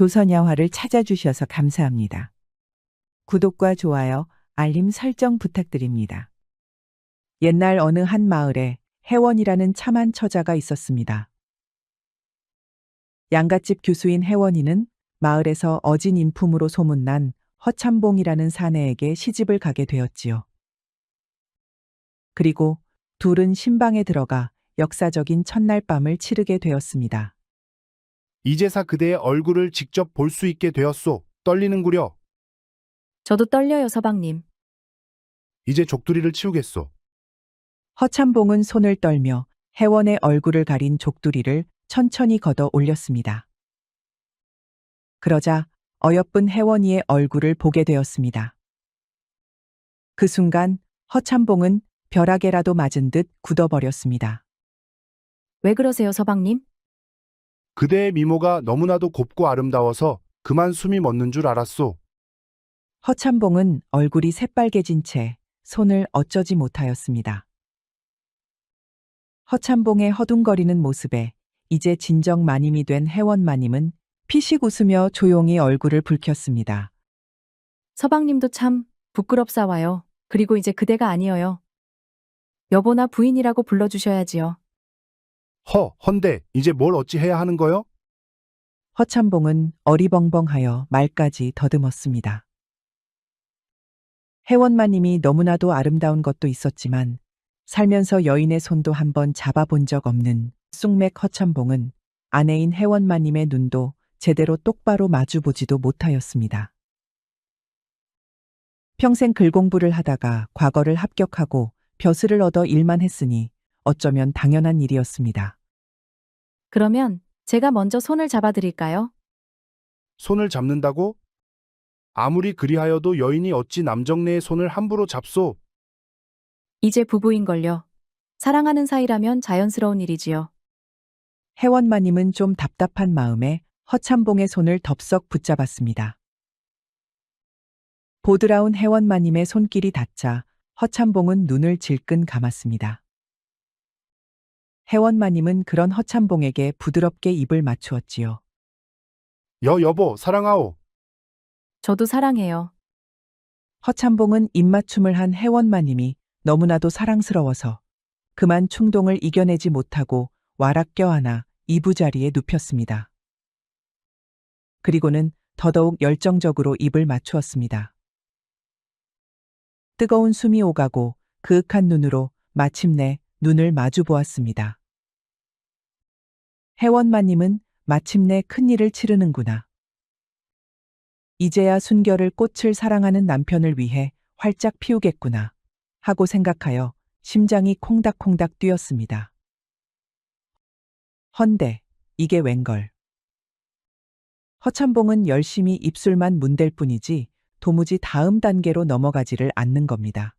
조선야화를 찾아주셔서 감사합니다. 구독과 좋아요, 알림 설정 부탁드립니다. 옛날 어느 한 마을에 혜원이라는 참한 처자가 있었습니다. 양갓집 교수인 혜원이는 마을에서 어진 인품으로 소문난 허참봉이라는 사내에게 시집을 가게 되었지요. 그리고 둘은 신방에 들어가 역사적인 첫날 밤을 치르게 되었습니다. 이제사 그대의 얼굴을 직접 볼 수 있게 되었소. 떨리는구려. 저도 떨려요, 서방님. 이제 족두리를 치우겠소. 허참봉은 손을 떨며 혜원의 얼굴을 가린 족두리를 천천히 걷어 올렸습니다. 그러자 어여쁜 혜원이의 얼굴을 보게 되었습니다. 그 순간 허참봉은 벼락에라도 맞은 듯 굳어버렸습니다. 왜 그러세요, 서방님? 그대의 미모가 너무나도 곱고 아름다워서 그만 숨이 멎는 줄 알았소. 허참봉은 얼굴이 새빨개진 채 손을 어쩌지 못하였습니다. 허참봉의 허둥거리는 모습에 이제 진정 마님이 된 혜원 마님은 피식 웃으며 조용히 얼굴을 붉혔습니다. 서방님도 참 부끄럽사와요. 그리고 이제 그대가 아니어요. 여보나 부인이라고 불러주셔야지요. 헌데 이제 뭘 어찌 해야 하는 거요? 허참봉은 어리벙벙하여 말까지 더듬었습니다. 혜원 마님이 너무나도 아름다운 것도 있었지만 살면서 여인의 손도 한번 잡아본 적 없는 쑥맥 허참봉은 아내인 혜원 마님의 눈도 제대로 똑바로 마주보지도 못하였습니다. 평생 글 공부를 하다가 과거를 합격하고 벼슬을 얻어 일만 했으니 어쩌면 당연한 일이었습니다. 그러면 제가 먼저 손을 잡아드릴까요? 손을 잡는다고? 아무리 그리하여도 여인이 어찌 남정네의 손을 함부로 잡소. 이제 부부인걸요. 사랑하는 사이라면 자연스러운 일이지요. 혜원 마님은 좀 답답한 마음에 허참봉의 손을 덥석 붙잡았습니다. 보드라운 혜원 마님의 손길이 닿자 허참봉은 눈을 질끈 감았습니다. 혜원 마님은 그런 허참봉에게 부드럽게 입을 맞추었지요. 여보, 사랑하오. 저도 사랑해요. 허참봉은 입맞춤을 한 혜원 마님이 너무나도 사랑스러워서 그만 충동을 이겨내지 못하고 와락 껴안아 이부자리에 눕혔습니다. 그리고는 더더욱 열정적으로 입을 맞추었습니다. 뜨거운 숨이 오가고 그윽한 눈으로 마침내 눈을 마주 보았습니다. 혜원마님은 마침내 큰일을 치르는구나. 이제야 순결을 꽃을 사랑하는 남편을 위해 활짝 피우겠구나 하고 생각하여 심장이 콩닥콩닥 뛰었습니다. 헌데 이게 웬걸. 허참봉은 열심히 입술만 문댈 뿐이지 도무지 다음 단계로 넘어가지를 않는 겁니다.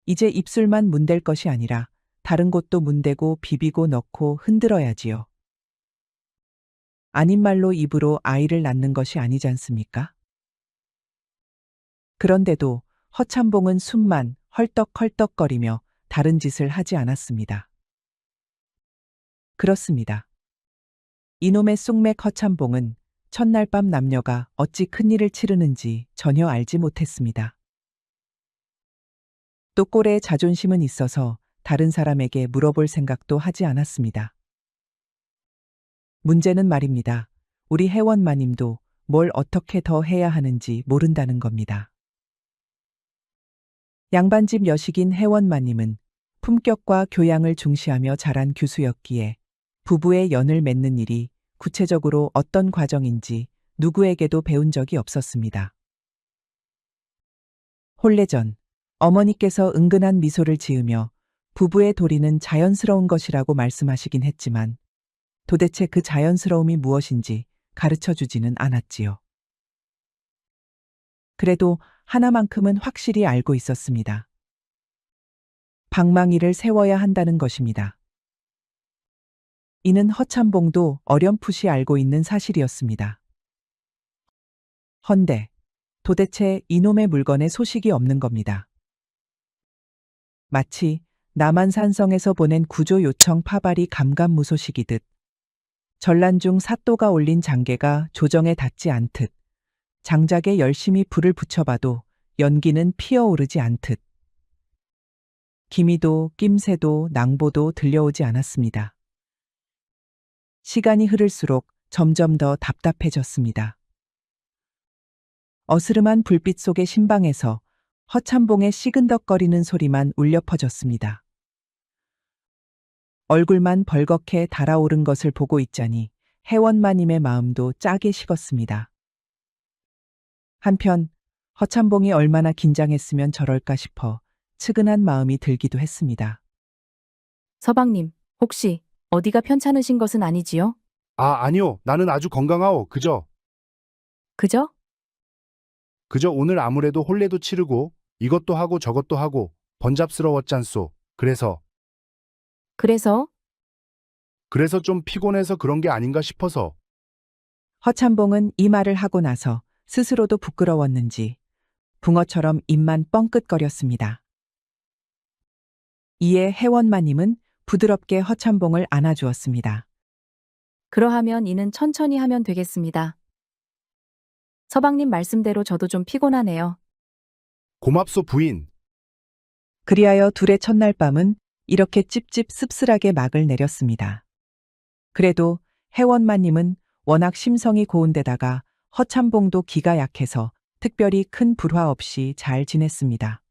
이제 입술만 문댈 것이 아니라 다른 곳도 문대고 비비고 넣고 흔들어야지요. 아닌 말로 입으로 아이를 낳는 것이 아니지 않습니까? 그런데도 허참봉은 숨만 헐떡헐떡거리며 다른 짓을 하지 않았습니다. 그렇습니다. 이놈의 쑥맥 허참봉은 첫날 밤 남녀가 어찌 큰일을 치르는지 전혀 알지 못했습니다. 또 꼴에 자존심은 있어서 다른 사람에게 물어볼 생각도 하지 않았습니다. 문제는 말입니다. 우리 혜원 마님도 뭘 어떻게 더 해야 하는지 모른다는 겁니다. 양반집 여식인 혜원 마님은 품격과 교양을 중시하며 자란 교수였기에 부부의 연을 맺는 일이 구체적으로 어떤 과정인지 누구에게도 배운 적이 없었습니다. 혼례 전 어머니께서 은근한 미소를 지으며 부부의 도리는 자연스러운 것이라고 말씀하시긴 했지만 도대체 그 자연스러움이 무엇인지 가르쳐 주지는 않았지요. 그래도 하나만큼은 확실히 알고 있었습니다. 방망이를 세워야 한다는 것입니다. 이는 허참봉도 어렴풋이 알고 있는 사실이었습니다. 헌데 도대체 이놈의 물건에 소식이 없는 겁니다. 마치 남한산성에서 보낸 구조 요청 파발이 감감무소식이듯 전란 중 사또가 올린 장계가 조정에 닿지 않듯, 장작에 열심히 불을 붙여봐도 연기는 피어오르지 않듯, 기미도 낌새도 낭보도 들려오지 않았습니다. 시간이 흐를수록 점점 더 답답해졌습니다. 어스름한 불빛 속의 신방에서 허참봉의 시근덕거리는 소리만 울려 퍼졌습니다. 얼굴만 벌겋게 달아오른 것을 보고 있자니 해원마님의 마음도 짜게 식었습니다. 한편 허참봉이 얼마나 긴장했으면 저럴까 싶어 측은한 마음이 들기도 했습니다. 서방님, 혹시 어디가 편찮으신 것은 아니지요? 아니요. 나는 아주 건강하오. 그저 그죠? 오늘 아무래도 혼례도 치르고 이것도 하고 저것도 하고 번잡스러웠잖소. 그래서 그래서 좀 피곤해서 그런 게 아닌가 싶어서. 허참봉은 이 말을 하고 나서 스스로도 부끄러웠는지 붕어처럼 입만 뻥끗거렸습니다. 이에 해원마님은 부드럽게 허참봉을 안아주었습니다. 그러하면 이는 천천히 하면 되겠습니다. 서방님 말씀대로 저도 좀 피곤하네요. 고맙소 부인. 그리하여 둘의 첫날 밤은 이렇게 찝찝 씁쓸하게 막을 내렸습니다. 그래도 해원마님은 워낙 심성이 고운데다가 허참봉도 기가 약해서 특별히 큰 불화 없이 잘 지냈습니다.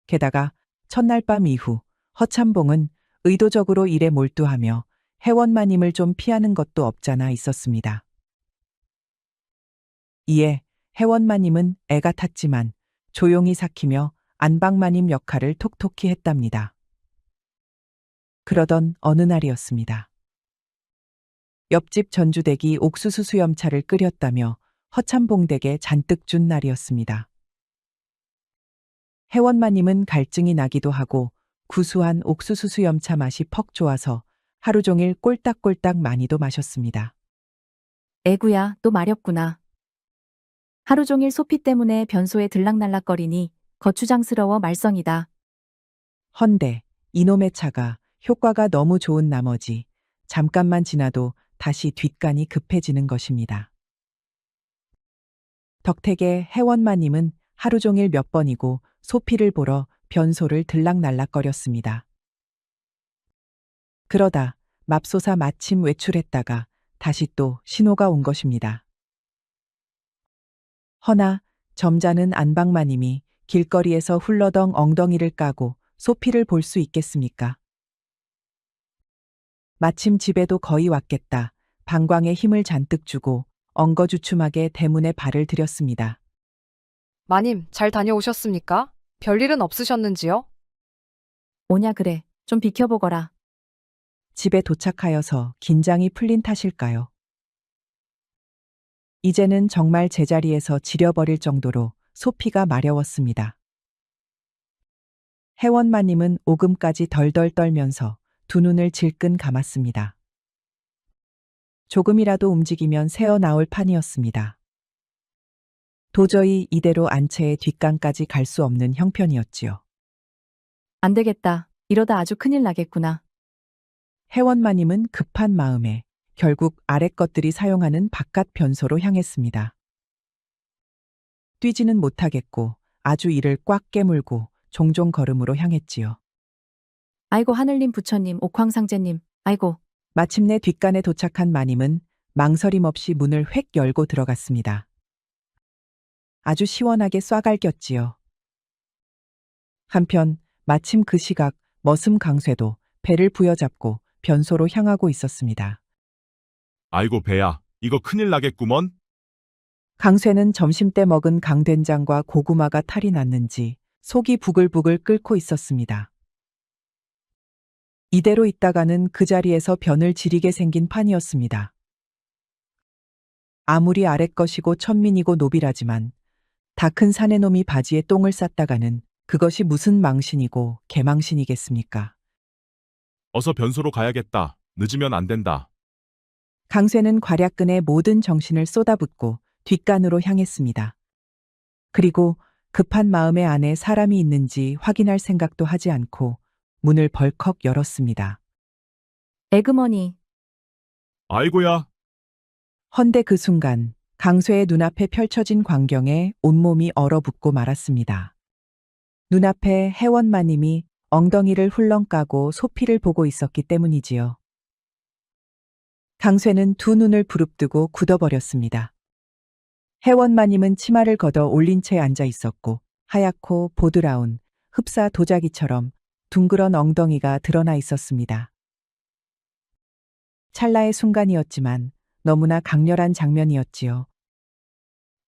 게다가 첫날 밤 이후 허참봉은 의도적으로 일에 몰두하며 해원마님을 좀 피하는 것도 없잖아 있었습니다. 이에 해원마님은 애가 탔지만 조용히 삭히며 안방마님 역할을 톡톡히 했답니다. 그러던 어느 날이었습니다. 옆집 전주댁이 옥수수 수염차를 끓였다며 허참봉 댁에 잔뜩 준 날이었습니다. 해원마님은 갈증이 나기도 하고 구수한 옥수수 수염차 맛이 퍽 좋아서 하루 종일 꼴딱꼴딱 많이도 마셨습니다. 애구야, 또 마렵구나. 하루 종일 소피 때문에 변소에 들락날락거리니 거추장스러워 말썽이다. 헌데 이놈의 차가 효과가 너무 좋은 나머지 잠깐만 지나도 다시 뒷간이 급해지는 것입니다. 덕택의 해원마님은 하루 종일 몇 번이고 소피를 보러 변소를 들락날락거렸습니다. 그러다 맙소사 마침 외출했다가 다시 또 신호가 온 것입니다. 허나 점잖은 안방마님이 길거리에서 훌러덩 엉덩이를 까고 소피를 볼 수 있겠습니까? 마침 집에도 거의 왔겠다. 방광에 힘을 잔뜩 주고 엉거주춤하게 대문에 발을 들였습니다. 마님, 잘 다녀오셨습니까? 별일은 없으셨는지요? 오냐 그래, 좀 비켜보거라. 집에 도착하여서 긴장이 풀린 탓일까요? 이제는 정말 제자리에서 지려버릴 정도로 소피가 마려웠습니다. 해원마님은 오금까지 덜덜 떨면서 두 눈을 질끈 감았습니다. 조금이라도 움직이면 새어 나올 판이었습니다. 도저히 이대로 안채의 뒷간까지 갈 수 없는 형편이었지요. 안 되겠다. 이러다 아주 큰일 나겠구나. 해원마님은 급한 마음에 결국 아래 것들이 사용하는 바깥 변소로 향했습니다. 뛰지는 못하겠고 아주 이를 꽉 깨물고 종종 걸음으로 향했지요. 아이고 하늘님 부처님 옥황상제님 아이고. 마침내 뒷간에 도착한 마님은 망설임 없이 문을 획 열고 들어갔습니다. 아주 시원하게 쏴갈겼지요. 한편 마침 그 시각 머슴 강쇠도 배를 부여잡고 변소로 향하고 있었습니다. 아이고 배야, 이거 큰일 나겠구먼. 강쇠는 점심때 먹은 강된장과 고구마가 탈이 났는지 속이 부글부글 끓고 있었습니다. 이대로 있다가는 그 자리에서 변을 지리게 생긴 판이었습니다. 아무리 아랫것이고 천민이고 노비라지만 다 큰 사내놈이 바지에 똥을 쌌다가는 그것이 무슨 망신이고 개망신이겠습니까? 어서 변소로 가야겠다. 늦으면 안 된다. 강쇠는 괄약근에 모든 정신을 쏟아붓고 뒷간으로 향했습니다. 그리고 급한 마음에 안에 사람이 있는지 확인할 생각도 하지 않고 문을 벌컥 열었습니다. 에그머니, 아이고야. 헌데 그 순간 강쇠의 눈앞에 펼쳐진 광경에 온몸이 얼어붙고 말았습니다. 눈앞에 혜원마님이 엉덩이를 훌렁 까고 소피를 보고 있었기 때문이지요. 강쇠는 두 눈을 부릅뜨고 굳어버렸습니다. 혜원마님은 치마를 걷어 올린 채 앉아 있었고 하얗고 보드라운 흡사 도자기처럼 둥그런 엉덩이가 드러나 있었습니다. 찰나의 순간이었지만 너무나 강렬한 장면이었지요.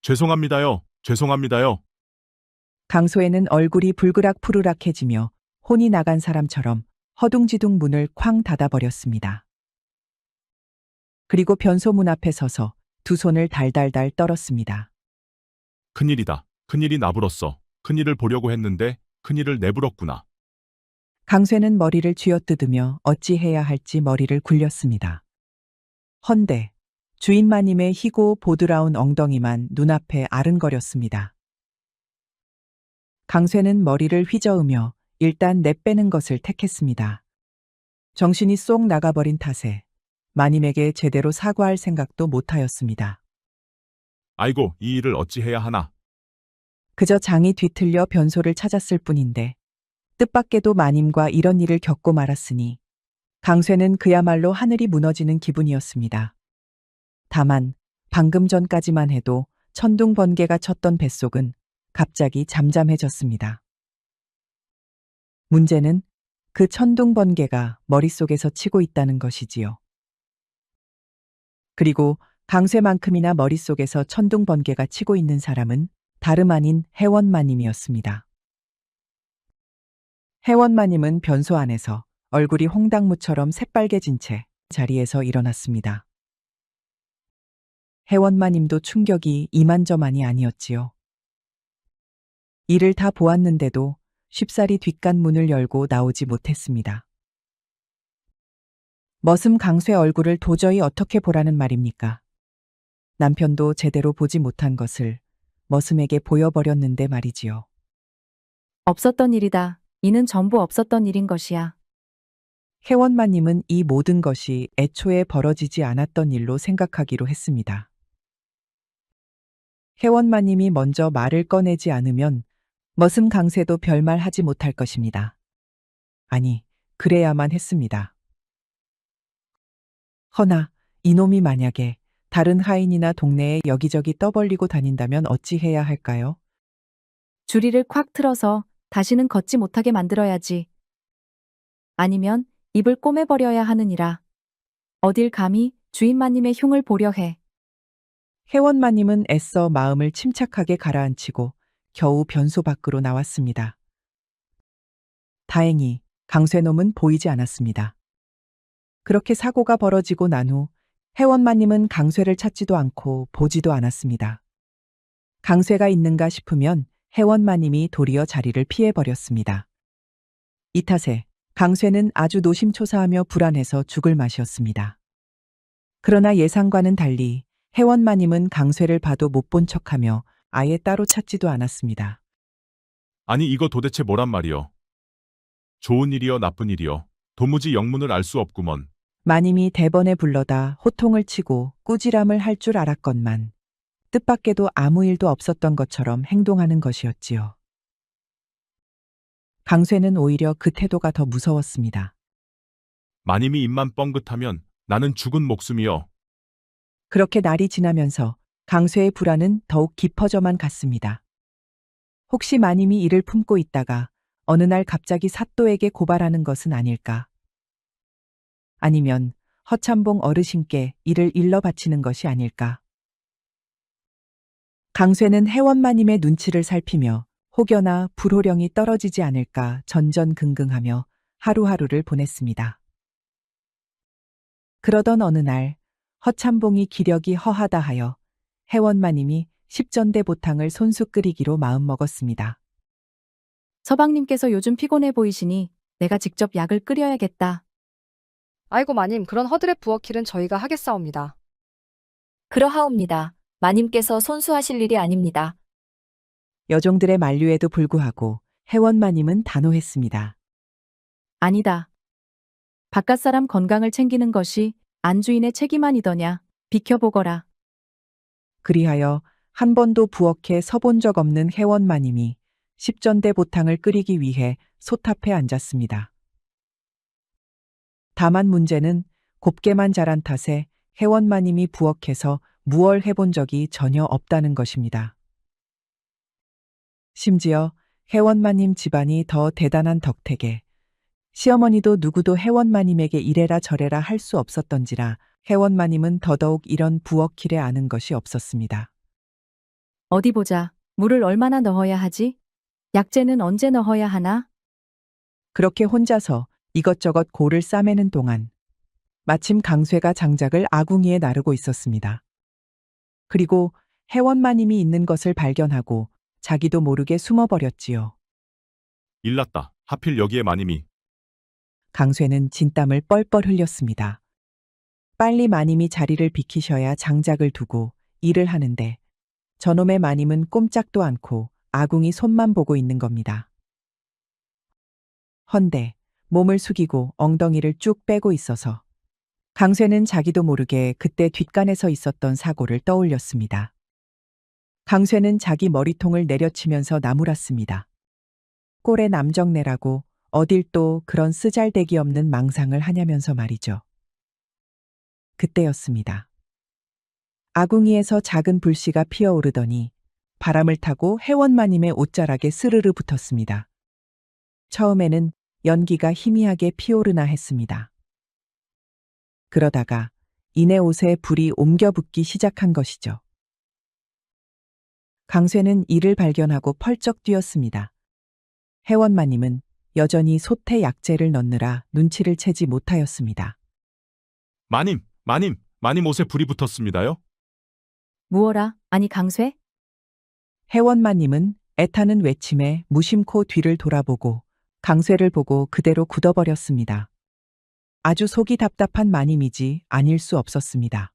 죄송합니다요. 죄송합니다요. 강소에는 얼굴이 불그락푸르락해지며 혼이 나간 사람처럼 허둥지둥 문을 쾅 닫아버렸습니다. 그리고 변소문 앞에 서서 두 손을 달달달 떨었습니다. 큰일이다. 큰일이 나불었어. 큰일을 보려고 했는데 큰일을 내불었구나. 강쇠는 머리를 쥐어뜯으며 어찌해야 할지 머리를 굴렸습니다. 헌데 주인마님의 희고 보드라운 엉덩이만 눈앞에 아른거렸습니다. 강쇠는 머리를 휘저으며 일단 내빼는 것을 택했습니다. 정신이 쏙 나가버린 탓에 마님에게 제대로 사과할 생각도 못하였습니다. 아이고, 이 일을 어찌 해야 하나. 그저 장이 뒤틀려 변소를 찾았을 뿐인데 뜻밖에도 마님과 이런 일을 겪고 말았으니 강쇠는 그야말로 하늘이 무너지는 기분이었습니다. 다만 방금 전까지만 해도 천둥 번개가 쳤던 뱃속은 갑자기 잠잠해졌습니다. 문제는 그 천둥 번개가 머릿속에서 치고 있다는 것이지요. 그리고 강쇠만큼이나 머릿속에서 천둥 번개가 치고 있는 사람은 다름 아닌 혜원마님이었습니다. 혜원마님은 변소 안에서 얼굴이 홍당무처럼 새빨개진 채 자리에서 일어났습니다. 혜원마님도 충격이 이만저만이 아니었지요. 이를 다 보았는데도 쉽사리 뒷간문을 열고 나오지 못했습니다. 머슴 강쇠 얼굴을 도저히 어떻게 보라는 말입니까? 남편도 제대로 보지 못한 것을 머슴에게 보여버렸는데 말이지요. 없었던 일이다. 이는 전부 없었던 일인 것이야. 혜원마님은 이 모든 것이 애초에 벌어지지 않았던 일로 생각하기로 했습니다. 혜원마님이 먼저 말을 꺼내지 않으면 머슴 강쇠도 별말 하지 못할 것입니다. 아니, 그래야만 했습니다. 허나 이놈이 만약에 다른 하인이나 동네에 여기저기 떠벌리고 다닌다면 어찌해야 할까요? 주리를 콱 틀어서 다시는 걷지 못하게 만들어야지. 아니면 입을 꼬매버려야 하느니라. 어딜 감히 주인마님의 흉을 보려 해. 혜원마님은 애써 마음을 침착하게 가라앉히고 겨우 변소 밖으로 나왔습니다. 다행히 강쇠놈은 보이지 않았습니다. 그렇게 사고가 벌어지고 난 후 혜원마님은 강쇠를 찾지도 않고 보지도 않았습니다. 강쇠가 있는가 싶으면 혜원마님이 도리어 자리를 피해버렸습니다. 이 탓에 강쇠는 아주 노심초사하며 불안해서 죽을 맛이었습니다. 그러나 예상과는 달리 혜원마님은 강쇠를 봐도 못 본 척하며 아예 따로 찾지도 않았습니다. 아니, 이거 도대체 뭐란 말이여. 좋은 일이여 나쁜 일이여. 도무지 영문을 알 수 없구먼. 마님이 대번에 불러다 호통을 치고 꾸지람을 할 줄 알았건만 뜻밖에도 아무 일도 없었던 것처럼 행동하는 것이었지요. 강쇠는 오히려 그 태도가 더 무서웠습니다. 마님이 입만 뻥긋하면 나는 죽은 목숨이여. 그렇게 날이 지나면서 강쇠의 불안은 더욱 깊어져만 갔습니다. 혹시 마님이 이를 품고 있다가 어느 날 갑자기 사또에게 고발하는 것은 아닐까? 아니면 허참봉 어르신께 이를 일러 바치는 것이 아닐까? 강쇠는 혜원마님의 눈치를 살피며 혹여나 불호령이 떨어지지 않을까 전전긍긍하며 하루하루를 보냈습니다. 그러던 어느 날 허참봉이 기력이 허하다 하여 혜원마님이 십전대 보탕을 손수 끓이기로 마음먹었습니다. 서방님께서 요즘 피곤해 보이시니 내가 직접 약을 끓여야겠다. 아이고 마님, 그런 허드렛 부엌일은 저희가 하겠사옵니다. 그러하옵니다. 마님께서 손수하실 일이 아닙니다. 여종들의 만류에도 불구하고 혜원마님은 단호했습니다. 아니다. 바깥 사람 건강을 챙기는 것이 안주인의 책임 아니더냐. 비켜보거라. 그리하여 한 번도 부엌에 서본 적 없는 회원마님이 십전대 보탕을 끓이기 위해 솥앞에 앉았습니다. 다만 문제는 곱게만 자란 탓에 회원마님이 부엌에서 무얼 해본 적이 전혀 없다는 것입니다. 심지어 회원마님 집안이 더 대단한 덕택에 시어머니도 누구도 회원마님에게 이래라 저래라 할 수 없었던지라 회원마님은 더더욱 이런 부엌 일에 아는 것이 없었습니다. 어디 보자. 물을 얼마나 넣어야 하지? 약재는 언제 넣어야 하나? 그렇게 혼자서 이것저것 고를 싸매는 동안 마침 강쇠가 장작을 아궁이에 나르고 있었습니다. 그리고 회원마님이 있는 것을 발견하고 자기도 모르게 숨어버렸지요. 일났다. 하필 여기에 마님이. 강쇠는 진땀을 뻘뻘 흘렸습니다. 빨리 마님이 자리를 비키셔야 장작을 두고 일을 하는데 저놈의 마님은 꼼짝도 않고 아궁이 손만 보고 있는 겁니다. 헌데 몸을 숙이고 엉덩이를 쭉 빼고 있어서 강쇠는 자기도 모르게 그때 뒷간에서 있었던 사고를 떠올렸습니다. 강쇠는 자기 머리통을 내려치면서 나무랐습니다. 꼴의 남정네라고 어딜 또 그런 쓰잘데기 없는 망상을 하냐면서 말이죠. 그때였습니다. 아궁이에서 작은 불씨가 피어오르더니 바람을 타고 회원마님의 옷자락에 스르르 붙었습니다. 처음에는 연기가 희미하게 피오르나 했습니다. 그러다가 이내 옷에 불이 옮겨 붙기 시작한 것이죠. 강쇠는 이를 발견하고 펄쩍 뛰었습니다. 회원마님은 여전히 솥에 약재를 넣느라 눈치를 채지 못하였습니다. 마님 옷에 불이 붙었습니다요? 무어라? 아니 강쇠? 회원마님은 애타는 외침에 무심코 뒤를 돌아보고 강쇠를 보고 그대로 굳어버렸습니다. 아주 속이 답답한 마님이지 아닐 수 없었습니다.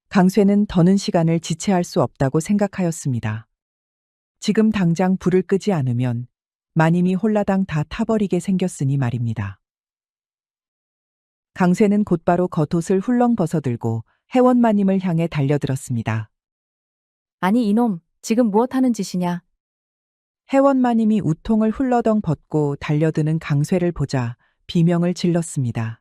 강쇠는 더는 시간을 지체할 수 없다고 생각하였습니다. 지금 당장 불을 끄지 않으면 마님이 홀라당 다 타버리게 생겼으니 말입니다. 강쇠는 곧바로 겉옷을 훌렁 벗어들고 회원마님을 향해 달려들었습니다. 아니 이놈, 지금 무엇 하는 짓이냐? 회원마님이 우통을 훌러덩 벗고 달려드는 강쇠를 보자 비명을 질렀습니다.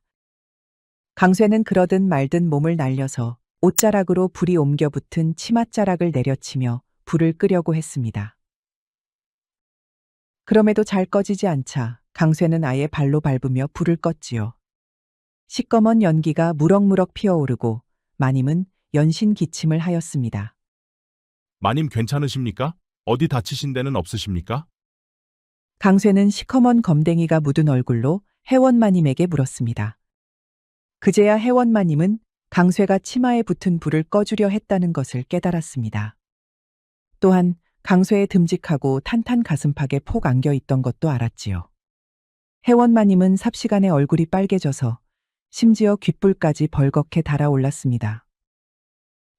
강쇠는 그러든 말든 몸을 날려서 옷자락으로 불이 옮겨 붙은 치맛자락을 내려치며 불을 끄려고 했습니다. 그럼에도 잘 꺼지지 않자 강쇠는 아예 발로 밟으며 불을 껐지요. 시꺼먼 연기가 무럭무럭 피어오르고 마님은 연신 기침을 하였습니다. 마님 괜찮으십니까? 어디 다치신 데는 없으십니까? 강쇠는 시커먼 검댕이가 묻은 얼굴로 회원마님에게 물었습니다. 그제야 회원마님은 강쇠가 치마에 붙은 불을 꺼주려 했다는 것을 깨달았습니다. 또한 강쇠의 듬직하고 탄탄 가슴팍에 폭 안겨 있던 것도 알았지요. 회원마님은 삽시간에 얼굴이 빨개져서 심지어 귓불까지 벌겋게 달아올랐습니다.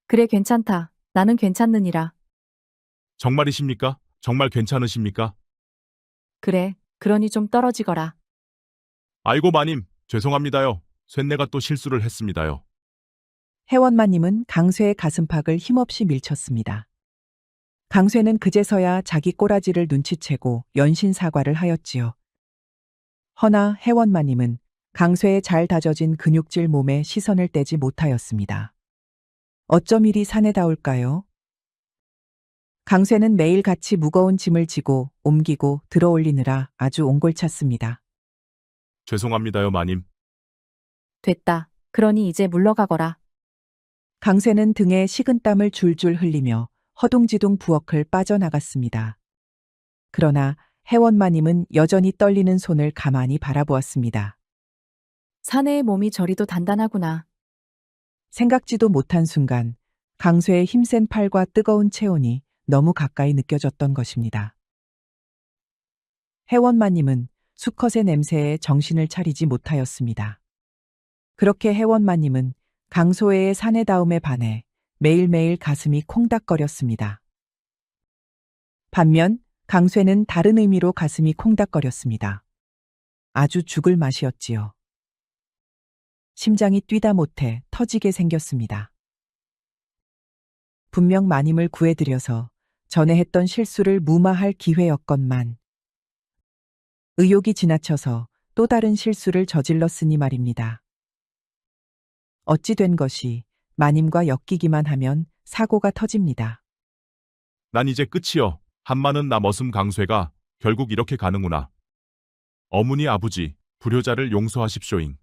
그래 괜찮다. 나는 괜찮느니라. 정말이십니까? 정말 괜찮으십니까? 그래, 그러니 좀 떨어지거라. 아이고 마님, 죄송합니다요. 쇳내가 또 실수를 했습니다요. 회원마님은 강쇠의 가슴팍을 힘없이 밀쳤습니다. 강쇠는 그제서야 자기 꼬라지를 눈치채고 연신 사과를 하였지요. 허나 회원마님은 강쇠의 잘 다져진 근육질 몸에 시선을 떼지 못하였습니다. 어쩜 이리 사내다울까요? 강쇠는 매일같이 무거운 짐을 지고 옮기고 들어올리느라 아주 옹골찼습니다. 죄송합니다요 마님. 됐다. 그러니 이제 물러가거라. 강쇠는 등에 식은땀을 줄줄 흘리며 허둥지둥 부엌을 빠져나갔습니다. 그러나 회원마님은 여전히 떨리는 손을 가만히 바라보았습니다. 사내의 몸이 저리도 단단하구나. 생각지도 못한 순간 강쇠의 힘센 팔과 뜨거운 체온이 너무 가까이 느껴졌던 것입니다. 회원마님은 수컷의 냄새에 정신을 차리지 못하였습니다. 그렇게 회원마님은 강소혜의 사내다움에 반해 매일매일 가슴이 콩닥거렸습니다. 반면 강쇠는 다른 의미로 가슴이 콩닥거렸습니다. 아주 죽을 맛이었지요. 심장이 뛰다 못해 터지게 생겼습니다. 분명 마님을 구해드려서 전에 했던 실수를 무마할 기회였건만 의욕이 지나쳐서 또 다른 실수를 저질렀으니 말입니다. 어찌 된 것이 마님과 엮이기만 하면 사고가 터집니다. 난 이제 끝이여. 한마는 나 머슴 강쇠가 결국 이렇게 가는구나. 어머니 아버지, 불효자를 용서하십쇼잉.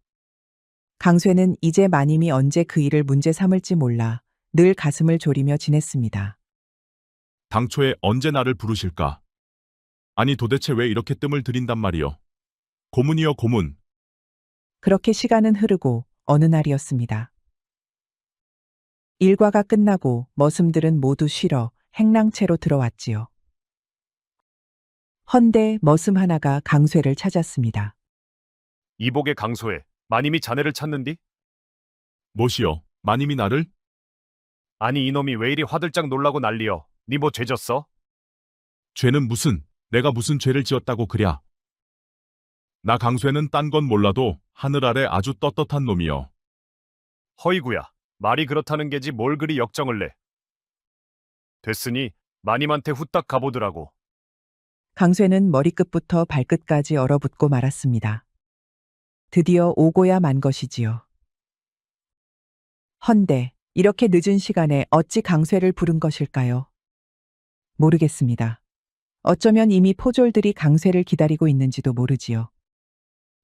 강쇠는 이제 마님이 언제 그 일을 문제 삼을지 몰라 늘 가슴을 졸이며 지냈습니다. 당초에 언제 나를 부르실까? 아니 도대체 왜 이렇게 뜸을 들인단 말이여. 고문이여 고문. 그렇게 시간은 흐르고 어느 날이었습니다. 일과가 끝나고 머슴들은 모두 쉬러 행랑채로 들어왔지요. 헌데 머슴 하나가 강쇠를 찾았습니다. 이복의 강소에 마님이 자네를 찾는디? 뭐시여, 마님이 나를? 아니 이놈이 왜 이리 화들짝 놀라고 난리여? 니 뭐 죄졌어? 죄는 무슨, 내가 무슨 죄를 지었다고 그랴. 나 강쇠는 딴 건 몰라도 하늘 아래 아주 떳떳한 놈이여. 허이구야, 말이 그렇다는 게지 뭘 그리 역정을 내. 됐으니 마님한테 후딱 가보더라고. 강쇠는 머리끝부터 발끝까지 얼어붙고 말았습니다. 드디어 오고야 만 것이지요. 헌데 이렇게 늦은 시간에 어찌 강쇠를 부른 것일까요? 모르겠습니다. 어쩌면 이미 포졸들이 강쇠를 기다리고 있는지도 모르지요.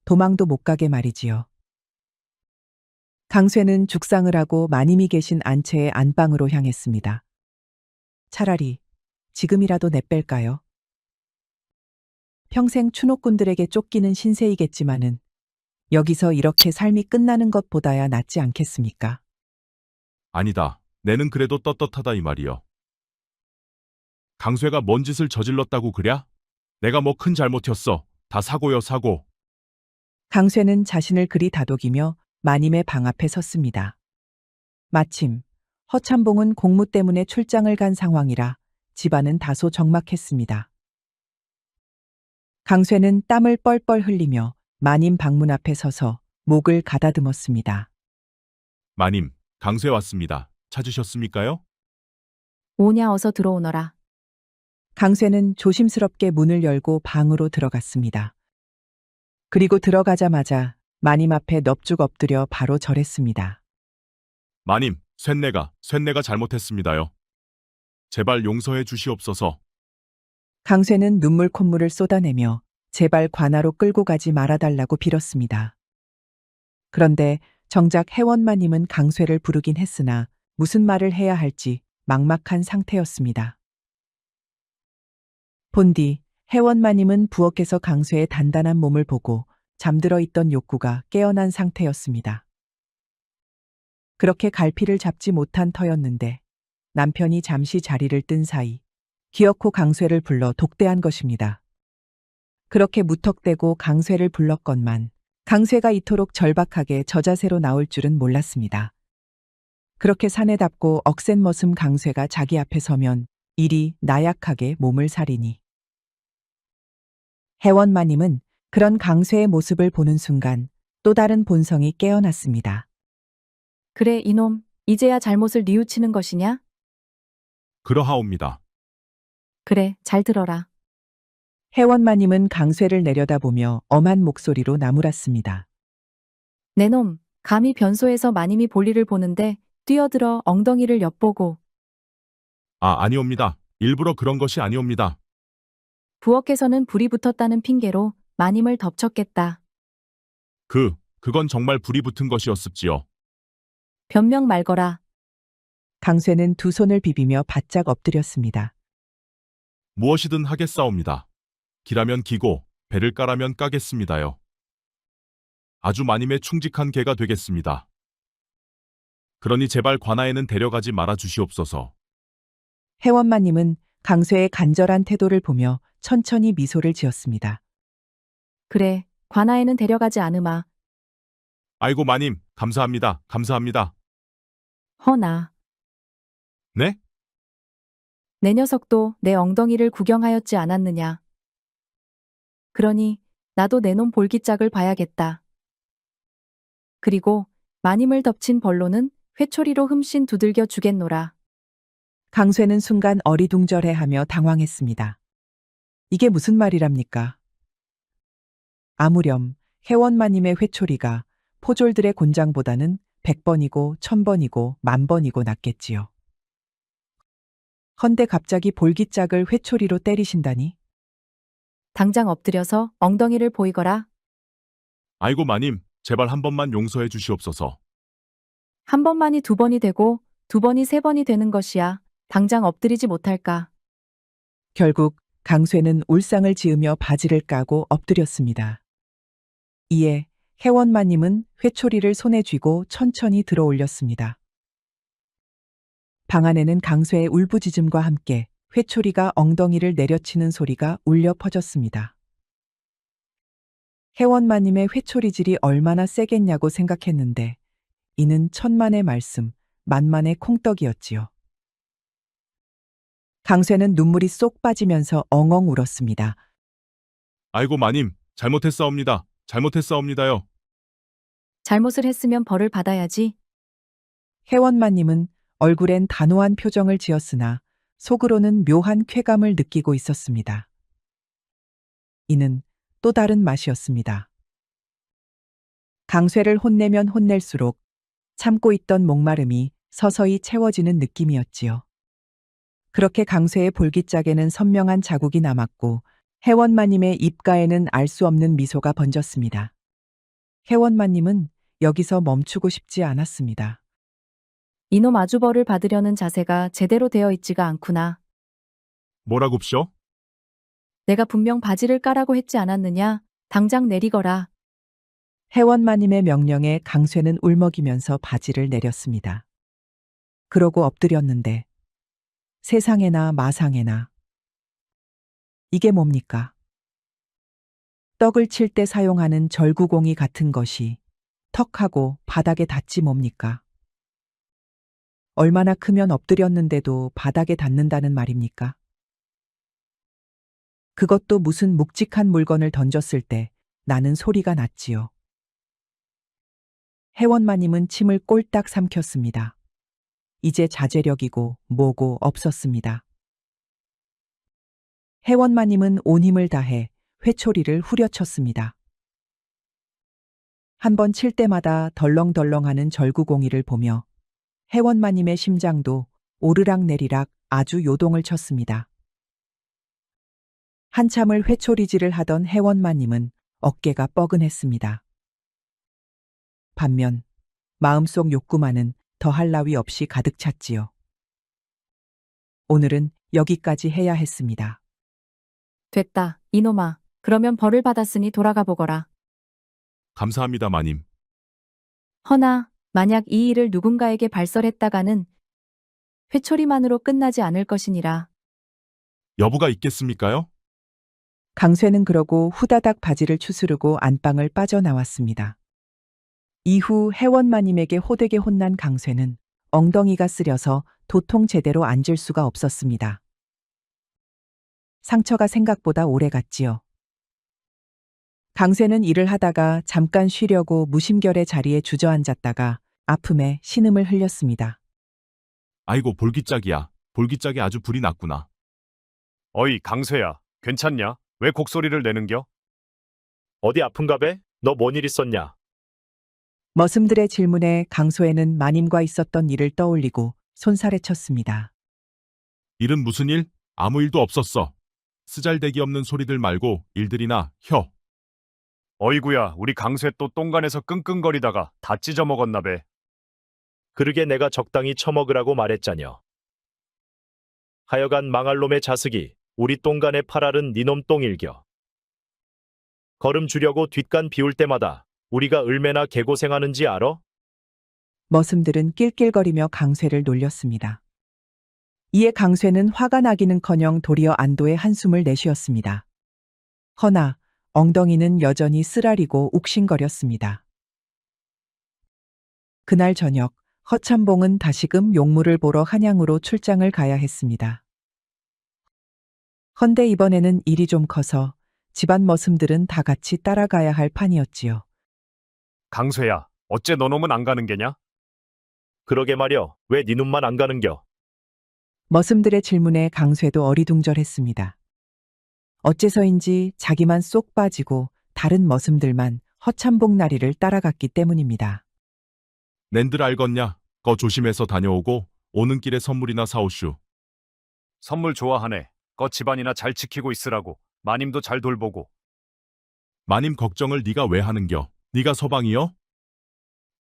도망도 못 가게 말이지요. 강쇠는 죽상을 하고 마님이 계신 안채의 안방으로 향했습니다. 차라리 지금이라도 내뺄까요? 평생 추노꾼들에게 쫓기는 신세이겠지만은 여기서 이렇게 삶이 끝나는 것보다야 낫지 않겠습니까? 아니다. 내는 그래도 떳떳하다 이 말이여. 강쇠가 뭔 짓을 저질렀다고 그랴? 내가 뭐 큰 잘못이었어. 다 사고여 사고. 강쇠는 자신을 그리 다독이며 마님의 방 앞에 섰습니다. 마침 허참봉은 공무 때문에 출장을 간 상황이라 집안은 다소 적막했습니다. 강쇠는 땀을 뻘뻘 흘리며 마님 방문 앞에 서서 목을 가다듬었습니다. 마님, 강쇠 왔습니다. 찾으셨습니까요? 오냐 어서 들어오너라. 강쇠는 조심스럽게 문을 열고 방으로 들어갔습니다. 그리고 들어가자마자 마님 앞에 넙죽 엎드려 바로 절했습니다. 마님, 쇳내가 잘못했습니다요. 제발 용서해 주시옵소서. 강쇠는 눈물 콧물을 쏟아내며 제발 관아로 끌고 가지 말아달라고 빌었습니다. 그런데 정작 해원마님은 강쇠를 부르긴 했으나 무슨 말을 해야 할지 막막한 상태였습니다. 본디 해원마님은 부엌에서 강쇠의 단단한 몸을 보고 잠들어 있던 욕구가 깨어난 상태였습니다. 그렇게 갈피를 잡지 못한 터였는데 남편이 잠시 자리를 뜬 사이 기어코 강쇠를 불러 독대한 것입니다. 그렇게 무턱대고 강쇠를 불렀건만 강쇠가 이토록 절박하게 저자세로 나올 줄은 몰랐습니다. 그렇게 사내답고 억센 머슴 강쇠가 자기 앞에 서면 이리 나약하게 몸을 사리니. 해원마님은 그런 강쇠의 모습을 보는 순간 또 다른 본성이 깨어났습니다. 그래 이놈, 이제야 잘못을 뉘우치는 것이냐? 그러하옵니다. 그래, 잘 들어라. 해원마님은 강쇠를 내려다보며 엄한 목소리로 나무랐습니다. 내 놈, 감히 변소에서 마님이 볼일을 보는데 뛰어들어 엉덩이를 엿보고 아니옵니다. 일부러 그런 것이 아니옵니다. 부엌에서는 불이 붙었다는 핑계로 마님을 덮쳤겠다. 그건 정말 불이 붙은 것이었습지요. 변명 말거라. 강쇠는 두 손을 비비며 바짝 엎드렸습니다. 무엇이든 하겠사옵니다. 기라면 기고 배를 까라면 까겠습니다요. 아주 마님의 충직한 개가 되겠습니다. 그러니 제발 관아에는 데려가지 말아 주시옵소서. 해원마님은 강쇠의 간절한 태도를 보며 천천히 미소를 지었습니다. 그래, 관아에는 데려가지 않으마. 아이고 마님, 감사합니다. 감사합니다. 허나. 네? 내 녀석도 내 엉덩이를 구경하였지 않았느냐. 그러니 나도 내 놈 볼기짝을 봐야겠다. 그리고 마님을 덮친 벌로는 회초리로 흠씬 두들겨 주겠노라. 강쇠는 순간 어리둥절해하며 당황했습니다. 이게 무슨 말이랍니까? 아무렴 혜원마님의 회초리가 포졸들의 곤장보다는 100번이고 1000번이고 10,000번이고 낫겠지요. 헌데 갑자기 볼기짝을 회초리로 때리신다니? 당장 엎드려서 엉덩이를 보이거라. 아이고 마님, 제발 한 번만 용서해 주시옵소서. 한 번만이 두 번이 되고 두 번이 세 번이 되는 것이야. 당장 엎드리지 못할까. 결국 강쇠는 울상을 지으며 바지를 까고 엎드렸습니다. 이에 혜원마님은 회초리를 손에 쥐고 천천히 들어 올렸습니다. 방 안에는 강쇠의 울부짖음과 함께 회초리가 엉덩이를 내려치는 소리가 울려 퍼졌습니다. 혜원마님의 회초리질이 얼마나 세겠냐고 생각했는데 이는 천만의 말씀, 만만의 콩떡이었지요. 강쇠는 눈물이 쏙 빠지면서 엉엉 울었습니다. 아이고 마님, 잘못했사옵니다. 잘못했사옵니다요. 잘못을 했으면 벌을 받아야지. 혜원마님은 얼굴엔 단호한 표정을 지었으나 속으로는 묘한 쾌감을 느끼고 있었습니다. 이는 또 다른 맛이었습니다. 강쇠를 혼내면 혼낼수록 참고 있던 목마름이 서서히 채워지는 느낌이었지요. 그렇게 강쇠의 볼기짝에는 선명한 자국이 남았고 혜원마님의 입가에는 알 수 없는 미소가 번졌습니다. 혜원마님은 여기서 멈추고 싶지 않았습니다. 이놈 아주 벌을 받으려는 자세가 제대로 되어 있지가 않구나. 뭐라굽쇼? 내가 분명 바지를 까라고 했지 않았느냐. 당장 내리거라. 혜원마님의 명령에 강쇠는 울먹이면서 바지를 내렸습니다. 그러고 엎드렸는데 세상에나 마상에나 이게 뭡니까? 떡을 칠 때 사용하는 절구공이 같은 것이 턱하고 바닥에 닿지 뭡니까? 얼마나 크면 엎드렸는데도 바닥에 닿는다는 말입니까? 그것도 무슨 묵직한 물건을 던졌을 때 나는 소리가 났지요. 혜원마님은 침을 꼴딱 삼켰습니다. 이제 자제력이고 뭐고 없었습니다. 혜원마님은 온 힘을 다해 회초리를 후려쳤습니다. 한 번 칠 때마다 덜렁덜렁하는 절구공이를 보며 혜원마님의 심장도 오르락내리락 아주 요동을 쳤습니다. 한참을 회초리질을 하던 혜원마님은 어깨가 뻐근했습니다. 반면 마음속 욕구만은 더할 나위 없이 가득 찼지요. 오늘은 여기까지 해야 했습니다. 됐다. 이놈아. 그러면 벌을 받았으니 돌아가 보거라. 감사합니다 마님. 허나 만약 이 일을 누군가에게 발설했다가는 회초리만으로 끝나지 않을 것이니라. 여부가 있겠습니까요? 강쇠는 그러고 후다닥 바지를 추스르고 안방을 빠져나왔습니다. 이후 혜원마님에게 호되게 혼난 강쇠는 엉덩이가 쓰려서 도통 제대로 앉을 수가 없었습니다. 상처가 생각보다 오래 갔지요. 강쇠는 일을 하다가 잠깐 쉬려고 무심결에 자리에 주저앉았다가 아픔에 신음을 흘렸습니다. 아이고 볼기짝이야. 볼기짝에 아주 불이 났구나. 어이, 강쇠야. 괜찮냐? 왜 곡소리를 내는겨? 어디 아픈가 배? 너 뭔 일 있었냐? 머슴들의 질문에 강소에는 마님과 있었던 일을 떠올리고 손살에 쳤습니다. 일은 무슨 일? 아무 일도 없었어. 쓰잘데기 없는 소리들 말고 일들이나 혀. 어이구야, 우리 강쇠 또 똥간에서 끙끙거리다가 다 찢어먹었나 배. 그러게 내가 적당히 처먹으라고 말했자녀. 하여간 망할 놈의 자식이 우리 똥간에 팔알은 니놈 똥일겨. 걸음 주려고 뒷간 비울 때마다 우리가 얼마나 개고생하는지 알어? 머슴들은 낄낄거리며 강쇠를 놀렸습니다. 이에 강쇠는 화가 나기는커녕 도리어 안도의 한숨을 내쉬었습니다. 허나 엉덩이는 여전히 쓰라리고 욱신거렸습니다. 그날 저녁 허참봉은 다시금 용무를 보러 한양으로 출장을 가야 했습니다. 헌데 이번에는 일이 좀 커서 집안 머슴들은 다 같이 따라가야 할 판이었지요. 강쇠야, 어째 너놈은 안 가는 게냐? 그러게 말여, 왜 네 눈만 안 가는겨? 머슴들의 질문에 강쇠도 어리둥절했습니다. 어째서인지 자기만 쏙 빠지고 다른 머슴들만 허참봉 나리를 따라갔기 때문입니다. 낸들 알겄냐? 거 조심해서 다녀오고 오는 길에 선물이나 사오슈. 선물 좋아하네. 거 집안이나 잘 지키고 있으라고. 마님도 잘 돌보고. 마님 걱정을 네가 왜 하는겨? 네가 서방이여?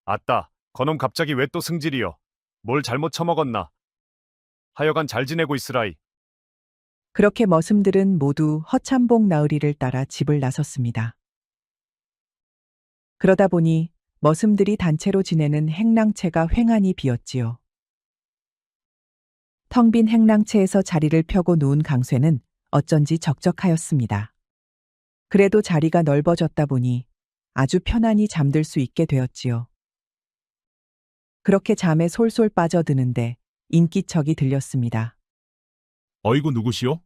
아따, 거놈 갑자기 왜 또 승질이여? 뭘 잘못 처먹었나? 하여간 잘 지내고 있으라이. 그렇게 머슴들은 모두 허참봉 나으리를 따라 집을 나섰습니다. 그러다 보니 머슴들이 단체로 지내는 행랑채가 횡하니 비었지요. 텅 빈 행랑채에서 자리를 펴고 누운 강쇠는 어쩐지 적적하였습니다. 그래도 자리가 넓어졌다 보니 아주 편안히 잠들 수 있게 되었지요. 그렇게 잠에 솔솔 빠져드는데 인기척이 들렸습니다. 어이구 누구시오?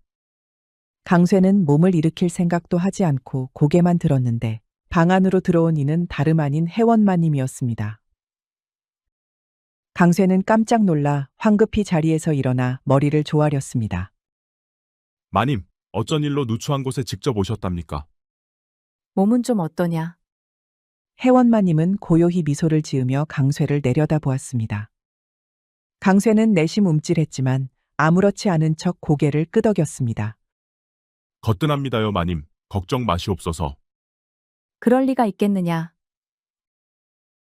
강쇠는 몸을 일으킬 생각도 하지 않고 고개만 들었는데 방 안으로 들어온 이는 다름 아닌 해원마님이었습니다. 강쇠는 깜짝 놀라 황급히 자리에서 일어나 머리를 조아렸습니다. 마님, 어쩐 일로 누추한 곳에 직접 오셨답니까? 몸은 좀 어떠냐? 해원마님은 고요히 미소를 지으며 강쇠를 내려다보았습니다. 강쇠는 내심 움찔했지만 아무렇지 않은 척 고개를 끄덕였습니다. 거뜬합니다요, 마님. 걱정 마시옵소서. 그럴 리가 있겠느냐?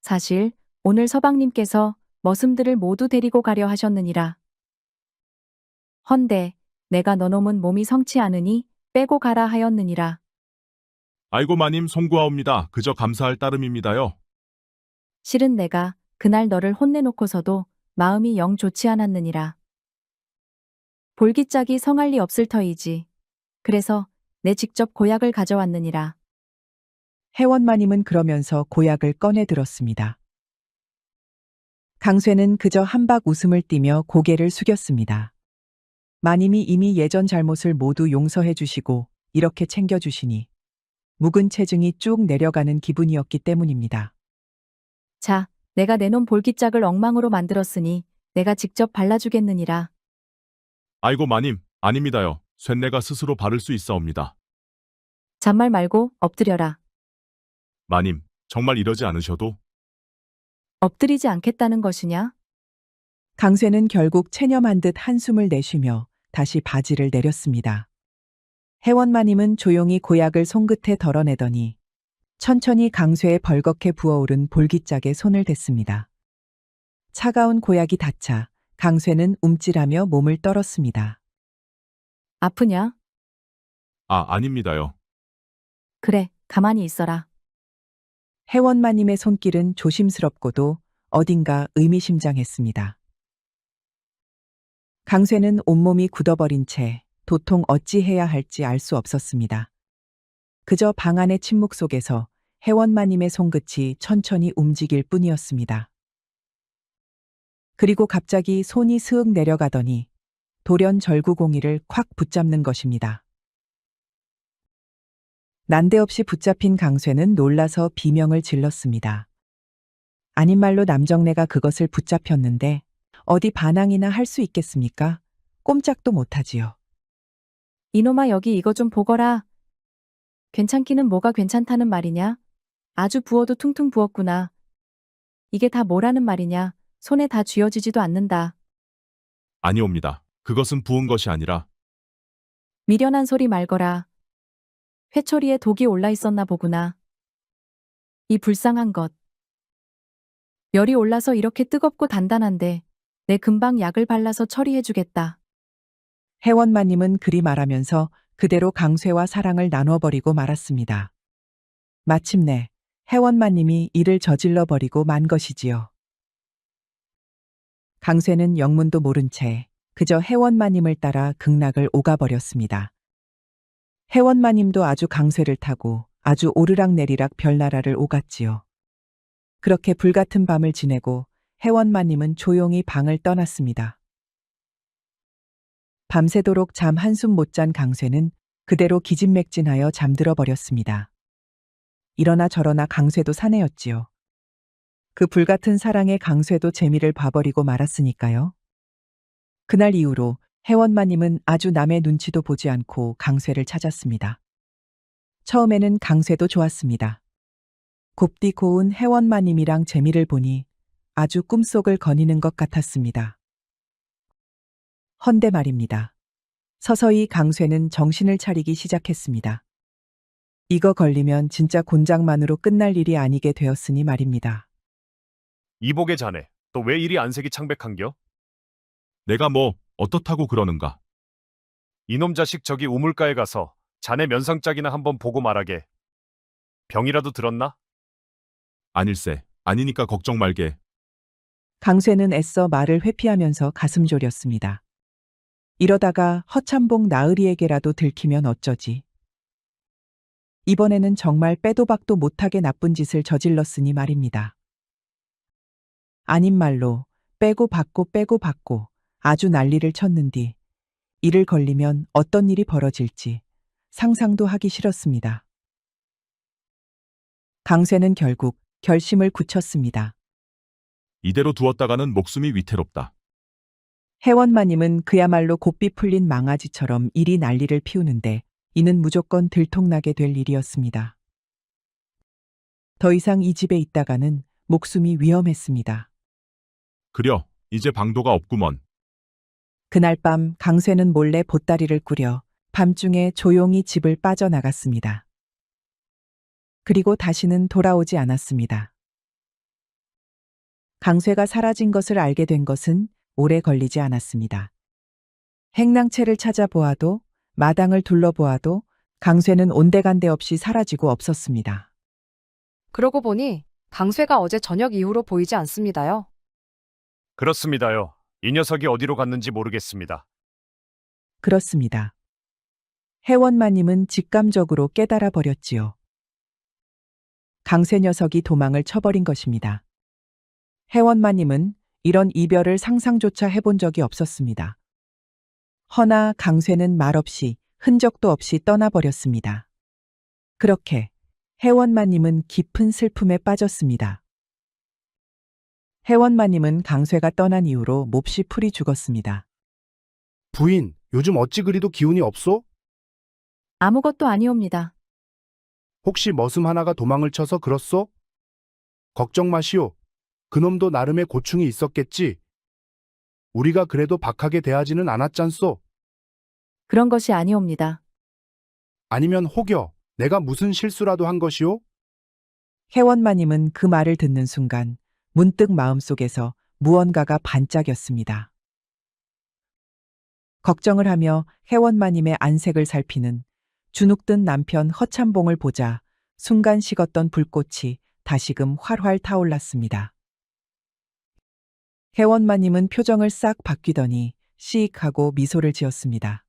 사실 오늘 서방님께서 머슴들을 모두 데리고 가려 하셨느니라. 헌데 내가 너놈은 몸이 성치 않으니 빼고 가라 하였느니라. 아이고 마님 송구하옵니다. 그저 감사할 따름입니다요. 실은 내가 그날 너를 혼내놓고서도 마음이 영 좋지 않았느니라. 볼기짝이 성할 리 없을 터이지. 그래서 내 직접 고약을 가져왔느니라. 해원마님은 그러면서 고약을 꺼내 들었습니다. 강쇠는 그저 한박 웃음을 띠며 고개를 숙였습니다. 마님이 이미 예전 잘못을 모두 용서해 주시고 이렇게 챙겨주시니 묵은 체증이 쭉 내려가는 기분이었기 때문입니다. 자, 내가 내놓은 볼기짝을 엉망으로 만들었으니 내가 직접 발라주겠느니라. 아이고 마님, 아닙니다요. 쇳내가 스스로 바를 수 있사옵니다. 잔말 말고 엎드려라. 마님, 정말 이러지 않으셔도 엎드리지 않겠다는 것이냐? 강쇠는 결국 체념한 듯 한숨을 내쉬며 다시 바지를 내렸습니다. 해원마님은 조용히 고약을 손끝에 덜어내더니 천천히 강쇠에 벌겋게 부어오른 볼기짝에 손을 댔습니다. 차가운 고약이 닿자 강쇠는 움찔하며 몸을 떨었습니다. 아프냐? 아닙니다요. 그래, 가만히 있어라. 해원마님의 손길은 조심스럽고도 어딘가 의미심장했습니다. 강쇠는 온몸이 굳어버린 채 도통 어찌해야 할지 알 수 없었습니다. 그저 방 안의 침묵 속에서 해원마님의 손끝이 천천히 움직일 뿐이었습니다. 그리고 갑자기 손이 스윽 내려가더니 돌연 절구공이를 콱 붙잡는 것입니다. 난데없이 붙잡힌 강쇠는 놀라서 비명을 질렀습니다. 아닌 말로 남정네가 그것을 붙잡혔는데 어디 반항이나 할 수 있겠습니까? 꼼짝도 못하지요. 이놈아 여기 이거 좀 보거라. 괜찮기는 뭐가 괜찮다는 말이냐? 아주 부어도 퉁퉁 부었구나. 이게 다 뭐라는 말이냐? 손에 다 쥐어지지도 않는다. 아니옵니다. 그것은 부은 것이 아니라 미련한 소리 말거라. 회초리에 독이 올라 있었나 보구나. 이 불쌍한 것. 열이 올라서 이렇게 뜨겁고 단단한데 내 금방 약을 발라서 처리해주겠다. 해원마님은 그리 말하면서 그대로 강쇠와 사랑을 나눠버리고 말았습니다. 마침내 해원마님이 이를 저질러버리고 만 것이지요. 강쇠는 영문도 모른 채 그저 해원마님을 따라 극락을 오가버렸습니다. 해원마님도 아주 강쇠를 타고 아주 오르락내리락 별나라를 오갔지요. 그렇게 불같은 밤을 지내고 해원마님은 조용히 방을 떠났습니다. 밤새도록 잠 한숨 못 잔 강쇠는 그대로 기진맥진하여 잠들어 버렸습니다. 이러나 저러나 강쇠도 사내였지요. 그 불같은 사랑에 강쇠도 재미를 봐버리고 말았으니까요. 그날 이후로 혜원마님은 아주 남의 눈치도 보지 않고 강쇠를 찾았습니다. 처음에는 강쇠도 좋았습니다. 곱디 고운 혜원마님이랑 재미를 보니 아주 꿈속을 거니는 것 같았습니다. 헌데 말입니다. 서서히 강쇠는 정신을 차리기 시작했습니다. 이거 걸리면 진짜 곤장만으로 끝날 일이 아니게 되었으니 말입니다. 이복의 자네, 또 왜 이리 안색이 창백한겨? 내가 뭐 어떻다고 그러는가? 이놈 자식 저기 우물가에 가서 자네 면상짝이나 한번 보고 말하게. 병이라도 들었나? 아닐세. 아니니까 걱정 말게. 강쇠는 애써 말을 회피하면서 가슴 졸였습니다. 이러다가 허참봉 나으리에게라도 들키면 어쩌지. 이번에는 정말 빼도 박도 못하게 나쁜 짓을 저질렀으니 말입니다. 아닌 말로 빼고 받고 아주 난리를 쳤는디 이를 걸리면 어떤 일이 벌어질지 상상도 하기 싫었습니다. 강쇠는 결국 결심을 굳혔습니다. 이대로 두었다가는 목숨이 위태롭다. 혜원마님은 그야말로 곱비 풀린 망아지처럼 이리 난리를 피우는데 이는 무조건 들통나게 될 일이었습니다. 더 이상 이 집에 있다가는 목숨이 위험했습니다. 그려, 이제 방도가 없구먼. 그날 밤 강쇠는 몰래 보따리를 꾸려 밤중에 조용히 집을 빠져나갔습니다. 그리고 다시는 돌아오지 않았습니다. 강쇠가 사라진 것을 알게 된 것은 오래 걸리지 않았습니다. 행랑채를 찾아보아도 마당을 둘러보아도 강쇠는 온데간데 없이 사라지고 없었습니다. 그러고 보니 강쇠가 어제 저녁 이후로 보이지 않습니다요. 그렇습니다요. 이 녀석이 어디로 갔는지 모르겠습니다. 그렇습니다. 혜원마님은 직감적으로 깨달아 버렸지요. 강쇠 녀석이 도망을 쳐버린 것입니다. 혜원마님은 이런 이별을 상상조차 해본 적이 없었습니다. 허나 강쇠는 말없이 흔적도 없이 떠나버렸습니다. 그렇게 혜원마님은 깊은 슬픔에 빠졌습니다. 혜원마님은 강쇠가 떠난 이후로 몹시 풀이 죽었습니다. 부인, 요즘 어찌 그리도 기운이 없소? 아무것도 아니옵니다. 혹시 머슴 하나가 도망을 쳐서 그렇소? 걱정 마시오. 그놈도 나름의 고충이 있었겠지. 우리가 그래도 박하게 대하지는 않았잖소. 그런 것이 아니옵니다. 아니면 혹여 내가 무슨 실수라도 한 것이오? 혜원마님은 그 말을 듣는 순간 문득 마음속에서 무언가가 반짝였습니다. 걱정을 하며 혜원마님의 안색을 살피는 주눅든 남편 허참봉을 보자 순간 식었던 불꽃이 다시금 활활 타올랐습니다. 혜원마님은 표정을 싹 바뀌더니 시익하고 미소를 지었습니다.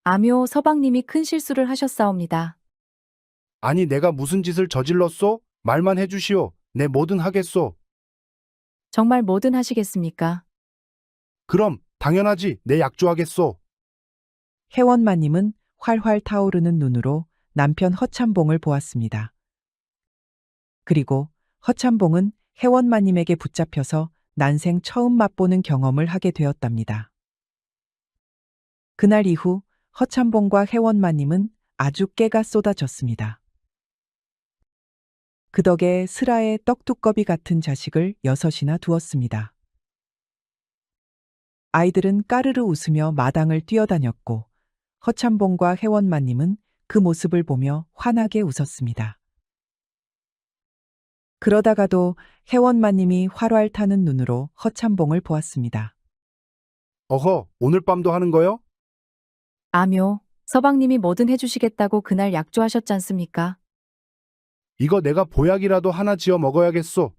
아묘 서방님이 큰 실수를 하셨사옵니다. 아니 내가 무슨 짓을 저질렀소? 말만 해주시오. 내 뭐든 하겠소. 정말 뭐든 하시겠습니까? 그럼 당연하지. 내 약조하겠소. 혜원마님은 활활 타오르는 눈으로 남편 허참봉을 보았습니다. 그리고 허참봉은 혜원마님에게 붙잡혀서 난생 처음 맛보는 경험을 하게 되었답니다. 그날 이후 허참봉과 혜원마님은 아주 깨가 쏟아졌습니다. 그 덕에 슬아의 떡두꺼비 같은 자식을 6이나 두었습니다. 아이들은 까르르 웃으며 마당을 뛰어다녔고 허참봉과 혜원마님은 그 모습을 보며 환하게 웃었습니다. 그러다가도 혜원마님이 활활 타는 눈으로 허참봉을 보았습니다. 어허, 오늘 밤도 하는 거요? 아묘, 서방님이 뭐든 해주시겠다고 그날 약조하셨지 않습니까? 이거 내가 보약이라도 하나 지어 먹어야겠소.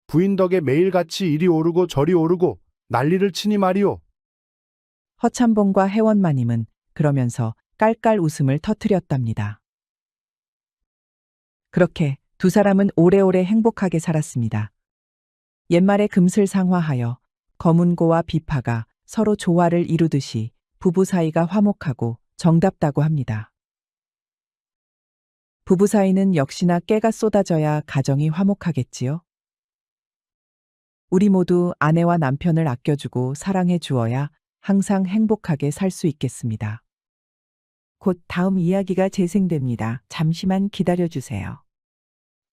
부인 덕에 매일같이 이리 오르고 저리 오르고 난리를 치니 말이오. 허참봉과 혜원마님은 그러면서 깔깔 웃음을 터뜨렸답니다. 그렇게 두 사람은 오래오래 행복하게 살았습니다. 옛말에 금슬상화하여 검은고와 비파가 서로 조화를 이루듯이 부부 사이가 화목하고 정답다고 합니다. 부부 사이는 역시나 깨가 쏟아져야 가정이 화목하겠지요. 우리 모두 아내와 남편을 아껴주고 사랑해 주어야 항상 행복하게 살 수 있겠습니다. 곧 다음 이야기가 재생됩니다. 잠시만 기다려 주세요.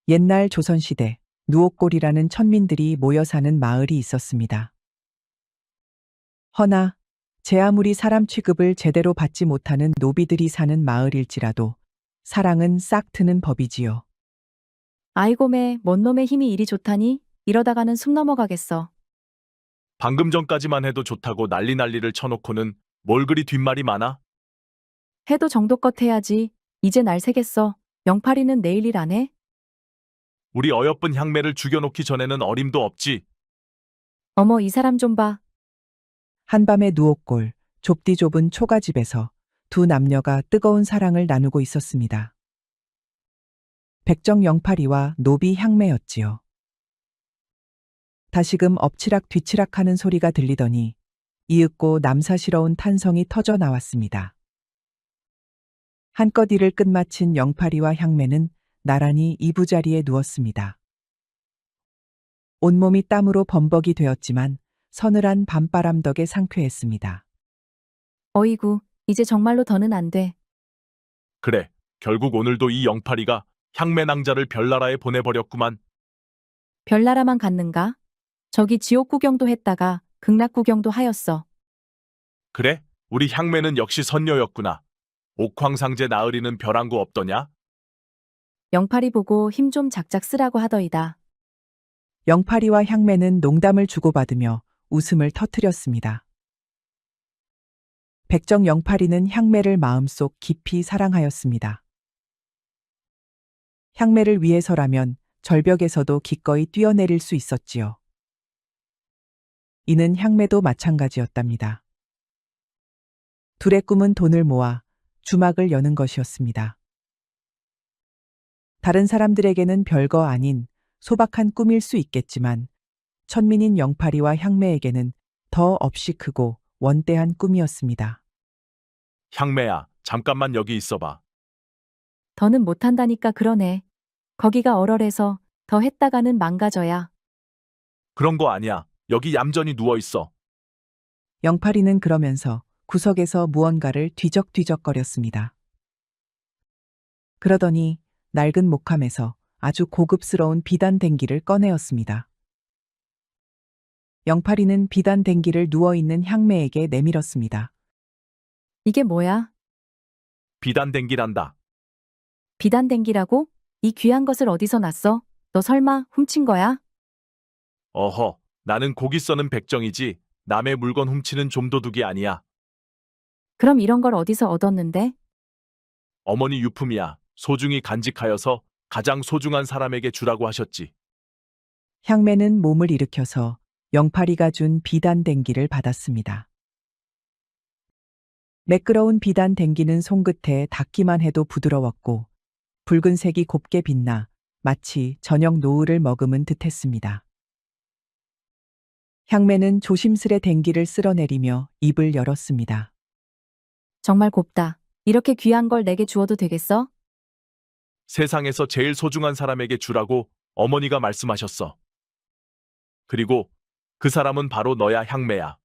옛날 조선시대 누옥골이라는 천민들이 모여 사는 마을이 있었습니다. 허나 제 아무리 사람 취급을 제대로 받지 못하는 노비들이 사는 마을일지라도 사랑은 싹 트는 법이지요. 아이고 뭔 놈의 힘이 이리 좋다니? 이러다가는 숨 넘어가겠어. 방금 전까지만 해도 좋다고 난리를 쳐놓고는 뭘 그리 뒷말이 많아? 해도 정도껏 해야지. 이제 날 새겠어. 영팔이는 내일 일 안 해? 우리 어여쁜 향매를 죽여놓기 전에는 어림도 없지. 어머, 이 사람 좀 봐. 한밤의 누옥골, 좁디 좁은 초가집에서 두 남녀가 뜨거운 사랑을 나누고 있었습니다. 백정 영팔이와 노비 향매였지요. 다시금 엎치락 뒤치락 하는 소리가 들리더니 이윽고 남사스러운 탄성이 터져 나왔습니다. 한껏 일을 끝마친 영팔이와 향매는 나란히 이부자리에 누웠습니다. 온몸이 땀으로 범벅이 되었지만 서늘한 밤바람 덕에 상쾌했습니다. 어이구, 이제 정말로 더는 안 돼. 그래, 결국 오늘도 이 영팔이가 향매 낭자를 별나라에 보내버렸구만. 별나라만 갔는가? 저기 지옥 구경도 했다가 극락 구경도 하였어. 그래? 우리 향매는 역시 선녀였구나. 옥황상제 나으리는 별한 거 없더냐? 영팔이 보고 힘 좀 작작 쓰라고 하더이다. 영팔이와 향매는 농담을 주고받으며 웃음을 터뜨렸습니다. 백정 영팔이는 향매를 마음속 깊이 사랑하였습니다. 향매를 위해서라면 절벽에서도 기꺼이 뛰어내릴 수 있었지요. 이는 향매도 마찬가지였답니다. 둘의 꿈은 돈을 모아 주막을 여는 것이었습니다. 다른 사람들에게는 별거 아닌 소박한 꿈일 수 있겠지만 천민인 영팔이와 향매에게는 더 없이 크고 원대한 꿈이었습니다. 향매야, 잠깐만 여기 있어봐. 더는 못한다니까 그러네. 거기가 얼얼해서 더 했다가는 망가져야. 그런 거 아니야. 여기 얌전히 누워있어. 영팔이는 그러면서 구석에서 무언가를 뒤적뒤적거렸습니다. 그러더니 낡은 목함에서 아주 고급스러운 비단 댕기를 꺼내었습니다. 영팔이는 비단 댕기를 누워있는 향매에게 내밀었습니다. 이게 뭐야? 비단댕기란다. 비단댕기라고? 이 귀한 것을 어디서 났어? 너 설마 훔친 거야? 어허, 나는 고기 써는 백정이지 남의 물건 훔치는 좀도둑이 아니야. 그럼 이런 걸 어디서 얻었는데? 어머니 유품이야. 소중히 간직하여서 가장 소중한 사람에게 주라고 하셨지. 향매는 몸을 일으켜서 영팔이가 준 비단 댕기를 받았습니다. 매끄러운 비단 댕기는 손끝에 닿기만 해도 부드러웠고 붉은색이 곱게 빛나 마치 저녁 노을을 머금은 듯했습니다. 향매는 조심스레 댕기를 쓸어내리며 입을 열었습니다. 정말 곱다. 이렇게 귀한 걸 내게 주어도 되겠어? 세상에서 제일 소중한 사람에게 주라고 어머니가 말씀하셨어. 그리고 그 사람은 바로 너야, 향매야.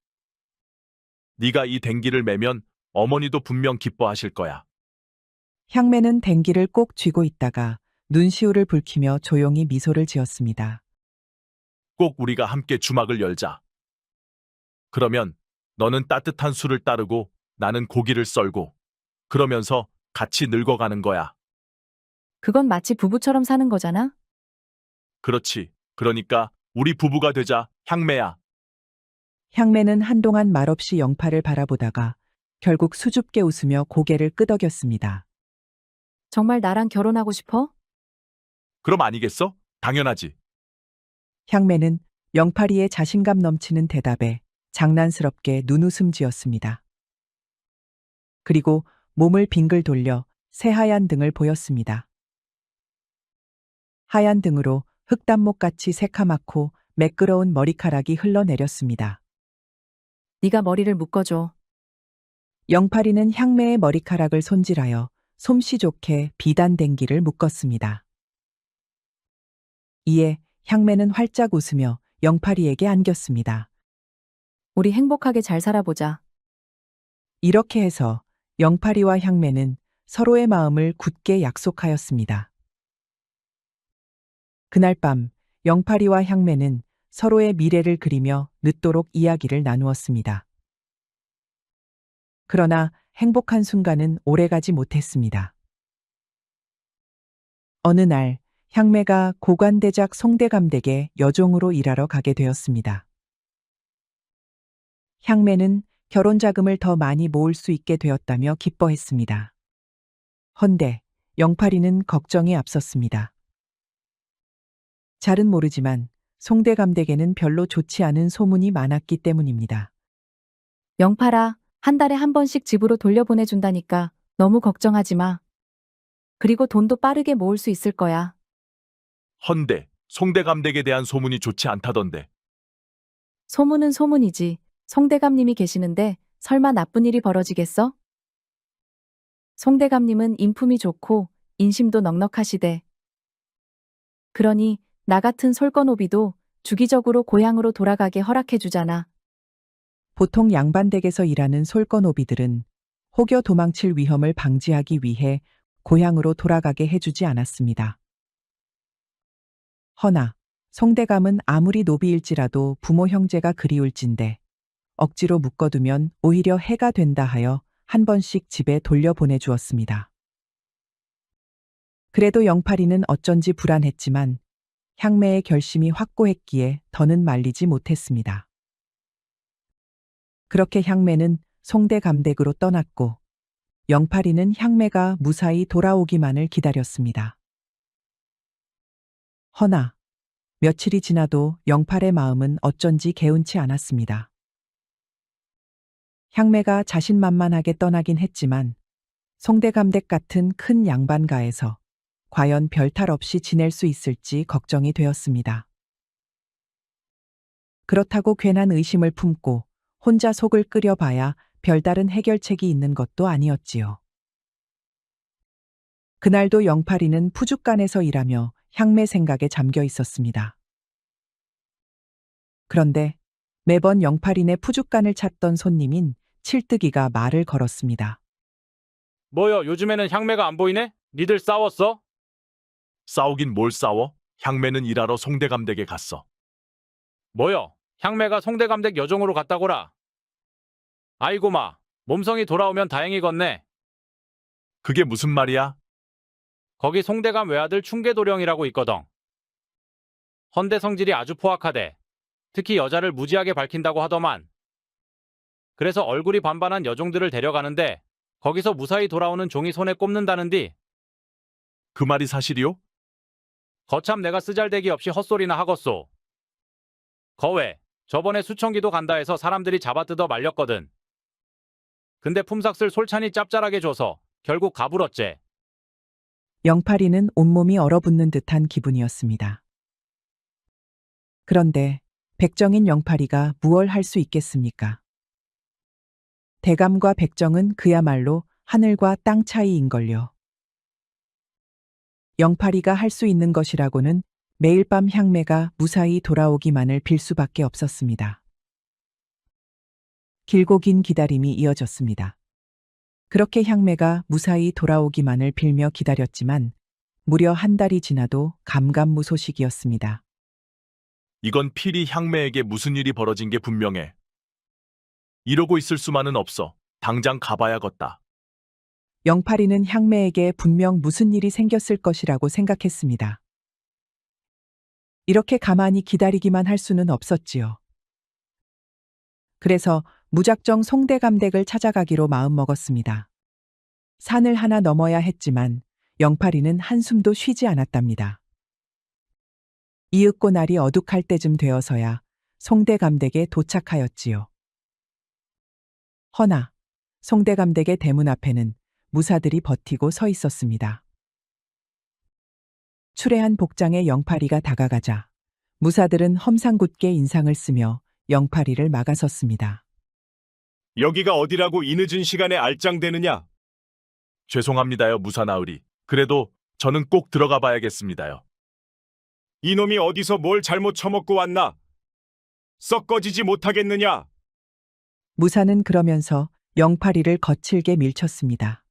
네가 이 댕기를 매면 어머니도 분명 기뻐하실 거야. 향매는 댕기를 꼭 쥐고 있다가 눈시울을 붉히며 조용히 미소를 지었습니다. 꼭 우리가 함께 주막을 열자. 그러면 너는 따뜻한 술을 따르고 나는 고기를 썰고 그러면서 같이 늙어가는 거야. 그건 마치 부부처럼 사는 거잖아? 그렇지. 그러니까 우리 부부가 되자, 향매야. 향매는 한동안 말없이 영팔을 바라보다가 결국 수줍게 웃으며 고개를 끄덕였습니다. 정말 나랑 결혼하고 싶어? 그럼 아니겠어? 당연하지. 향매는 영팔이의 자신감 넘치는 대답에 장난스럽게 눈웃음 지었습니다. 그리고 몸을 빙글 돌려 새하얀 등을 보였습니다. 하얀 등으로 흑단목같이 새카맣고 매끄러운 머리카락이 흘러내렸습니다. 네가 머리를 묶어줘. 영팔이는 향매의 머리카락을 손질하여 솜씨 좋게 비단 댕기를 묶었습니다. 이에 향매는 활짝 웃으며 영팔이에게 안겼습니다. 우리 행복하게 잘 살아보자. 이렇게 해서 영팔이와 향매는 서로의 마음을 굳게 약속하였습니다. 그날 밤 영팔이와 향매는 서로의 미래를 그리며 늦도록 이야기를 나누었습니다. 그러나 행복한 순간은 오래가지 못했습니다. 어느 날 향매가 고관대작 송대감댁에 여종으로 일하러 가게 되었습니다. 향매는 결혼 자금을 더 많이 모을 수 있게 되었다며 기뻐했습니다. 헌데 영팔이는 걱정이 앞섰습니다. 잘은 모르지만 송대감댁에는 별로 좋지 않은 소문이 많았기 때문입니다. 영팔아, 한 달에 한 번씩 집으로 돌려보내준다니까 너무 걱정하지 마. 그리고 돈도 빠르게 모을 수 있을 거야. 헌데 송대감댁에 대한 소문이 좋지 않다던데. 소문은 소문이지. 송대감님이 계시는데 설마 나쁜 일이 벌어지겠어? 송대감님은 인품이 좋고 인심도 넉넉하시대. 그러니 나 같은 솔건오비도 주기적으로 고향으로 돌아가게 허락해주잖아. 보통 양반댁에서 일하는 솔건오비들은 혹여 도망칠 위험을 방지하기 위해 고향으로 돌아가게 해주지 않았습니다. 허나 송대감은 아무리 노비일지라도 부모 형제가 그리울진데 억지로 묶어두면 오히려 해가 된다 하여 한 번씩 집에 돌려보내 주었습니다. 그래도 영팔이는 어쩐지 불안했지만 향매의 결심이 확고했기에 더는 말리지 못했습니다. 그렇게 향매는 송대감댁으로 떠났고 영팔이는 향매가 무사히 돌아오기만을 기다렸습니다. 허나 며칠이 지나도 영팔의 마음은 어쩐지 개운치 않았습니다. 향매가 자신만만하게 떠나긴 했지만 송대감댁 같은 큰 양반가에서 과연 별탈 없이 지낼 수 있을지 걱정이 되었습니다. 그렇다고 괜한 의심을 품고 혼자 속을 끓여봐야 별다른 해결책이 있는 것도 아니었지요. 그날도 영팔이는 푸죽간에서 일하며 향매 생각에 잠겨 있었습니다. 그런데 매번 영팔이네 푸죽간을 찾던 손님인 칠뜨기가 말을 걸었습니다. 뭐여, 요즘에는 향매가 안 보이네? 니들 싸웠어? 싸우긴 뭘 싸워? 향매는 일하러 송대감댁에 갔어. 뭐여, 향매가 송대감댁 여종으로 갔다고라. 아이고 마, 몸성이 돌아오면 다행이겠네. 그게 무슨 말이야? 거기 송대감 외아들 충계도령이라고 있거든. 헌데 성질이 아주 포악하대. 특히 여자를 무지하게 밝힌다고 하더만. 그래서 얼굴이 반반한 여종들을 데려가는데 거기서 무사히 돌아오는 종이 손에 꼽는다는디. 그 말이 사실이요? 거참 내가 쓰잘데기 없이 헛소리나 하겄소. 거외, 저번에 수청기도 간다 해서 사람들이 잡아뜯어 말렸거든. 근데 품삯을 솔찬히 짭짤하게 줘서 결국 가불었제. 영팔이는 온몸이 얼어붙는 듯한 기분이었습니다. 그런데 백정인 영팔이가 무얼 할 수 있겠습니까? 대감과 백정은 그야말로 하늘과 땅 차이인걸요. 영팔이가 할 수 있는 것이라고는 매일 밤 향매가 무사히 돌아오기만을 빌 수밖에 없었습니다. 길고 긴 기다림이 이어졌습니다. 그렇게 향매가 무사히 돌아오기만을 빌며 기다렸지만 무려 한 달이 지나도 감감무소식이었습니다. 이건 필히 향매에게 무슨 일이 벌어진 게 분명해. 이러고 있을 수만은 없어. 당장 가봐야겠다. 영팔이는 향매에게 분명 무슨 일이 생겼을 것이라고 생각했습니다. 이렇게 가만히 기다리기만 할 수는 없었지요. 그래서 무작정 송대감댁을 찾아가기로 마음먹었습니다. 산을 하나 넘어야 했지만 영팔이는 한숨도 쉬지 않았답니다. 이윽고 날이 어둑할 때쯤 되어서야 송대감댁에 도착하였지요. 허나 송대감댁의 대문 앞에는 무사들이 버티고 서 있었습니다. 추레한 복장의 영팔이가 다가가자 무사들은 험상궂게 인상을 쓰며 영팔이를 막아섰습니다. 여기가 어디라고 이 늦은 시간에 알짱대느냐? 죄송합니다요, 무사나으리. 그래도 저는 꼭 들어가 봐야겠습니다요. 이놈이 어디서 뭘 잘못 처먹고 왔나? 썩 꺼지지 못하겠느냐? 무사는 그러면서 영팔이를 거칠게 밀쳤습니다.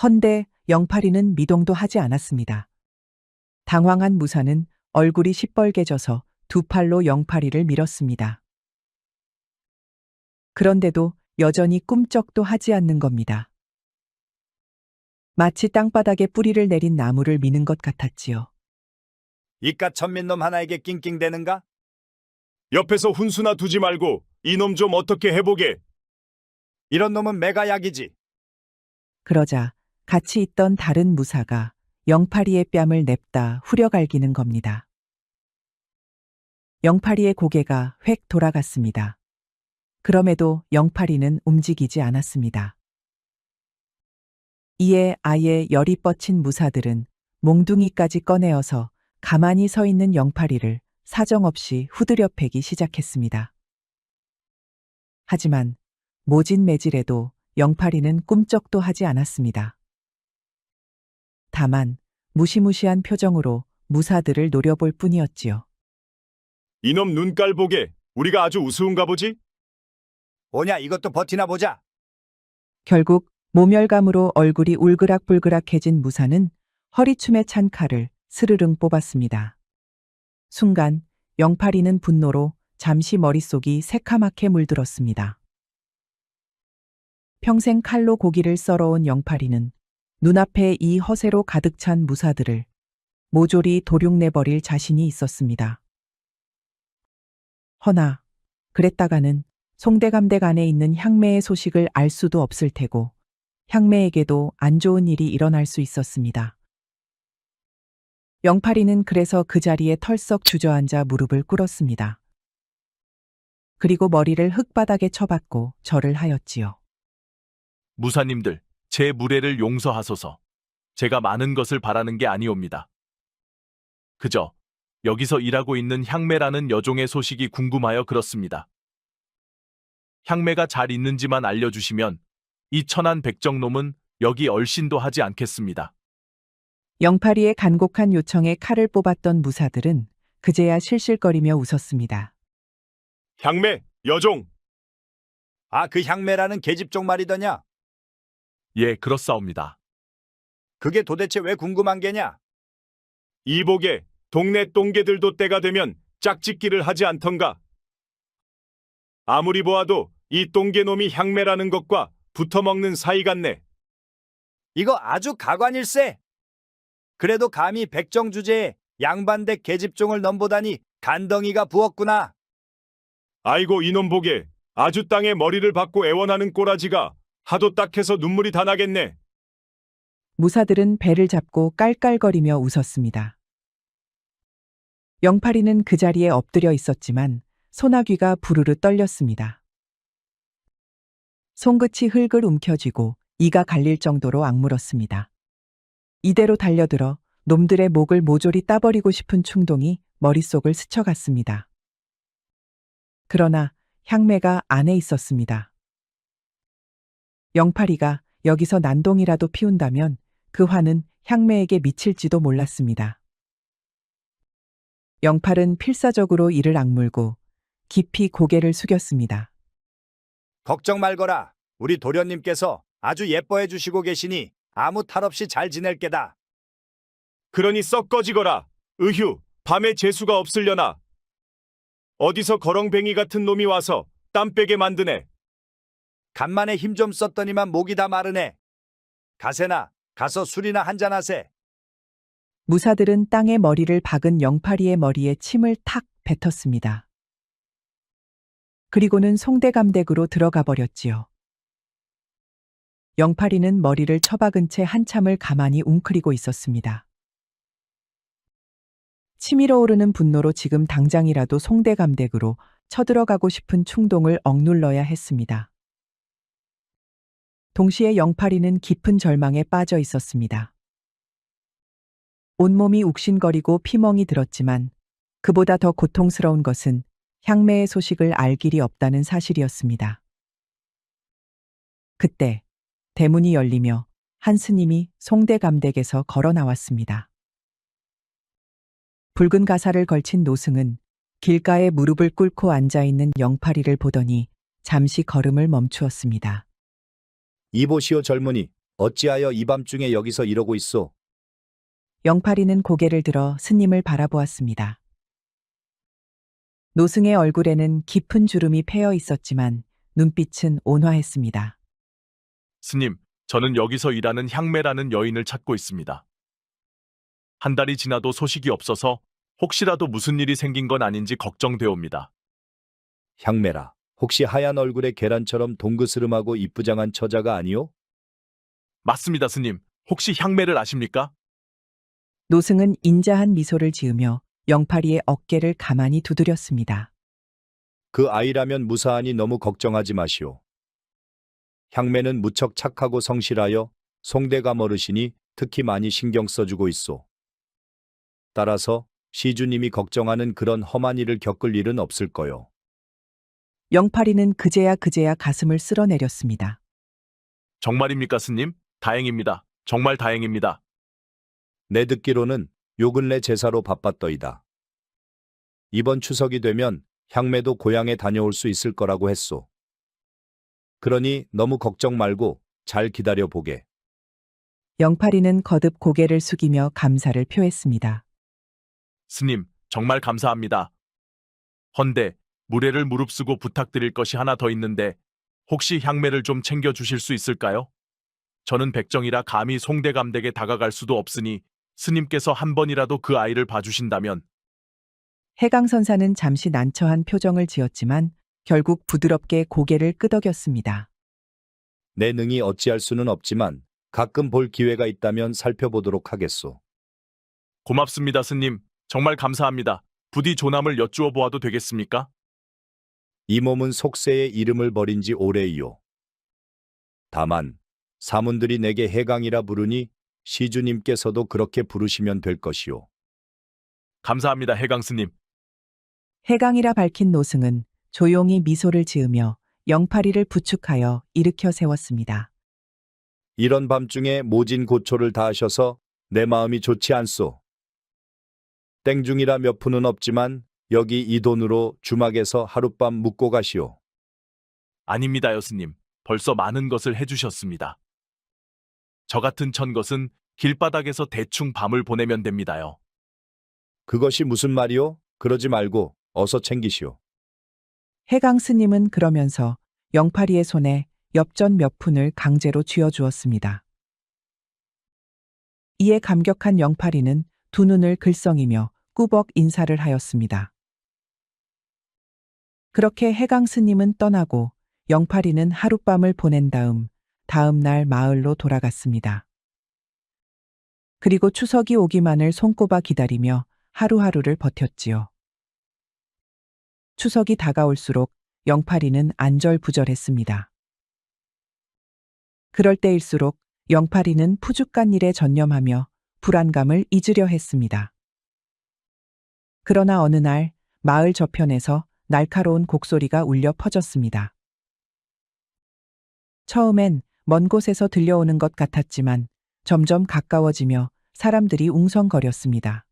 헌데 영팔이는 미동도 하지 않았습니다. 당황한 무사는 얼굴이 시뻘개져서 두 팔로 영팔이를 밀었습니다. 그런데도 여전히 꿈쩍도 하지 않는 겁니다. 마치 땅바닥에 뿌리를 내린 나무를 미는 것 같았지요. 이깟 천민놈 하나에게 낑낑대는가? 옆에서 훈수나 두지 말고 이놈 좀 어떻게 해보게. 이런 놈은 매가 약이지. 그러자 같이 있던 다른 무사가 영팔이의 뺨을 냅다 후려갈기는 겁니다. 영팔이의 고개가 획 돌아갔습니다. 그럼에도 영팔이는 움직이지 않았습니다. 이에 아예 열이 뻗친 무사들은 몽둥이까지 꺼내어서 가만히 서 있는 영팔이를 사정없이 후드려 패기 시작했습니다. 하지만 모진 매질에도 영팔이는 꿈쩍도 하지 않았습니다. 다만 무시무시한 표정으로 무사들을 노려볼 뿐이었지요. 이놈 눈깔 보게. 우리가 아주 우스운가 보지? 오냐 이것도 버티나 보자. 결국 모멸감으로 얼굴이 울그락불그락해진 무사는 허리춤에 찬 칼을 스르릉 뽑았습니다. 순간 영팔이는 분노로 잠시 머릿속이 새카맣게 물들었습니다. 평생 칼로 고기를 썰어온 영팔이는 눈앞에 이 허세로 가득 찬 무사들을 모조리 도륙내버릴 자신이 있었습니다. 허나 그랬다가는 송대감댁 안에 있는 향매의 소식을 알 수도 없을 테고 향매에게도 안 좋은 일이 일어날 수 있었습니다. 영팔이는 그래서 그 자리에 털썩 주저앉아 무릎을 꿇었습니다. 그리고 머리를 흙바닥에 쳐박고 절을 하였지요. 무사님들, 제 무례를 용서하소서. 제가 많은 것을 바라는 게 아니옵니다. 그저 여기서 일하고 있는 향매라는 여종의 소식이 궁금하여 그렇습니다. 향매가 잘 있는지만 알려주시면 이 천한 백정놈은 여기 얼씬도 하지 않겠습니다. 영팔이의 간곡한 요청에 칼을 뽑았던 무사들은 그제야 실실거리며 웃었습니다. 향매, 여종. 아, 그 향매라는 계집종 말이더냐? 예, 그렇사옵니다. 그게 도대체 왜 궁금한 게냐? 이보게, 동네 똥개들도 때가 되면 짝짓기를 하지 않던가. 아무리 보아도 이 똥개놈이 향매라는 것과 붙어먹는 사이 같네. 이거 아주 가관일세. 그래도 감히 백정 주제에 양반댁 계집종을 넘보다니 간덩이가 부었구나. 아이고 이놈 보게. 아주 땅에 머리를 박고 애원하는 꼬라지가 하도 딱해서 눈물이 다 나겠네. 무사들은 배를 잡고 깔깔거리며 웃었습니다. 영팔이는 그 자리에 엎드려 있었지만 소나귀가 부르르 떨렸습니다. 손끝이 흙을 움켜쥐고 이가 갈릴 정도로 악물었습니다. 이대로 달려들어 놈들의 목을 모조리 따버리고 싶은 충동이 머릿속을 스쳐갔습니다. 그러나 향매가 안에 있었습니다. 영팔이가 여기서 난동이라도 피운다면 그 화는 향매에게 미칠지도 몰랐습니다. 영팔은 필사적으로 이를 악물고 깊이 고개를 숙였습니다. 걱정 말거라. 우리 도련님께서 아주 예뻐해 주시고 계시니 아무 탈 없이 잘 지낼 게다. 그러니 썩 꺼지거라. 으휴, 밤에 재수가 없으려나. 어디서 거렁뱅이 같은 놈이 와서 땀 빼게 만드네. 간만에 힘 좀 썼더니만 목이 다 마르네. 가세나 가서 술이나 한잔하세. 무사들은 땅에 머리를 박은 영팔이의 머리에 침을 탁 뱉었습니다. 그리고는 송대감댁으로 들어가 버렸지요. 영팔이는 머리를 처박은 채 한참을 가만히 웅크리고 있었습니다. 치밀어 오르는 분노로 지금 당장이라도 송대감댁으로 쳐들어가고 싶은 충동을 억눌러야 했습니다. 동시에 영팔이는 깊은 절망에 빠져 있었습니다. 온몸이 욱신거리고 피멍이 들었지만 그보다 더 고통스러운 것은 향매의 소식을 알 길이 없다는 사실이었습니다. 그때 대문이 열리며 한 스님이 송대감댁에서 걸어 나왔습니다. 붉은 가사를 걸친 노승은 길가에 무릎을 꿇고 앉아있는 영팔이를 보더니 잠시 걸음을 멈추었습니다. 이보시오 젊은이, 어찌하여 이 밤중에 여기서 이러고 있소? 영팔이는 고개를 들어 스님을 바라보았습니다. 노승의 얼굴에는 깊은 주름이 패여 있었지만 눈빛은 온화했습니다. 스님, 저는 여기서 일하는 향매라는 여인을 찾고 있습니다. 한 달이 지나도 소식이 없어서 혹시라도 무슨 일이 생긴 건 아닌지 걱정되옵니다. 향매라, 혹시 하얀 얼굴에 계란처럼 동그스름하고 이쁘장한 처자가 아니오? 맞습니다, 스님. 혹시 향매를 아십니까? 노승은 인자한 미소를 지으며 영팔이의 어깨를 가만히 두드렸습니다. 그 아이라면 무사하니 너무 걱정하지 마시오. 향매는 무척 착하고 성실하여 송대감 어르신이 특히 많이 신경 써주고 있소. 따라서 시주님이 걱정하는 그런 험한 일을 겪을 일은 없을 거요. 영팔이는 그제야 가슴을 쓸어내렸습니다. 정말입니까, 스님? 다행입니다. 정말 다행입니다. 내 듣기로는 요 근래 제사로 바빴더이다. 이번 추석이 되면 향매도 고향에 다녀올 수 있을 거라고 했소. 그러니 너무 걱정 말고 잘 기다려 보게. 영팔이는 거듭 고개를 숙이며 감사를 표했습니다. 스님, 정말 감사합니다. 헌데 무례를 무릅쓰고 부탁드릴 것이 하나 더 있는데 혹시 향매를 좀 챙겨주실 수 있을까요? 저는 백정이라 감히 송대감댁에 다가갈 수도 없으니 스님께서 한 번이라도 그 아이를 봐주신다면. 해강선사는 잠시 난처한 표정을 지었지만 결국 부드럽게 고개를 끄덕였습니다. 내 능히 어찌할 수는 없지만 가끔 볼 기회가 있다면 살펴보도록 하겠소. 고맙습니다, 스님. 정말 감사합니다. 부디 조남을 여쭈어 보아도 되겠습니까? 이 몸은 속세의 이름을 버린 지 오래이요. 다만 사문들이 내게 해강이라 부르니 시주님께서도 그렇게 부르시면 될 것이요. 감사합니다, 해강 스님. 해강이라 밝힌 노승은 조용히 미소를 지으며 영팔이를 부축하여 일으켜 세웠습니다. 이런 밤중에 모진 고초를 다하셔서 내 마음이 좋지 않소. 땡중이라 몇 푼은 없지만 여기 이 돈으로 주막에서 하룻밤 묵고 가시오. 아닙니다요, 스님. 벌써 많은 것을 해주셨습니다. 저 같은 천것은 길바닥에서 대충 밤을 보내면 됩니다요. 그것이 무슨 말이오? 그러지 말고 어서 챙기시오. 해강 스님은 그러면서 영팔이의 손에 엽전 몇 푼을 강제로 쥐어주었습니다. 이에 감격한 영팔이는 두 눈을 글썽이며 꾸벅 인사를 하였습니다. 그렇게 해강 스님은 떠나고 영팔이는 하룻밤을 보낸 다음 날 마을로 돌아갔습니다. 그리고 추석이 오기만을 손꼽아 기다리며 하루하루를 버텼지요. 추석이 다가올수록 영팔이는 안절부절했습니다. 그럴 때일수록 영팔이는 푸죽간 일에 전념하며 불안감을 잊으려 했습니다. 그러나 어느 날 마을 저편에서 날카로운 곡소리가 울려 퍼졌습니다. 처음엔 먼 곳에서 들려오는 것 같았지만 점점 가까워지며 사람들이 웅성거렸습니다.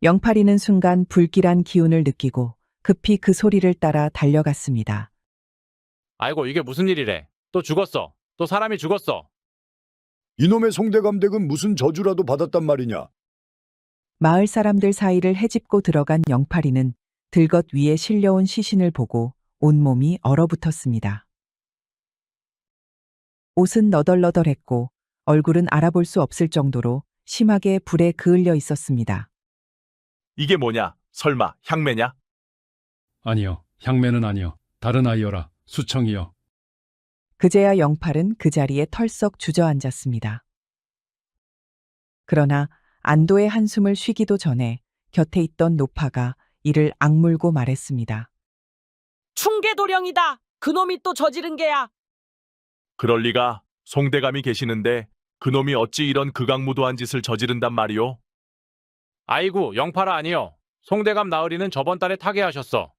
영팔이는 순간 불길한 기운을 느끼고 급히 그 소리를 따라 달려갔습니다. 아이고, 이게 무슨 일이래. 또 죽었어. 또 사람이 죽었어. 이놈의 송대감댁은 무슨 저주라도 받았단 말이냐? 마을 사람들 사이를 헤집고 들어간 영팔이는 들것 위에 실려온 시신을 보고 온몸이 얼어붙었습니다. 옷은 너덜너덜했고 얼굴은 알아볼 수 없을 정도로 심하게 불에 그을려 있었습니다. 이게 뭐냐? 설마 향매냐? 아니요, 향매는 아니요. 다른 아이여라. 수청이요. 그제야 영팔은 그 자리에 털썩 주저앉았습니다. 그러나 안도의 한숨을 쉬기도 전에 곁에 있던 노파가 이를 악물고 말했습니다. 충계도령이다. 그놈이 또 저지른 게야. 그럴 리가. 송대감이 계시는데 그놈이 어찌 이런 극악무도한 짓을 저지른단 말이오? 아이고, 영팔아 아니요. 송대감 나으리는 저번 달에 타계하셨어.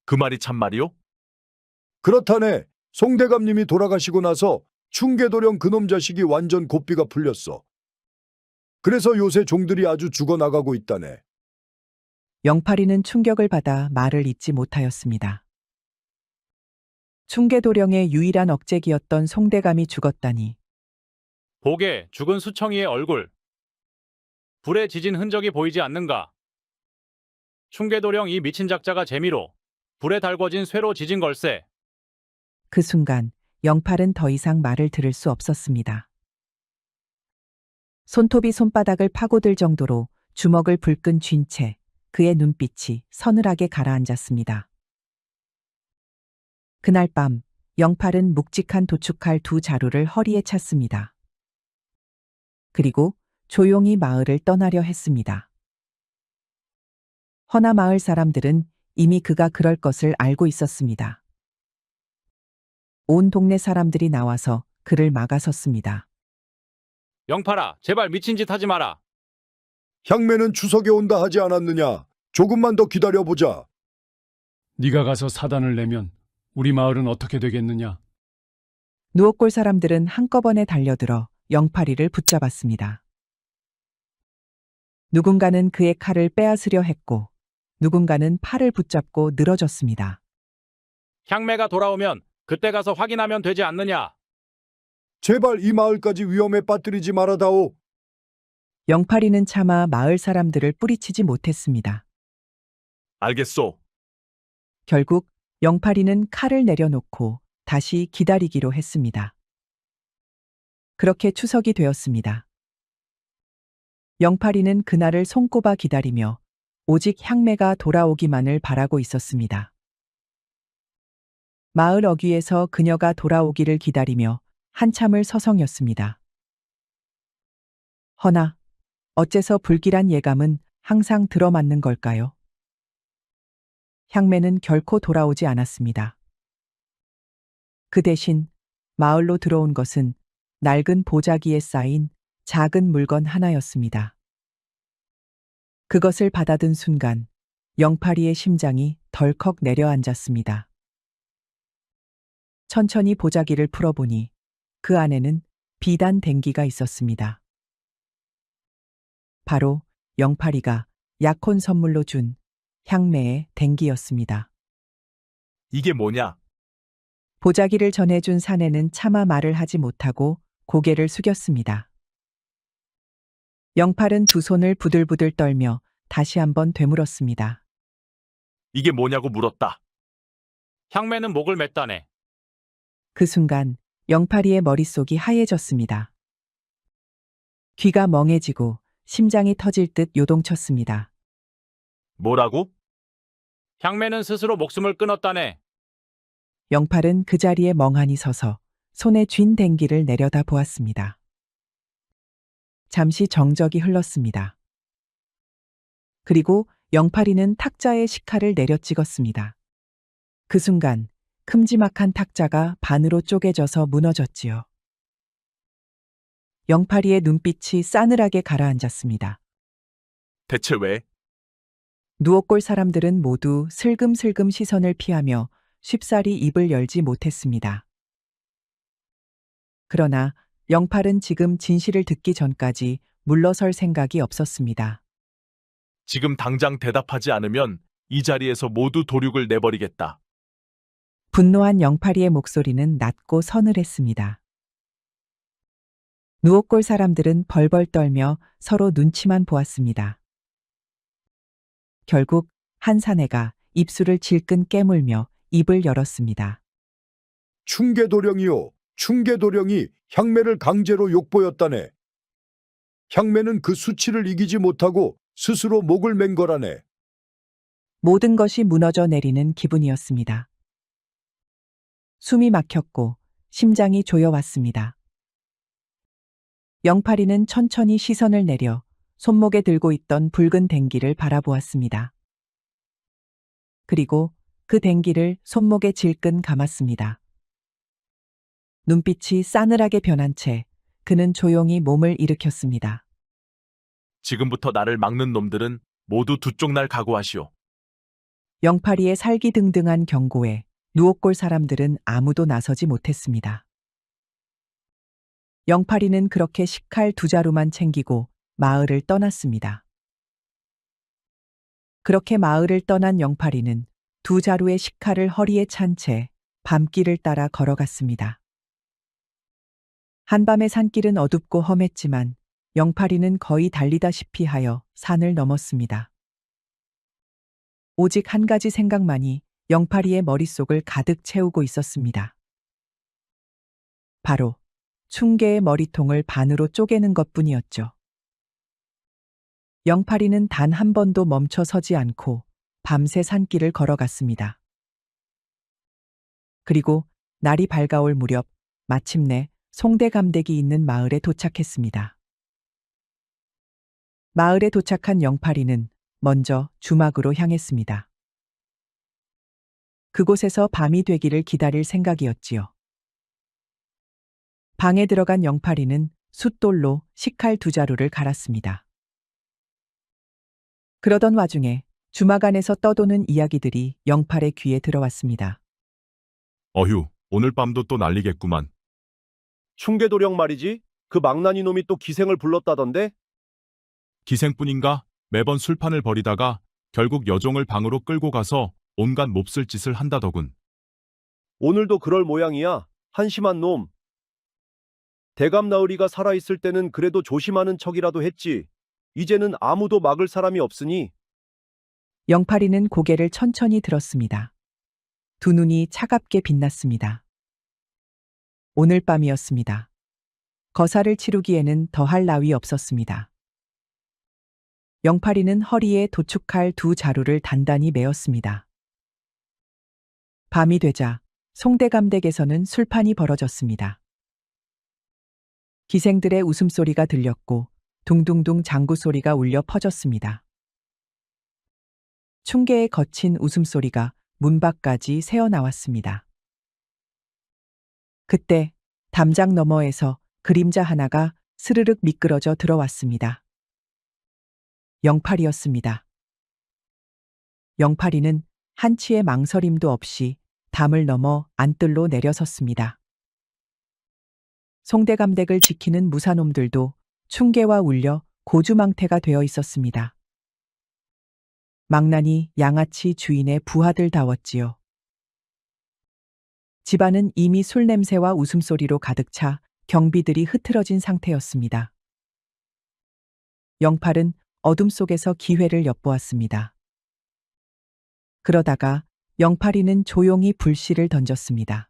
그 말이 참말이오? 그렇다네. 송대감님이 돌아가시고 나서 충계도령 그놈 자식이 완전 고삐가 풀렸어. 그래서 요새 종들이 아주 죽어나가고 있다네. 영팔이는 충격을 받아 말을 잇지 못하였습니다. 충계도령의 유일한 억제기였던 송대감이 죽었다니 보게 죽은 수청이의 얼굴. 불에 지진 흔적이 보이지 않는가? 충계도령 이 미친 작자가 재미로 불에 달궈진 쇠로 지진 걸세. 그 순간 영팔은 더 이상 말을 들을 수 없었습니다. 손톱이 손바닥을 파고들 정도로 주먹을 불끈 쥔 채 그의 눈빛이 서늘하게 가라앉았습니다. 그날 밤 영팔은 묵직한 도축칼 2자루를 허리에 찼습니다. 그리고 조용히 마을을 떠나려 했습니다. 허나 마을 사람들은 이미 그가 그럴 것을 알고 있었습니다. 온 동네 사람들이 나와서 그를 막아섰습니다. 영팔아, 제발 미친 짓 하지 마라. 향매는 추석에 온다 하지 않았느냐? 조금만 더 기다려보자. 네가 가서 사단을 내면 우리 마을은 어떻게 되겠느냐? 누옥골 사람들은 한꺼번에 달려들어 영팔이를 붙잡았습니다. 누군가는 그의 칼을 빼앗으려 했고 누군가는 팔을 붙잡고 늘어졌습니다. 향매가 돌아오면 그때 가서 확인하면 되지 않느냐? 제발 이 마을까지 위험에 빠뜨리지 말아다오. 영팔이는 차마 마을 사람들을 뿌리치지 못했습니다. 알겠소. 결국 영팔이는 칼을 내려놓고 다시 기다리기로 했습니다. 그렇게 추석이 되었습니다. 영팔이는 그날을 손꼽아 기다리며 오직 향매가 돌아오기만을 바라고 있었습니다. 마을 어귀에서 그녀가 돌아오기를 기다리며 한참을 서성였습니다. 허나 어째서 불길한 예감은 항상 들어맞는 걸까요? 향매는 결코 돌아오지 않았습니다. 그 대신 마을로 들어온 것은 낡은 보자기에 쌓인 작은 물건 하나였습니다. 그것을 받아든 순간 영팔이의 심장이 덜컥 내려앉았습니다. 천천히 보자기를 풀어보니 그 안에는 비단 댕기가 있었습니다. 바로 영팔이가 약혼 선물로 준 향매의 댕기였습니다. 이게 뭐냐? 보자기를 전해준 사내는 차마 말을 하지 못하고 고개를 숙였습니다. 영팔은 두 손을 부들부들 떨며 다시 한번 되물었습니다. 이게 뭐냐고 물었다. 향매는 목을 맸다네. 그 순간 영팔이의 머릿속이 하얘졌습니다. 귀가 멍해지고 심장이 터질 듯 요동쳤습니다. 뭐라고? 향매는 스스로 목숨을 끊었다네. 영팔은 그 자리에 멍하니 서서 손에 쥔 댕기를 내려다 보았습니다. 잠시 정적이 흘렀습니다. 그리고 영팔이는 탁자에 식칼을 내려 찍었습니다. 그 순간 큼지막한 탁자가 반으로 쪼개져서 무너졌지요. 영팔이의 눈빛이 싸늘하게 가라앉았습니다. 대체 왜? 누옥골 사람들은 모두 슬금슬금 시선을 피하며 쉽사리 입을 열지 못했습니다. 그러나 영팔은 지금 진실을 듣기 전까지 물러설 생각이 없었습니다. 지금 당장 대답하지 않으면 이 자리에서 모두 도륙을 내버리겠다. 분노한 영팔이의 목소리는 낮고 서늘했습니다. 누옥골 사람들은 벌벌 떨며 서로 눈치만 보았습니다. 결국 한 사내가 입술을 질끈 깨물며 입을 열었습니다. 충계도령이요. 충계도령이 향매를 강제로 욕보였다네. 향매는 그 수치를 이기지 못하고 스스로 목을 맨 거라네. 모든 것이 무너져 내리는 기분이었습니다. 숨이 막혔고 심장이 조여왔습니다. 영팔이는 천천히 시선을 내려 손목에 들고 있던 붉은 댕기를 바라보았습니다. 그리고 그 댕기를 손목에 질끈 감았습니다. 눈빛이 싸늘하게 변한 채 그는 조용히 몸을 일으켰습니다. 지금부터 나를 막는 놈들은 모두 두 쪽 날 각오하시오. 영팔이의 살기등등한 경고에 누옥골 사람들은 아무도 나서지 못했습니다. 영팔이는 그렇게 식칼 2자루만 챙기고 마을을 떠났습니다. 그렇게 마을을 떠난 영팔이는 두 자루의 식칼을 허리에 찬 채 밤길을 따라 걸어갔습니다. 한밤의 산길은 어둡고 험했지만 영팔이는 거의 달리다시피 하여 산을 넘었습니다. 오직 한 가지 생각만이 영팔이의 머릿속을 가득 채우고 있었습니다. 바로 충계의 머리통을 반으로 쪼개는 것뿐이었죠. 영팔이는 단 한 번도 멈춰 서지 않고 밤새 산길을 걸어갔습니다. 그리고 날이 밝아올 무렵 마침내 송대감댁이 있는 마을에 도착했습니다. 마을에 도착한 영팔이는 먼저 주막으로 향했습니다. 그곳에서 밤이 되기를 기다릴 생각이었지요. 방에 들어간 영팔이는 숫돌로 식칼 두 자루를 갈았습니다. 그러던 와중에 주막 안에서 떠도는 이야기들이 영팔의 귀에 들어왔습니다. 어휴, 오늘 밤도 또 난리겠구만. 충계도령 말이지? 그 망나니 놈이 또 기생을 불렀다던데? 기생뿐인가? 매번 술판을 벌이다가 결국 여종을 방으로 끌고 가서 온갖 몹쓸 짓을 한다더군. 오늘도 그럴 모양이야. 한심한 놈. 대감나으리가 살아있을 때는 그래도 조심하는 척이라도 했지. 이제는 아무도 막을 사람이 없으니. 영팔이는 고개를 천천히 들었습니다. 두 눈이 차갑게 빛났습니다. 오늘 밤이었습니다. 거사를 치르기에는 더할 나위 없었습니다. 영팔이는 허리에 도축할 두 자루를 단단히 메었습니다. 밤이 되자 송대감댁에서는 술판이 벌어졌습니다. 기생들의 웃음소리가 들렸고 둥둥둥 장구 소리가 울려 퍼졌습니다. 충계의 거친 웃음소리가 문 밖까지 새어나왔습니다. 그때 담장 너머에서 그림자 하나가 스르륵 미끄러져 들어왔습니다. 영팔이였습니다. 영팔이는 한치의 망설임도 없이 담을 넘어 안뜰로 내려섰습니다. 송대감댁을 지키는 무사놈들도 충계와 울려 고주망태가 되어 있었습니다. 망나니, 양아치 주인의 부하들다웠지요. 집안은 이미 술 냄새와 웃음소리로 가득 차 경비들이 흐트러진 상태였습니다. 영팔은 어둠 속에서 기회를 엿보았습니다. 그러다가 영팔이는 조용히 불씨를 던졌습니다.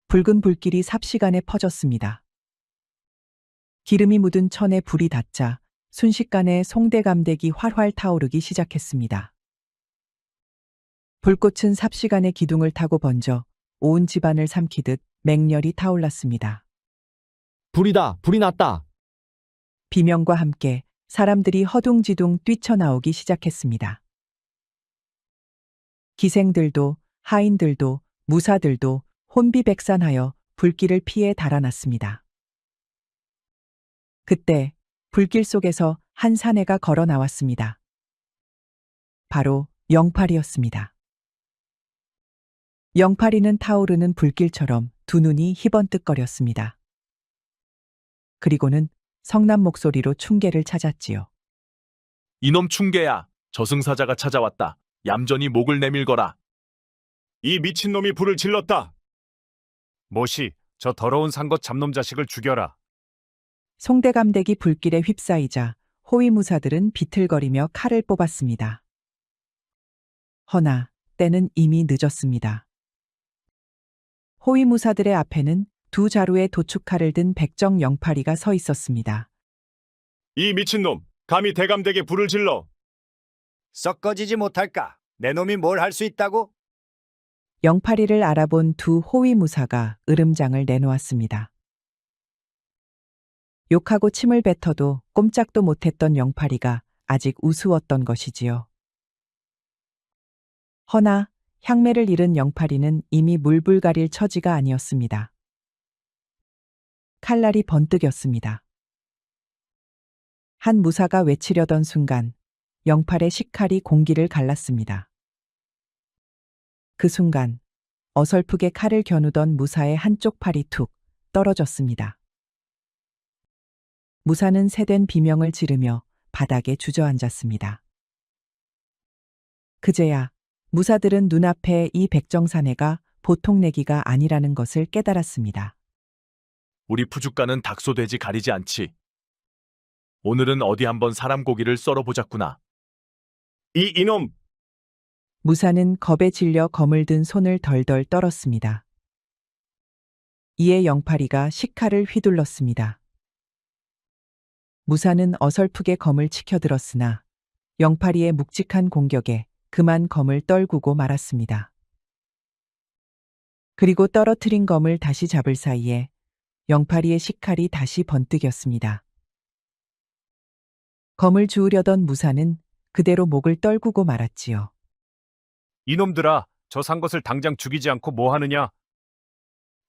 붉은 불길이 삽시간에 퍼졌습니다. 기름이 묻은 천에 불이 닿자 순식간에 송대감댁이 활활 타오르기 시작했습니다. 불꽃은 삽시간에 기둥을 타고 번져 온 집안을 삼키듯 맹렬히 타올랐습니다. 불이다! 불이 났다! 비명과 함께 사람들이 허둥지둥 뛰쳐나오기 시작했습니다. 기생들도 하인들도 무사들도 혼비백산하여 불길을 피해 달아났습니다. 그때 불길 속에서 한 사내가 걸어 나왔습니다. 바로 영팔이었습니다. 영팔이는 타오르는 불길처럼 두 눈이 희번뜩거렸습니다. 그리고는 성난 목소리로 충계를 찾았지요. 이놈 충계야, 저승사자가 찾아왔다. 얌전히 목을 내밀거라. 이 미친놈이 불을 질렀다. 모시, 저 더러운 산것 잡놈 자식을 죽여라. 송대감댁이 불길에 휩싸이자 호위무사들은 비틀거리며 칼을 뽑았습니다. 허나 때는 이미 늦었습니다. 호위무사들의 앞에는 두 자루의 도축칼을 든 백정 영팔이가 서 있었습니다. 이 미친놈, 감히 대감댁에 불을 질러. 썩 꺼지지 못할까? 내 놈이 뭘 할 수 있다고? 영팔이를 알아본 두 호위무사가 으름장을 내놓았습니다. 욕하고 침을 뱉어도 꼼짝도 못했던 영팔이가 아직 우스웠던 것이지요. 허나 향매를 잃은 영팔이는 이미 물불 가릴 처지가 아니었습니다. 칼날이 번뜩였습니다. 한 무사가 외치려던 순간 영팔의 식칼이 공기를 갈랐습니다. 그 순간 어설프게 칼을 겨누던 무사의 한쪽 팔이 툭 떨어졌습니다. 무사는 새된 비명을 지르며 바닥에 주저앉았습니다. 그제야 무사들은 눈앞에 이 백정사내가 보통 내기가 아니라는 것을 깨달았습니다. 우리 푸주가는 닭소돼지 가리지 않지. 오늘은 어디 한번 사람 고기를 썰어보자꾸나. 이놈! 무사는 겁에 질려 검을 든 손을 덜덜 떨었습니다. 이에 영팔이가 식칼을 휘둘렀습니다. 무사는 어설프게 검을 치켜들었으나 영팔이의 묵직한 공격에 그만 검을 떨구고 말았습니다. 그리고 떨어뜨린 검을 다시 잡을 사이에 영팔이의 식칼이 다시 번뜩였습니다. 검을 주우려던 무사는 그대로 목을 떨구고 말았지요. 이놈들아, 저 산 것을 당장 죽이지 않고 뭐 하느냐?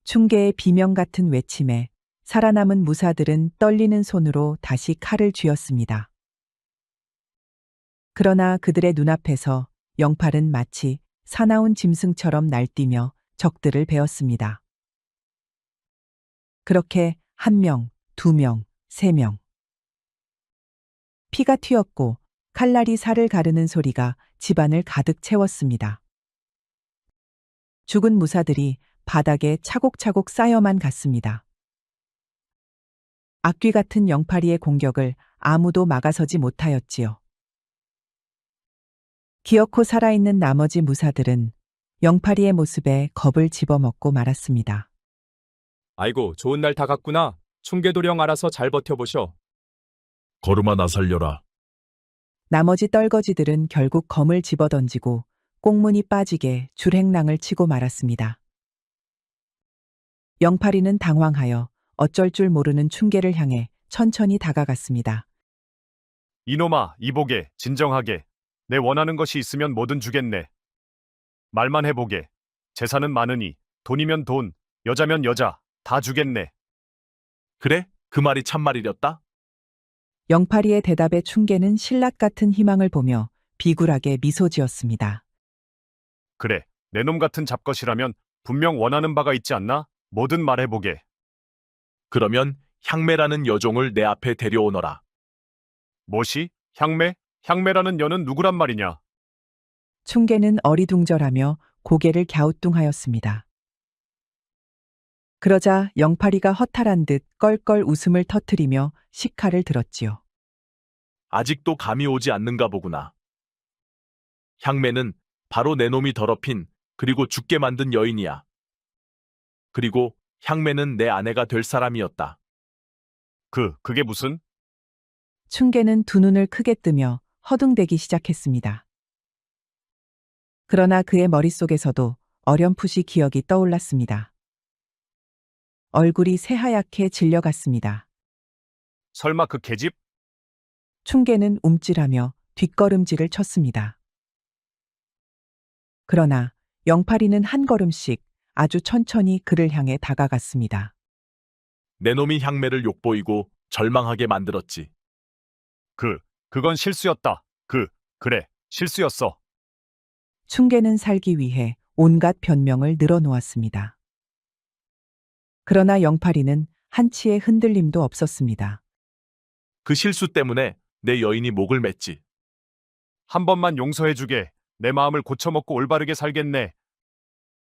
충계의 비명 같은 외침에 살아남은 무사들은 떨리는 손으로 다시 칼을 쥐었습니다. 그러나 그들의 눈앞에서 영팔은 마치 사나운 짐승처럼 날뛰며 적들을 베었습니다. 그렇게 1명, 2명, 3명. 피가 튀었고 칼날이 살을 가르는 소리가 집안을 가득 채웠습니다. 죽은 무사들이 바닥에 차곡차곡 쌓여만 갔습니다. 악귀 같은 영팔이의 공격을 아무도 막아서지 못하였지요. 기어코 살아있는 나머지 무사들은 영팔이의 모습에 겁을 집어먹고 말았습니다. 아이고, 좋은 날 다 갔구나. 충계도령 알아서 잘 버텨보셔. 걸음아 나 살려라. 나머지 떨거지들은 결국 검을 집어던지고 꽁문이 빠지게 줄행랑을 치고 말았습니다. 영팔이는 당황하여 어쩔 줄 모르는 충계를 향해 천천히 다가갔습니다. 이놈아, 이보게, 진정하게. 내 원하는 것이 있으면 뭐든 주겠네. 말만 해보게. 재산은 많으니, 돈이면 돈, 여자면 여자, 다 주겠네. 그래? 그 말이 참말이렸다? 영팔이의 대답에 충계는 신락 같은 희망을 보며 비굴하게 미소 지었습니다. 그래, 내 놈 같은 잡것이라면 분명 원하는 바가 있지 않나? 뭐든 말해보게. 그러면 향매라는 여종을 내 앞에 데려오너라. 뭐시? 향매? 향매라는 여는 누구란 말이냐? 충계는 어리둥절하며 고개를 갸우뚱하였습니다. 그러자 영팔이가 허탈한 듯 껄껄 웃음을 터뜨리며 식칼을 들었지요. 아직도 감이 오지 않는가 보구나. 향매는 바로 내 놈이 더럽힌 그리고 죽게 만든 여인이야. 그리고 향매는 내 아내가 될 사람이었다. 그게 무슨? 충계는 두 눈을 크게 뜨며 허둥대기 시작했습니다. 그러나 그의 머릿속에서도 어렴풋이 기억이 떠올랐습니다. 얼굴이 새하얗게 질려갔습니다. 설마 그 계집? 충계는 움찔하며 뒷걸음질을 쳤습니다. 그러나 영팔이는 한 걸음씩 아주 천천히 그를 향해 다가갔습니다. 내 놈이 향매를 욕보이고 절망하게 만들었지. 그건 실수였다. 그래, 실수였어. 충계는 살기 위해 온갖 변명을 늘어놓았습니다. 그러나 영팔이는 한치의 흔들림도 없었습니다. 그 실수 때문에 내 여인이 목을 맸지. 한 번만 용서해주게. 내 마음을 고쳐먹고 올바르게 살겠네.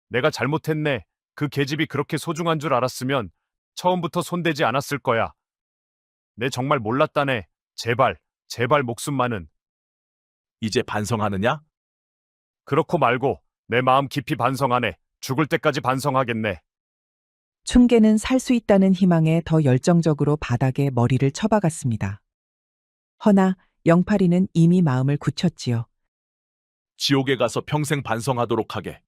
내가 잘못했네. 그 계집이 그렇게 소중한 줄 알았으면 처음부터 손대지 않았을 거야. 내 정말 몰랐다네. 제발 목숨만은. 이제 반성하느냐? 그렇고 말고 내 마음 깊이 반성하네. 죽을 때까지 반성하겠네. 충계는 살 수 있다는 희망에 더 열정적으로 바닥에 머리를 쳐박았습니다. 허나 영팔이는 이미 마음을 굳혔지요. 지옥에 가서 평생 반성하도록 하게.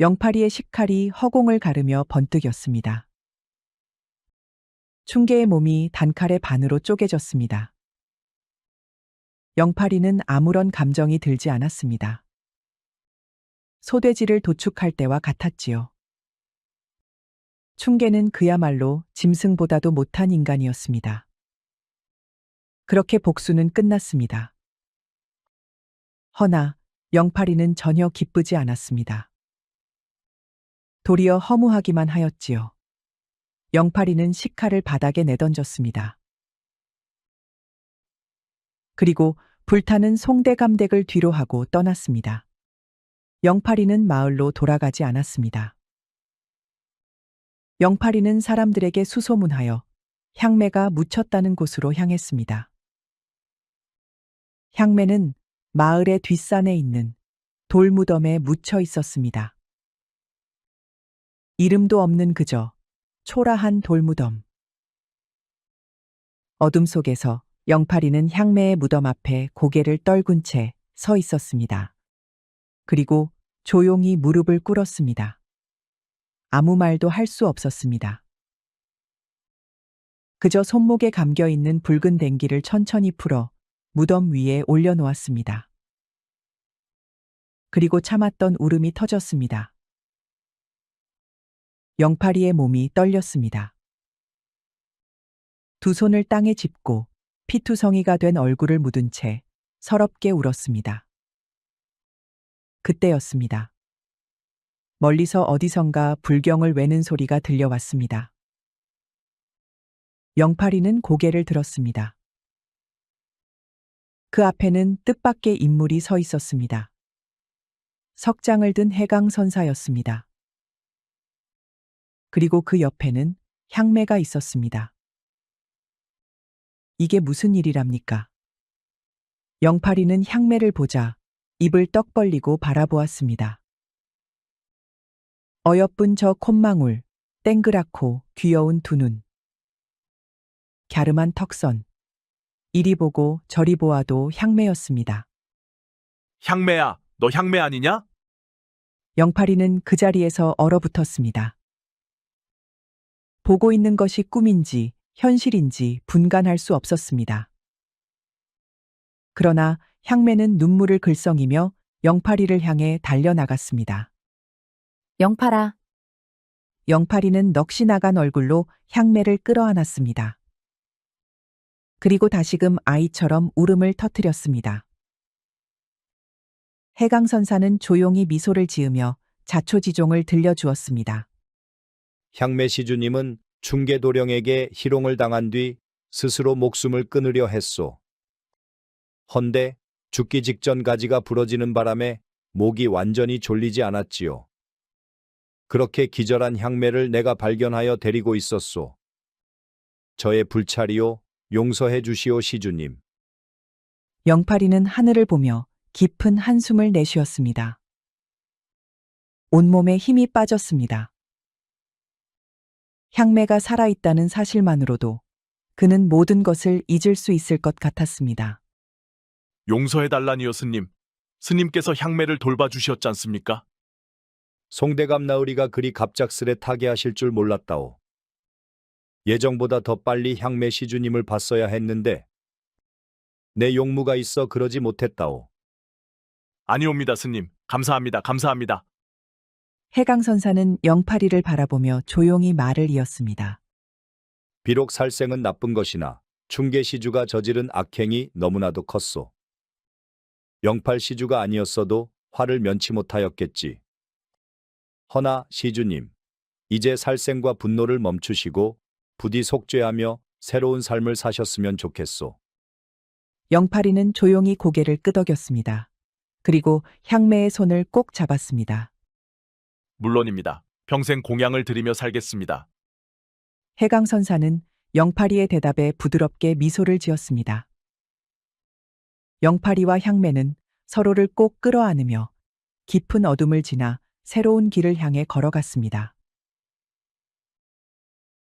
영팔이의 식칼이 허공을 가르며 번뜩였습니다. 충계의 몸이 단칼에 반으로 쪼개졌습니다. 영팔이는 아무런 감정이 들지 않았습니다. 소돼지를 도축할 때와 같았지요. 충계는 그야말로 짐승보다도 못한 인간이었습니다. 그렇게 복수는 끝났습니다. 허나 영팔이는 전혀 기쁘지 않았습니다. 도리어 허무하기만 하였지요. 영팔이는 식칼을 바닥에 내던졌습니다. 그리고 불타는 송대감댁을 뒤로하고 떠났습니다. 영팔이는 마을로 돌아가지 않았습니다. 영팔이는 사람들에게 수소문하여 향매가 묻혔다는 곳으로 향했습니다. 향매는 마을의 뒷산에 있는 돌무덤에 묻혀 있었습니다. 이름도 없는 그저 초라한 돌무덤. 어둠 속에서 영팔이는 향매의 무덤 앞에 고개를 떨군 채 서 있었습니다. 그리고 조용히 무릎을 꿇었습니다. 아무 말도 할 수 없었습니다. 그저 손목에 감겨 있는 붉은 댕기를 천천히 풀어 무덤 위에 올려놓았습니다. 그리고 참았던 울음이 터졌습니다. 영팔이의 몸이 떨렸습니다. 두 손을 땅에 짚고 피투성이가 된 얼굴을 묻은 채 서럽게 울었습니다. 그때였습니다. 멀리서 어디선가 불경을 외는 소리가 들려왔습니다. 영팔이는 고개를 들었습니다. 그 앞에는 뜻밖의 인물이 서 있었습니다. 석장을 든 해강선사였습니다. 그리고 그 옆에는 향매가 있었습니다. 이게 무슨 일이랍니까? 영팔이는 향매를 보자 입을 떡 벌리고 바라보았습니다. 어여쁜 저 콧망울, 땡그랗고 귀여운 두 눈. 갸름한 턱선. 이리 보고 저리 보아도 향매였습니다. 향매야, 너 향매 아니냐? 영팔이는 그 자리에서 얼어붙었습니다. 보고 있는 것이 꿈인지 현실인지 분간할 수 없었습니다. 그러나 향매는 눈물을 글썽이며 영팔이를 향해 달려나갔습니다. 영팔아, 영팔이는 넋이 나간 얼굴로 향매를 끌어안았습니다. 그리고 다시금 아이처럼 울음을 터뜨렸습니다. 해강선사는 조용히 미소를 지으며 자초지종을 들려주었습니다. 향매 시주님은 충계도령에게 희롱을 당한 뒤 스스로 목숨을 끊으려 했소. 헌데 죽기 직전 가지가 부러지는 바람에 목이 완전히 졸리지 않았지요. 그렇게 기절한 향매를 내가 발견하여 데리고 있었소. 저의 불찰이요, 용서해 주시오 시주님. 영팔이는 하늘을 보며 깊은 한숨을 내쉬었습니다. 온몸에 힘이 빠졌습니다. 향매가 살아있다는 사실만으로도 그는 모든 것을 잊을 수 있을 것 같았습니다. 용서해달라니요, 스님. 스님께서 향매를 돌봐주셨지 않습니까? 송대감 나으리가 그리 갑작스레 타계하실 줄 몰랐다오. 예정보다 더 빨리 향매 시주님을 봤어야 했는데 내 용무가 있어 그러지 못했다오. 아니옵니다, 스님. 감사합니다. 감사합니다. 해강선사는 영팔이를 바라보며 조용히 말을 이었습니다. 비록 살생은 나쁜 것이나 충계시주가 저지른 악행이 너무나도 컸소. 영팔시주가 아니었어도 화를 면치 못하였겠지. 허나 시주님, 이제 살생과 분노를 멈추시고 부디 속죄하며 새로운 삶을 사셨으면 좋겠소. 영팔이는 조용히 고개를 끄덕였습니다. 그리고 향매의 손을 꼭 잡았습니다. 물론입니다. 평생 공양을 드리며 살겠습니다. 해강선사는 영팔이의 대답에 부드럽게 미소를 지었습니다. 영팔이와 향매는 서로를 꼭 끌어안으며 깊은 어둠을 지나 새로운 길을 향해 걸어갔습니다.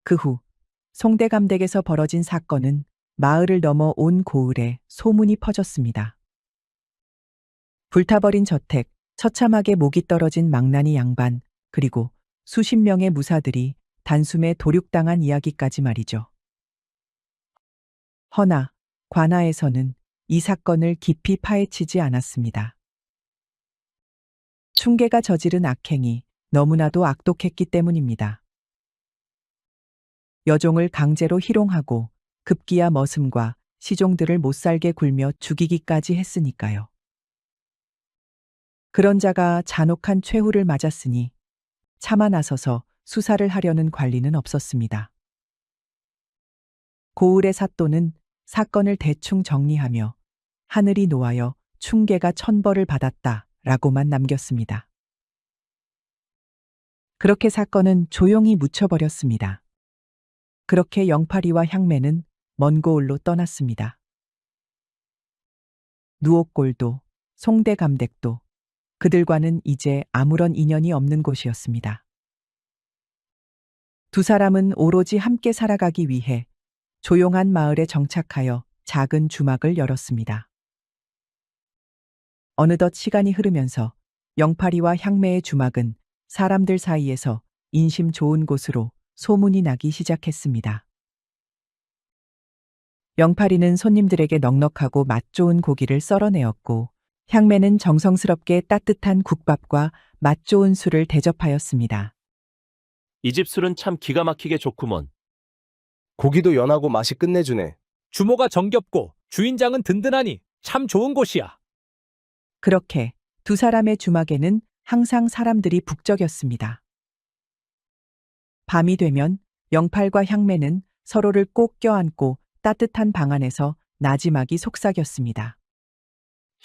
그 후 송대감댁에서 벌어진 사건은 마을을 넘어 온 고을에 소문이 퍼졌습니다. 불타버린 저택, 처참하게 목이 떨어진 망나니 양반, 그리고 수십 명의 무사들이 단숨에 도륙당한 이야기까지 말이죠. 허나 관아에서는 이 사건을 깊이 파헤치지 않았습니다. 충계가 저지른 악행이 너무나도 악독했기 때문입니다. 여종을 강제로 희롱하고 급기야 머슴과 시종들을 못살게 굴며 죽이기까지 했으니까요. 그런 자가 잔혹한 최후를 맞았으니 차마 나서서 수사를 하려는 관리는 없었습니다. 고을의 사또는 사건을 대충 정리하며 하늘이 노하여 충계가 천벌을 받았다 라고만 남겼습니다. 그렇게 사건은 조용히 묻혀버렸습니다. 그렇게 영팔이와 향매는 먼 고을로 떠났습니다. 누옥골도, 송대감댁도 그들과는 이제 아무런 인연이 없는 곳이었습니다. 두 사람은 오로지 함께 살아가기 위해 조용한 마을에 정착하여 작은 주막을 열었습니다. 어느덧 시간이 흐르면서 영팔이와 향매의 주막은 사람들 사이에서 인심 좋은 곳으로 소문이 나기 시작했습니다. 영팔이는 손님들에게 넉넉하고 맛 좋은 고기를 썰어내었고, 향매는 정성스럽게 따뜻한 국밥과 맛 좋은 술을 대접하였습니다. 이 집 술은 참 기가 막히게 좋구먼. 고기도 연하고 맛이 끝내주네. 주모가 정겹고 주인장은 든든하니 참 좋은 곳이야. 그렇게 두 사람의 주막에는 항상 사람들이 북적였습니다. 밤이 되면 영팔과 향매는 서로를 꼭 껴안고 따뜻한 방 안에서 나지막이 속삭였습니다.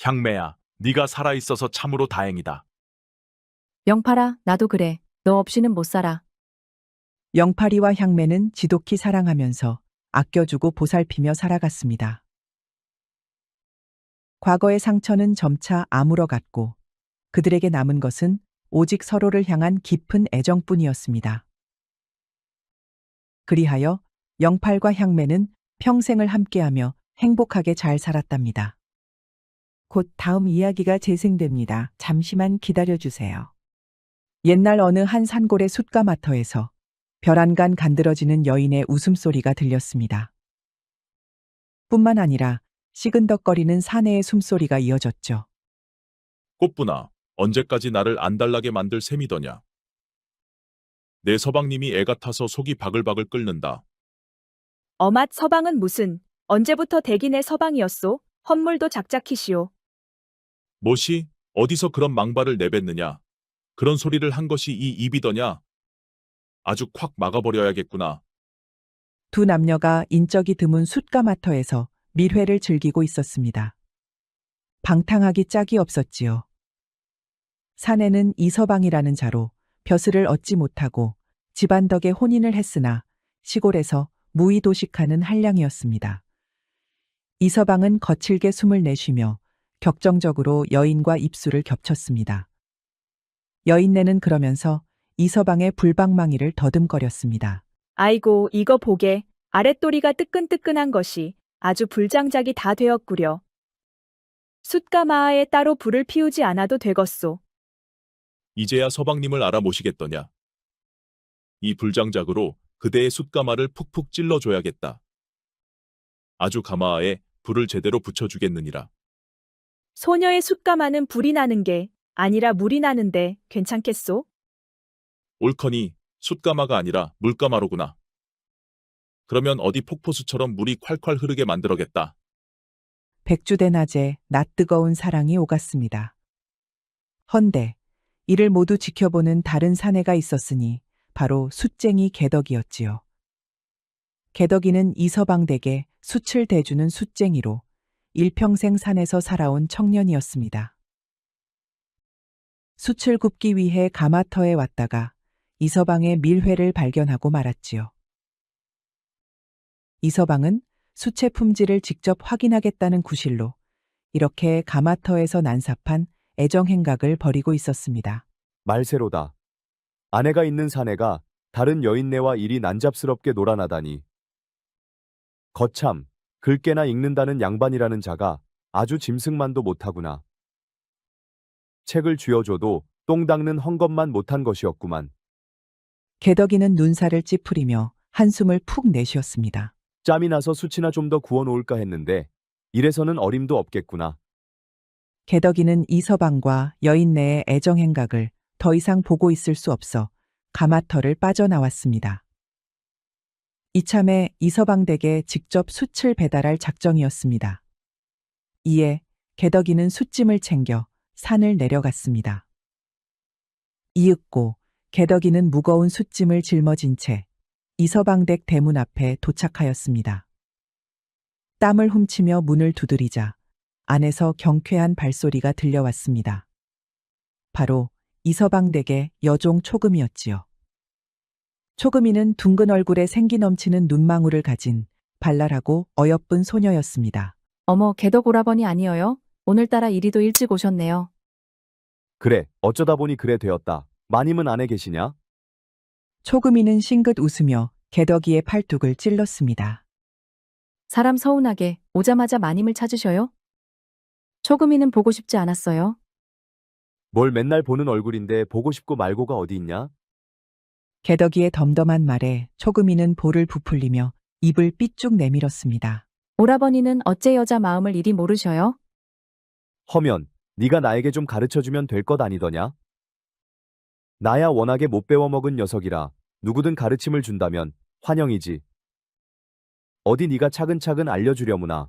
향매야, 네가 살아있어서 참으로 다행이다. 영팔아, 나도 그래. 너 없이는 못 살아. 영팔이와 향매는 지독히 사랑하면서 아껴주고 보살피며 살아갔습니다. 과거의 상처는 점차 아물어갔고 그들에게 남은 것은 오직 서로를 향한 깊은 애정뿐이었습니다. 그리하여 영팔과 향매는 평생을 함께하며 행복하게 잘 살았답니다. 곧 다음 이야기가 재생됩니다. 잠시만 기다려주세요. 옛날 어느 한 산골의 숯가마터에서 벼란간 간드러지는 여인의 웃음소리가 들렸습니다. 뿐만 아니라 시근덕거리는 사내의 숨소리가 이어졌죠. 꽃분아, 언제까지 나를 안달나게 만들 셈이더냐. 내 서방님이 애 같아서 속이 바글바글 끓는다. 어맛 서방은 무슨, 언제부터 대기내 서방이었소? 헛물도 작작히시오. 뭐시? 어디서 그런 망발을 내뱉느냐. 그런 소리를 한 것이 이 입이더냐. 아주 콱 막아버려야겠구나. 두 남녀가 인적이 드문 숯가마터에서 밀회를 즐기고 있었습니다. 방탕하기 짝이 없었지요. 사내는 이서방이라는 자로 벼슬을 얻지 못하고 집안 덕에 혼인을 했으나 시골에서 무의도식하는 한량이었습니다. 이서방은 거칠게 숨을 내쉬며 격정적으로 여인과 입술을 겹쳤습니다. 여인네는 그러면서 이서방의 불방망이를 더듬거렸습니다. 아이고, 이거 보게. 아랫도리가 뜨끈뜨끈한 것이 아주 불장작이 다 되었구려. 숯가마하에 따로 불을 피우지 않아도 되겠소. 이제야 서방님을 알아모시겠더냐. 이 불장작으로 그대의 숯가마를 푹푹 찔러줘야겠다. 아주 가마에 불을 제대로 붙여주겠느니라. 소녀의 숯가마는 불이 나는 게 아니라 물이 나는데 괜찮겠소? 옳거니 숯가마가 아니라 물가마로구나. 그러면 어디 폭포수처럼 물이 콸콸 흐르게 만들어겠다. 백주대 낮에 낯뜨거운 사랑이 오갔습니다. 헌데 이를 모두 지켜보는 다른 사내가 있었으니 바로 숯쟁이 개덕이었지요. 개덕이는 이서방 댁에 숯을 대주는 숯쟁이로 일평생 산에서 살아온 청년이었습니다. 숯을 굽기 위해 가마터에 왔다가 이서방의 밀회를 발견하고 말았지요. 이서방은 숯의 품질을 직접 확인하겠다는 구실로 이렇게 가마터에서 난삽한 애정행각을 벌이고 있었습니다. 말세로다. 아내가 있는 사내가 다른 여인네와 일이 난잡스럽게 놀아나다니. 거참, 글깨나 읽는다는 양반이라는 자가 아주 짐승만도 못하구나. 책을 쥐어줘도 똥 닦는 헝겊만 못한 것이었구만. 개덕이는 눈살을 찌푸리며 한숨을 푹 내쉬었습니다. 짬이 나서 숯이나 좀 더 구워놓을까 했는데 이래서는 어림도 없겠구나. 개덕이는 이서방과 여인네의 애정행각을 더 이상 보고 있을 수 없어 가마터를 빠져나왔습니다. 이참에 이서방 댁에 직접 숯을 배달할 작정이었습니다. 이에 개덕이는 숯짐을 챙겨 산을 내려갔습니다. 이윽고 개덕이는 무거운 숯짐을 짊어진 채 이서방 댁 대문 앞에 도착하였습니다. 땀을 훔치며 문을 두드리자 안에서 경쾌한 발소리가 들려왔습니다. 바로 이서방 댁의 여종 초금이었지요. 초금이는 둥근 얼굴에 생기 넘치는 눈망울을 가진 발랄하고 어여쁜 소녀였습니다. 어머, 개덕 오라버니 아니어요? 오늘따라 이리도 일찍 오셨네요. 그래, 어쩌다 보니 그래 되었다. 마님은 안에 계시냐? 초금이는 싱긋 웃으며 개덕이의 팔뚝을 찔렀습니다. 사람 서운하게 오자마자 마님을 찾으셔요? 초금이는 보고 싶지 않았어요. 뭘 맨날 보는 얼굴인데 보고 싶고 말고가 어디 있냐? 개덕이의 덤덤한 말에 초금이는 볼을 부풀리며 입을 삐쭉 내밀었습니다. 오라버니는 어째 여자 마음을 이리 모르셔요? 허면, 네가 나에게 좀 가르쳐주면 될 것 아니더냐? 나야 워낙에 못 배워먹은 녀석이라 누구든 가르침을 준다면 환영이지. 어디 네가 차근차근 알려주려무나.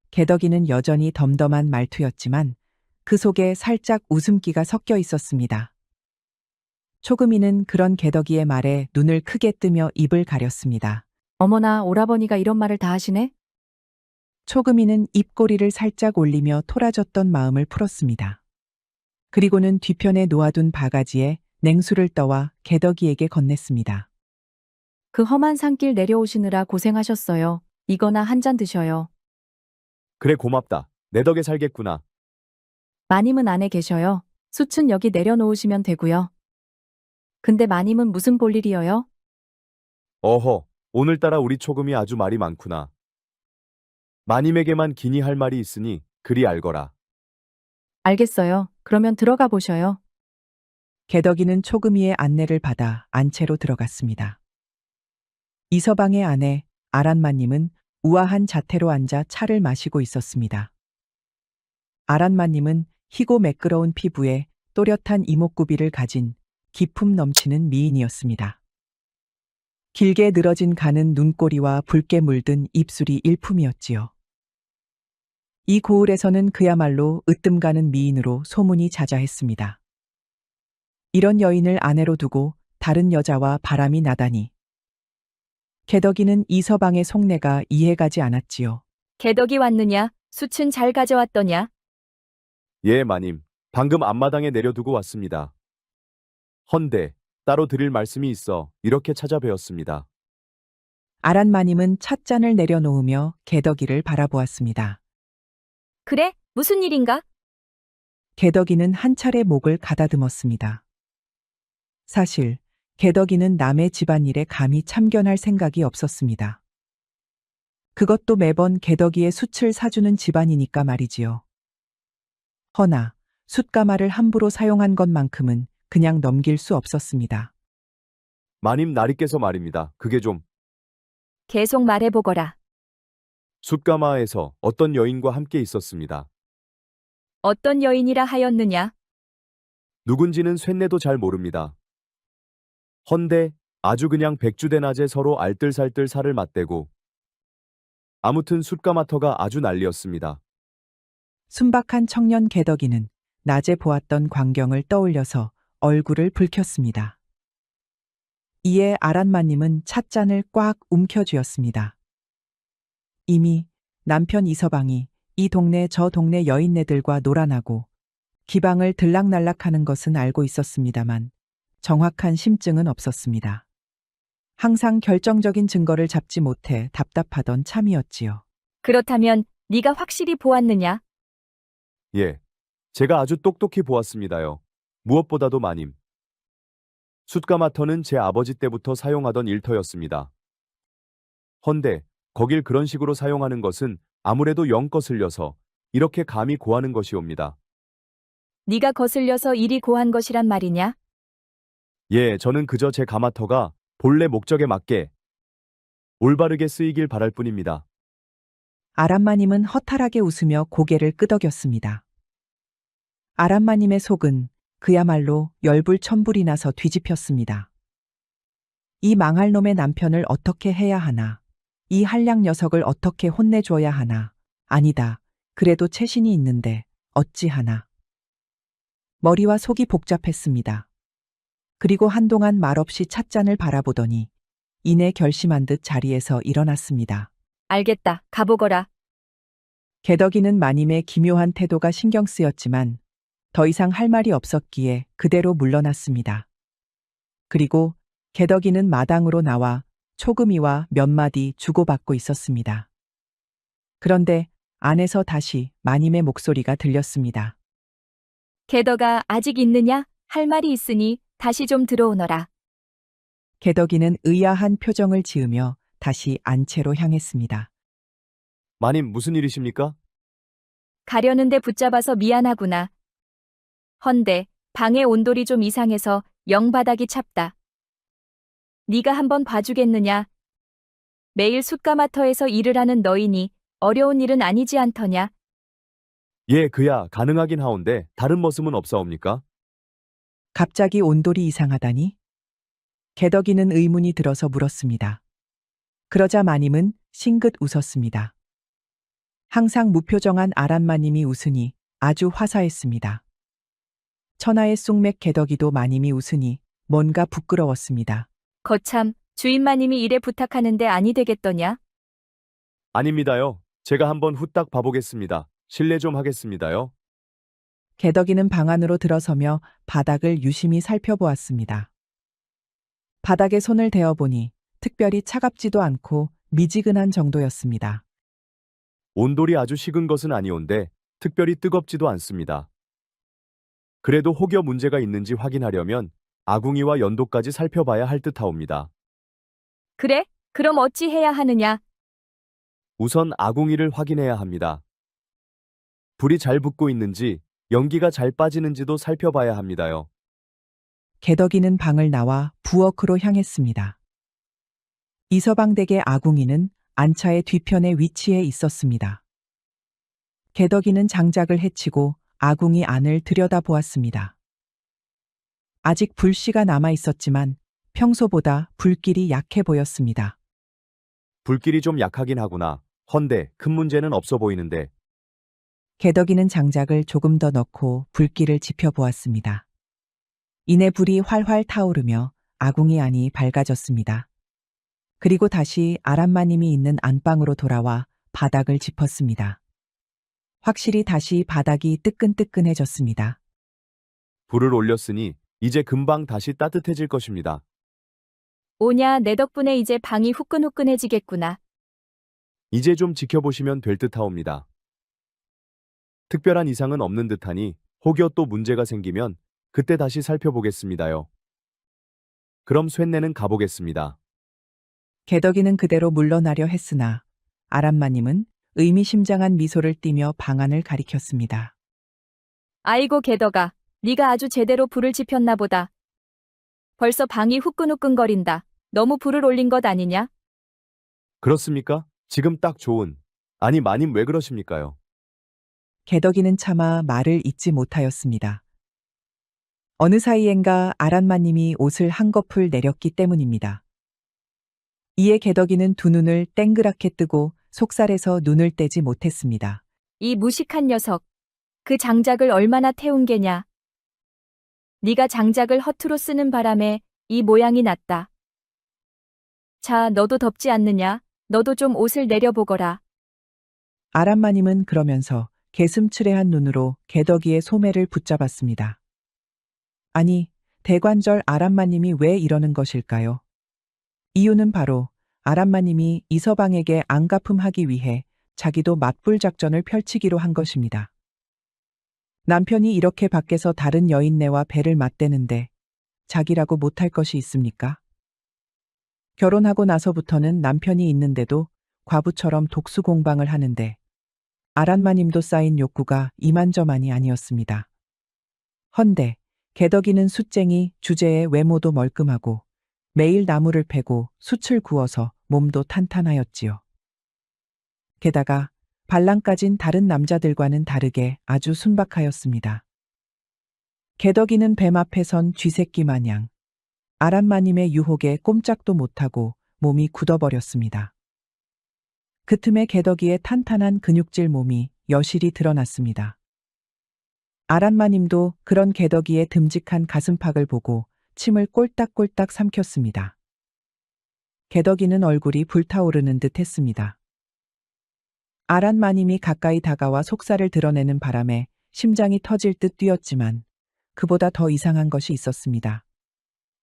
개덕이는 여전히 덤덤한 말투였지만 그 속에 살짝 웃음기가 섞여 있었습니다. 초금이는 그런 개덕이의 말에 눈을 크게 뜨며 입을 가렸습니다. 어머나, 오라버니가 이런 말을 다 하시네? 초금이는 입꼬리를 살짝 올리며 토라졌던 마음을 풀었습니다. 그리고는 뒤편에 놓아둔 바가지에 냉수를 떠와 개덕이에게 건넸습니다. 그 험한 산길 내려오시느라 고생하셨어요. 이거나 한 잔 드셔요. 그래 고맙다. 내 덕에 살겠구나. 마님은 안에 계셔요. 숯은 여기 내려놓으시면 되고요. 근데 마님은 무슨 볼일이어요? 어허, 오늘따라 우리 초금이 아주 말이 많구나. 마님에게만 기니 할 말이 있으니 그리 알거라. 알겠어요. 그러면 들어가 보셔요. 개덕이는 초금이의 안내를 받아 안채로 들어갔습니다. 이서방의 아내 아란마님은 우아한 자태로 앉아 차를 마시고 있었습니다. 아란마님은 희고 매끄러운 피부에 또렷한 이목구비를 가진 기품 넘치는 미인이었습니다. 길게 늘어진 가는 눈꼬리와 붉게 물든 입술이 일품이었지요. 이 고을에서는 그야말로 으뜸 가는 미인으로 소문이 자자했습니다. 이런 여인을 아내로 두고 다른 여자와 바람이 나다니. 개덕이는 이서방의 속내가 이해가지 않았지요. 개덕이 왔느냐? 숯은 잘 가져왔더냐? 예, 마님. 방금 앞마당에 내려두고 왔습니다. 헌데 따로 드릴 말씀이 있어 이렇게 찾아뵈었습니다. 아란마님은 찻잔을 내려놓으며 개덕이를 바라보았습니다. 그래? 무슨 일인가? 개덕이는 한 차례 목을 가다듬었습니다. 사실 개덕이는 남의 집안일에 감히 참견할 생각이 없었습니다. 그것도 매번 개덕이의 숯을 사주는 집안이니까 말이지요. 허나 숯가마를 함부로 사용한 것만큼은 그냥 넘길 수 없었습니다. 마님 나리께서 말입니다. 그게 좀 계속 말해보거라. 숯가마에서 어떤 여인과 함께 있었습니다. 어떤 여인이라 하였느냐? 누군지는 쇳내도 잘 모릅니다. 헌데 아주 그냥 백주대낮에 서로 알뜰살뜰 살을 맞대고 아무튼 숯가마터가 아주 난리였습니다. 순박한 청년 개덕이는 낮에 보았던 광경을 떠올려서 얼굴을 붉혔습니다. 이에 아란마님은 찻잔을 꽉 움켜쥐었습니다. 이미 남편 이서방이 이 동네 저 동네 여인네들과 놀아나고 기방을 들락날락하는 것은 알고 있었습니다만 정확한 심증은 없었습니다. 항상 결정적인 증거를 잡지 못해 답답하던 참이었지요. 그렇다면 네가 확실히 보았느냐? 예, 제가 아주 똑똑히 보았습니다요. 무엇보다도 마님. 숯가마터는 제 아버지 때부터 사용하던 일터였습니다. 헌데 거길 그런 식으로 사용하는 것은 아무래도 영 거슬려서 이렇게 감히 고하는 것이옵니다. 네가 거슬려서 일이 고한 것이란 말이냐? 예, 저는 그저 제 가마터가 본래 목적에 맞게 올바르게 쓰이길 바랄 뿐입니다. 아란마님은 허탈하게 웃으며 고개를 끄덕였습니다. 아란마님의 속은 그야말로 열불천불이 나서 뒤집혔습니다. 이 망할 놈의 남편을 어떻게 해야 하나? 이 한량 녀석을 어떻게 혼내줘야 하나? 아니다. 그래도 채신이 있는데 어찌하나? 머리와 속이 복잡했습니다. 그리고 한동안 말없이 찻잔을 바라보더니 이내 결심한 듯 자리에서 일어났습니다. 알겠다. 가보거라. 개덕이는 마님의 기묘한 태도가 신경 쓰였지만 더 이상 할 말이 없었기에 그대로 물러났습니다. 그리고 개덕이는 마당으로 나와 초금이와 몇 마디 주고받고 있었습니다. 그런데 안에서 다시 마님의 목소리가 들렸습니다. 개덕아 아직 있느냐? 할 말이 있으니 다시 좀 들어오너라. 개덕이는 의아한 표정을 지으며 다시 안채로 향했습니다. 마님 무슨 일이십니까? 가려는데 붙잡아서 미안하구나. 헌데 방의 온돌이 좀 이상해서 영바닥이 찹다. 네가 한번 봐주겠느냐? 매일 숯가마터에서 일을 하는 너이니 어려운 일은 아니지 않더냐? 예, 그야 가능하긴 하온데 다른 머슴은 없사옵니까? 갑자기 온돌이 이상하다니? 개덕이는 의문이 들어서 물었습니다. 그러자 마님은 싱긋 웃었습니다. 항상 무표정한 아란마님이 웃으니 아주 화사했습니다. 천하의 쑥맥 개덕이도 마님이 웃으니 뭔가 부끄러웠습니다. 거참, 주인마님이 일에 부탁하는데 아니 되겠더냐? 아닙니다요. 제가 한번 후딱 봐보겠습니다. 실례 좀 하겠습니다요. 개덕이는 방 안으로 들어서며 바닥을 유심히 살펴보았습니다. 바닥에 손을 대어보니 특별히 차갑지도 않고 미지근한 정도였습니다. 온돌이 아주 식은 것은 아니온데 특별히 뜨겁지도 않습니다. 그래도 혹여 문제가 있는지 확인하려면 아궁이와 연도까지 살펴봐야 할 듯하옵니다. 그래? 그럼 어찌 해야 하느냐? 우선 아궁이를 확인해야 합니다. 불이 잘 붙고 있는지 연기가 잘 빠지는지도 살펴봐야 합니다요. 개덕이는 방을 나와 부엌으로 향했습니다. 이서방댁의 아궁이는 안차의 뒤편에 위치해 있었습니다. 개덕이는 장작을 해치고 아궁이 안을 들여다보았습니다. 아직 불씨가 남아 있었지만 평소보다 불길이 약해 보였습니다. 불길이 좀 약하긴 하구나. 헌데 큰 문제는 없어 보이는데. 개덕이는 장작을 조금 더 넣고 불길을 지펴보았습니다. 이내 불이 활활 타오르며 아궁이 안이 밝아졌습니다. 그리고 다시 아란마님이 있는 안방으로 돌아와 바닥을 짚었습니다. 확실히 다시 바닥이 뜨끈뜨끈해졌습니다. 불을 올렸으니 이제 금방 다시 따뜻해질 것입니다. 오냐, 내 덕분에 이제 방이 후끈후끈해지겠구나. 이제 좀 지켜보시면 될 듯하옵니다. 특별한 이상은 없는 듯하니 혹여 또 문제가 생기면 그때 다시 살펴보겠습니다요. 그럼 쇳내는 가보겠습니다. 개덕이는 그대로 물러나려 했으나 아란마님은 의미심장한 미소를 띠며 방안을 가리켰습니다. 아이고 개덕아, 네가 아주 제대로 불을 지폈나 보다. 벌써 방이 후끈후끈거린다. 너무 불을 올린 것 아니냐? 그렇습니까? 지금 딱 좋은. 아니 마님 왜 그러십니까요? 개덕이는 차마 말을 잇지 못하였습니다. 어느 사이엔가 아란마님이 옷을 한꺼풀 내렸기 때문입니다. 이에 개덕이는 두 눈을 땡그랗게 뜨고 속살에서 눈을 떼지 못했습니다. 이 무식한 녀석. 그 장작을 얼마나 태운 게냐? 네가 장작을 허투루 쓰는 바람에 이 모양이 났다. 자, 너도 덥지 않느냐? 너도 좀 옷을 내려보거라. 아란마님은 그러면서 개슴츠레한 눈으로 개덕이의 소매를 붙잡았습니다. 아니, 대관절 아란마님이 왜 이러는 것일까요? 이유는 바로 아란마님이 이서방에게 안갚음하기 위해 자기도 맞불 작전을 펼치기로 한 것입니다. 남편이 이렇게 밖에서 다른 여인네와 배를 맞대는데 자기라고 못할 것이 있습니까? 결혼하고 나서부터는 남편이 있는데도 과부처럼 독수공방을 하는데 아란마님도 쌓인 욕구가 이만저만이 아니었습니다. 헌데 개덕이는 숯쟁이 주제에 외모도 멀끔하고 매일 나무를 패고 숯을 구워서 몸도 탄탄하였지요. 게다가 발랑까진 다른 남자들과는 다르게 아주 순박하였습니다. 개덕이는 뱀 앞에 선 쥐새끼 마냥 아란마님의 유혹에 꼼짝도 못하고 몸이 굳어버렸습니다. 그 틈에 개덕이의 탄탄한 근육질 몸이 여실히 드러났습니다. 아란마님도 그런 개덕이의 듬직한 가슴팍을 보고 침을 꼴딱꼴딱 삼켰습니다. 개덕이는 얼굴이 불타오르는 듯 했습니다. 아란 마님이 가까이 다가와 속살을 드러내는 바람에 심장이 터질 듯 뛰었지만 그보다 더 이상한 것이 있었습니다.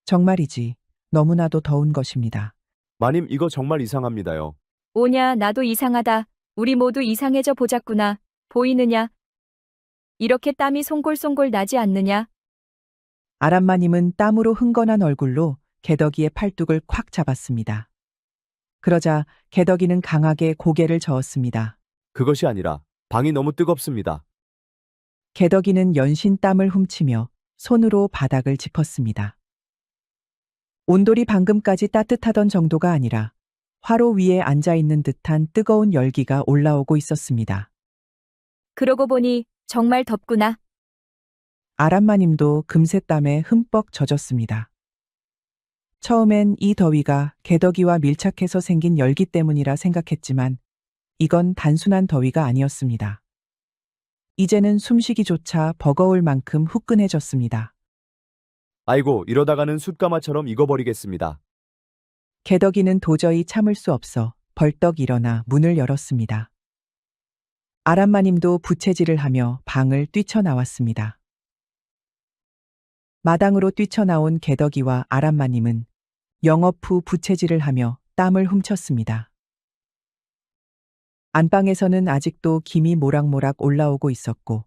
정말이지 너무나도 더운 것입니다. 마님, 이거 정말 이상합니다요. 오냐, 나도 이상하다. 우리 모두 이상해져 보자꾸나. 보이느냐? 이렇게 땀이 송골송골 나지 않느냐? 아란 마님은 땀으로 흥건한 얼굴로 개덕이의 팔뚝을 콱 잡았습니다. 그러자 개덕이는 강하게 고개를 저었습니다. 그것이 아니라 방이 너무 뜨겁습니다. 개덕이는 연신 땀을 훔치며 손으로 바닥을 짚었습니다. 온돌이 방금까지 따뜻하던 정도가 아니라 화로 위에 앉아있는 듯한 뜨거운 열기가 올라오고 있었습니다. 그러고 보니 정말 덥구나. 아란마님도 금세 땀에 흠뻑 젖었습니다. 처음엔 이 더위가 개덕이와 밀착해서 생긴 열기 때문이라 생각했지만 이건 단순한 더위가 아니었습니다. 이제는 숨쉬기조차 버거울 만큼 후끈해졌습니다. 아이고, 이러다가는 숯가마처럼 익어버리겠습니다. 개덕이는 도저히 참을 수 없어 벌떡 일어나 문을 열었습니다. 아란마님도 부채질을 하며 방을 뛰쳐나왔습니다. 마당으로 뛰쳐나온 개덕이와 아란마님은 영업 후 부채질을 하며 땀을 훔쳤습니다. 안방에서는 아직도 김이 모락모락 올라오고 있었고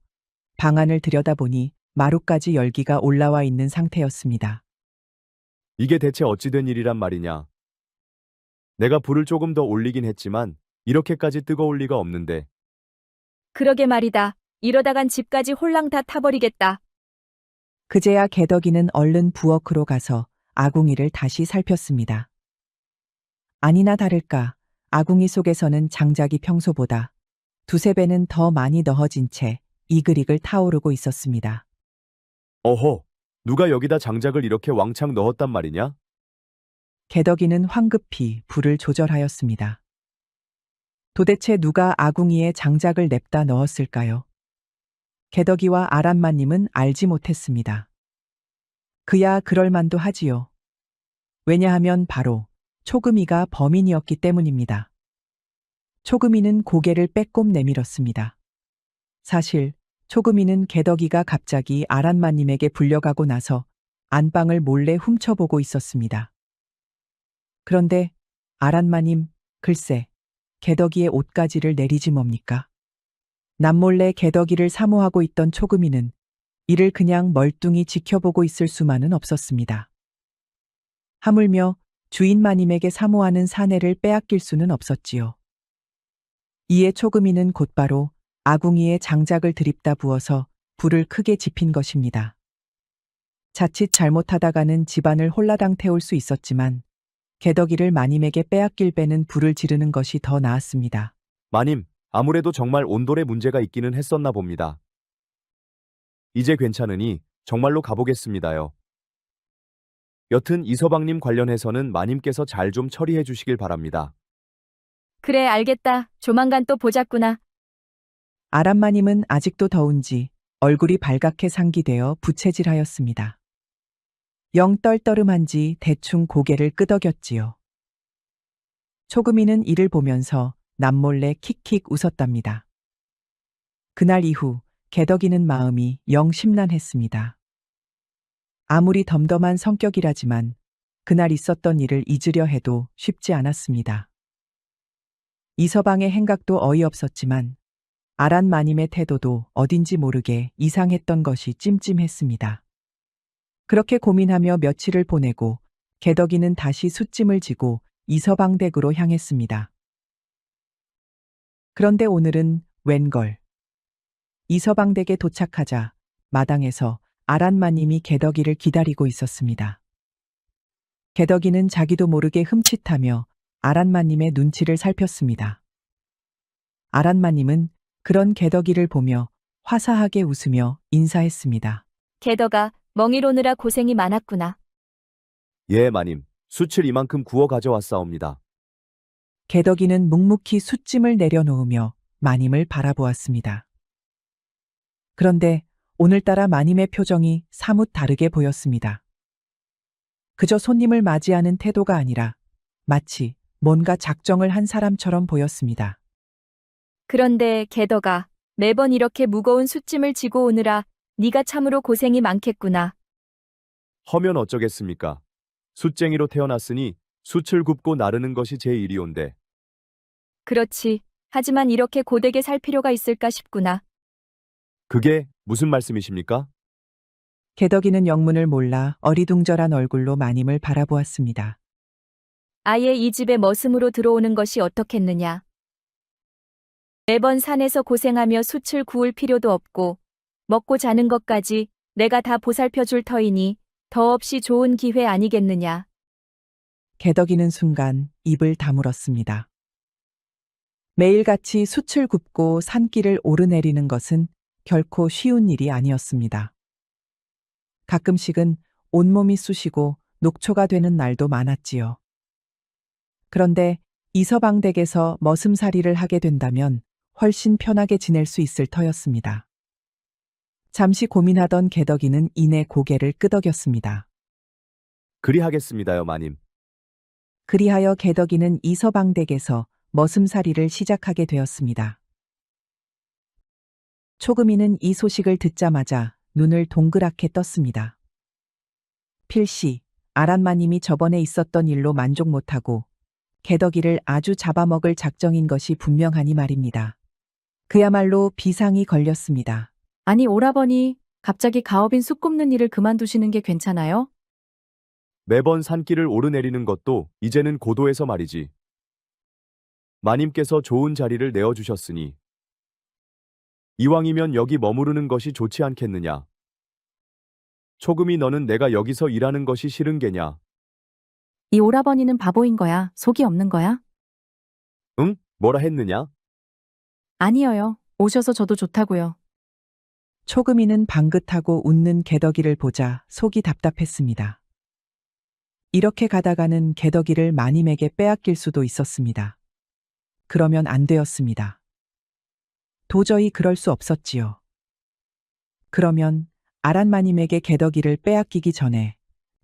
방 안을 들여다보니 마루까지 열기가 올라와 있는 상태였습니다. 이게 대체 어찌 된 일이란 말이냐. 내가 불을 조금 더 올리긴 했지만 이렇게까지 뜨거울 리가 없는데. 그러게 말이다. 이러다간 집까지 홀랑 다 타버리겠다. 그제야 개덕이는 얼른 부엌으로 가서 아궁이를 다시 살폈습니다. 아니나 다를까 아궁이 속에서는 장작이 평소보다 두세 배는 더 많이 넣어진 채 이글이글 타오르고 있었습니다. 어허, 누가 여기다 장작을 이렇게 왕창 넣었단 말이냐? 개덕이는 황급히 불을 조절하였습니다. 도대체 누가 아궁이에 장작을 냅다 넣었을까요? 개덕이와 아란마님은 알지 못했습니다. 그야 그럴 만도 하지요. 왜냐하면 바로 초금이가 범인이었기 때문입니다. 초금이는 고개를 빼꼼 내밀었습니다. 사실 초금이는 개덕이가 갑자기 아란마님에게 불려가고 나서 안방을 몰래 훔쳐보고 있었습니다. 그런데 아란마님, 글쎄, 개덕이의 옷가지를 내리지 뭡니까? 남몰래 개덕이를 사모하고 있던 초금이는 이를 그냥 멀뚱히 지켜보고 있을 수만은 없었습니다. 하물며 주인마님에게 사모하는 사내를 빼앗길 수는 없었지요. 이에 초금이는 곧바로 아궁이에 장작을 드립다 부어서 불을 크게 지핀 것입니다. 자칫 잘못하다가는 집안을 홀라당 태울 수 있었지만 개덕이를 마님에게 빼앗길 배는 불을 지르는 것이 더 나았습니다. 마님, 아무래도 정말 온돌에 문제가 있기는 했었나 봅니다. 이제 괜찮으니 정말로 가보겠습니다요. 여튼 이서방님 관련해서는 마님께서 잘 좀 처리해 주시길 바랍니다. 그래, 알겠다. 조만간 또 보자꾸나. 아란마님은 아직도 더운지 얼굴이 발갛게 상기되어 부채질하였습니다. 영 떨떠름한지 대충 고개를 끄덕였지요. 초금이는 이를 보면서 남몰래 킥킥 웃었답니다. 그날 이후 개덕이는 마음이 영 심란했습니다. 아무리 덤덤한 성격이라지만 그날 있었던 일을 잊으려 해도 쉽지 않았습니다. 이서방의 행각도 어이없었지만 아란마님의 태도도 어딘지 모르게 이상했던 것이 찜찜했습니다. 그렇게 고민하며 며칠을 보내고 개덕이는 다시 숯짐을 지고 이서방 댁으로 향했습니다. 그런데 오늘은 웬걸. 이서방 댁에 도착하자 마당에서 아란마님이 개덕이를 기다리고 있었습니다. 개덕이는 자기도 모르게 흠칫하며 아란마님의 눈치를 살폈습니다. 아란마님은 그런 개덕이를 보며 화사하게 웃으며 인사했습니다. 개덕아, 멍이 로느라 고생이 많았구나. 예, 마님. 숯을 이만큼 구워 가져왔사옵니다. 개덕이는 묵묵히 숯짐을 내려놓으며 마님을 바라보았습니다. 그런데 오늘따라 마님의 표정이 사뭇 다르게 보였습니다. 그저 손님을 맞이하는 태도가 아니라 마치 뭔가 작정을 한 사람처럼 보였습니다. 그런데 게더가 매번 이렇게 무거운 숯짐을 지고 오느라 네가 참으로 고생이 많겠구나. 허면 어쩌겠습니까? 숯쟁이로 태어났으니 숯을 굽고 나르는 것이 제 일이온데. 그렇지. 하지만 이렇게 고되게 살 필요가 있을까 싶구나. 그게 무슨 말씀이십니까? 개덕이는 영문을 몰라 어리둥절한 얼굴로 마님을 바라보았습니다. 아예 이 집에 머슴으로 들어오는 것이 어떻겠느냐. 매번 산에서 고생하며 숯을 구울 필요도 없고 먹고 자는 것까지 내가 다 보살펴 줄 터이니 더없이 좋은 기회 아니겠느냐. 개덕이는 순간 입을 다물었습니다. 매일같이 숯을 굽고 산길을 오르내리는 것은 결코 쉬운 일이 아니었습니다. 가끔씩은 온몸이 쑤시고 녹초가 되는 날도 많았지요. 그런데 이서방 댁에서 머슴살이를 하게 된다면 훨씬 편하게 지낼 수 있을 터였습니다. 잠시 고민하던 개덕이는 이내 고개를 끄덕였습니다. 그리하겠습니다요, 마님. 그리하여 개덕이는 이서방 댁에서 머슴살이를 시작하게 되었습니다. 초금이는 이 소식을 듣자마자 눈을 동그랗게 떴습니다. 필시 아란마님이 저번에 있었던 일로 만족 못하고 개덕이를 아주 잡아먹을 작정인 것이 분명하니 말입니다. 그야말로 비상이 걸렸습니다. 아니, 오라버니, 갑자기 가업인 숯 굽는 일을 그만두시는 게 괜찮아요? 매번 산길을 오르내리는 것도 이제는 고도에서 말이지. 마님께서 좋은 자리를 내어주셨으니 이왕이면 여기 머무르는 것이 좋지 않겠느냐. 초금이 너는 내가 여기서 일하는 것이 싫은 게냐. 이 오라버니는 바보인 거야. 속이 없는 거야? 응? 뭐라 했느냐? 아니에요. 오셔서 저도 좋다고요. 초금이는 방긋하고 웃는 개덕이를 보자 속이 답답했습니다. 이렇게 가다가는 개덕이를 마님에게 빼앗길 수도 있었습니다. 그러면 안 되었습니다. 도저히 그럴 수 없었지요. 그러면 아란마님에게 개덕이를 빼앗기기 전에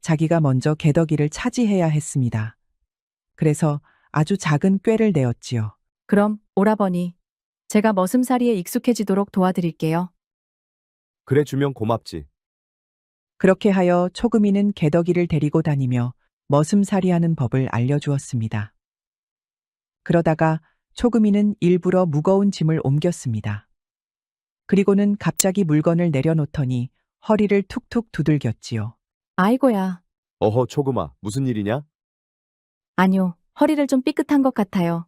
자기가 먼저 개덕이를 차지해야 했습니다. 그래서 아주 작은 꾀를 내었지요. 그럼, 오라버니, 제가 머슴살이에 익숙해지도록 도와드릴게요. 그래 주면 고맙지. 그렇게 하여 초금이는 개덕이를 데리고 다니며 머슴살이하는 법을 알려주었습니다. 그러다가 초금이는 일부러 무거운 짐을 옮겼습니다. 그리고는 갑자기 물건을 내려놓더니 허리를 툭툭 두들겼지요. 아이고야. 어허, 초금아, 무슨 일이냐? 아니요, 허리를 좀 삐끗한 것 같아요.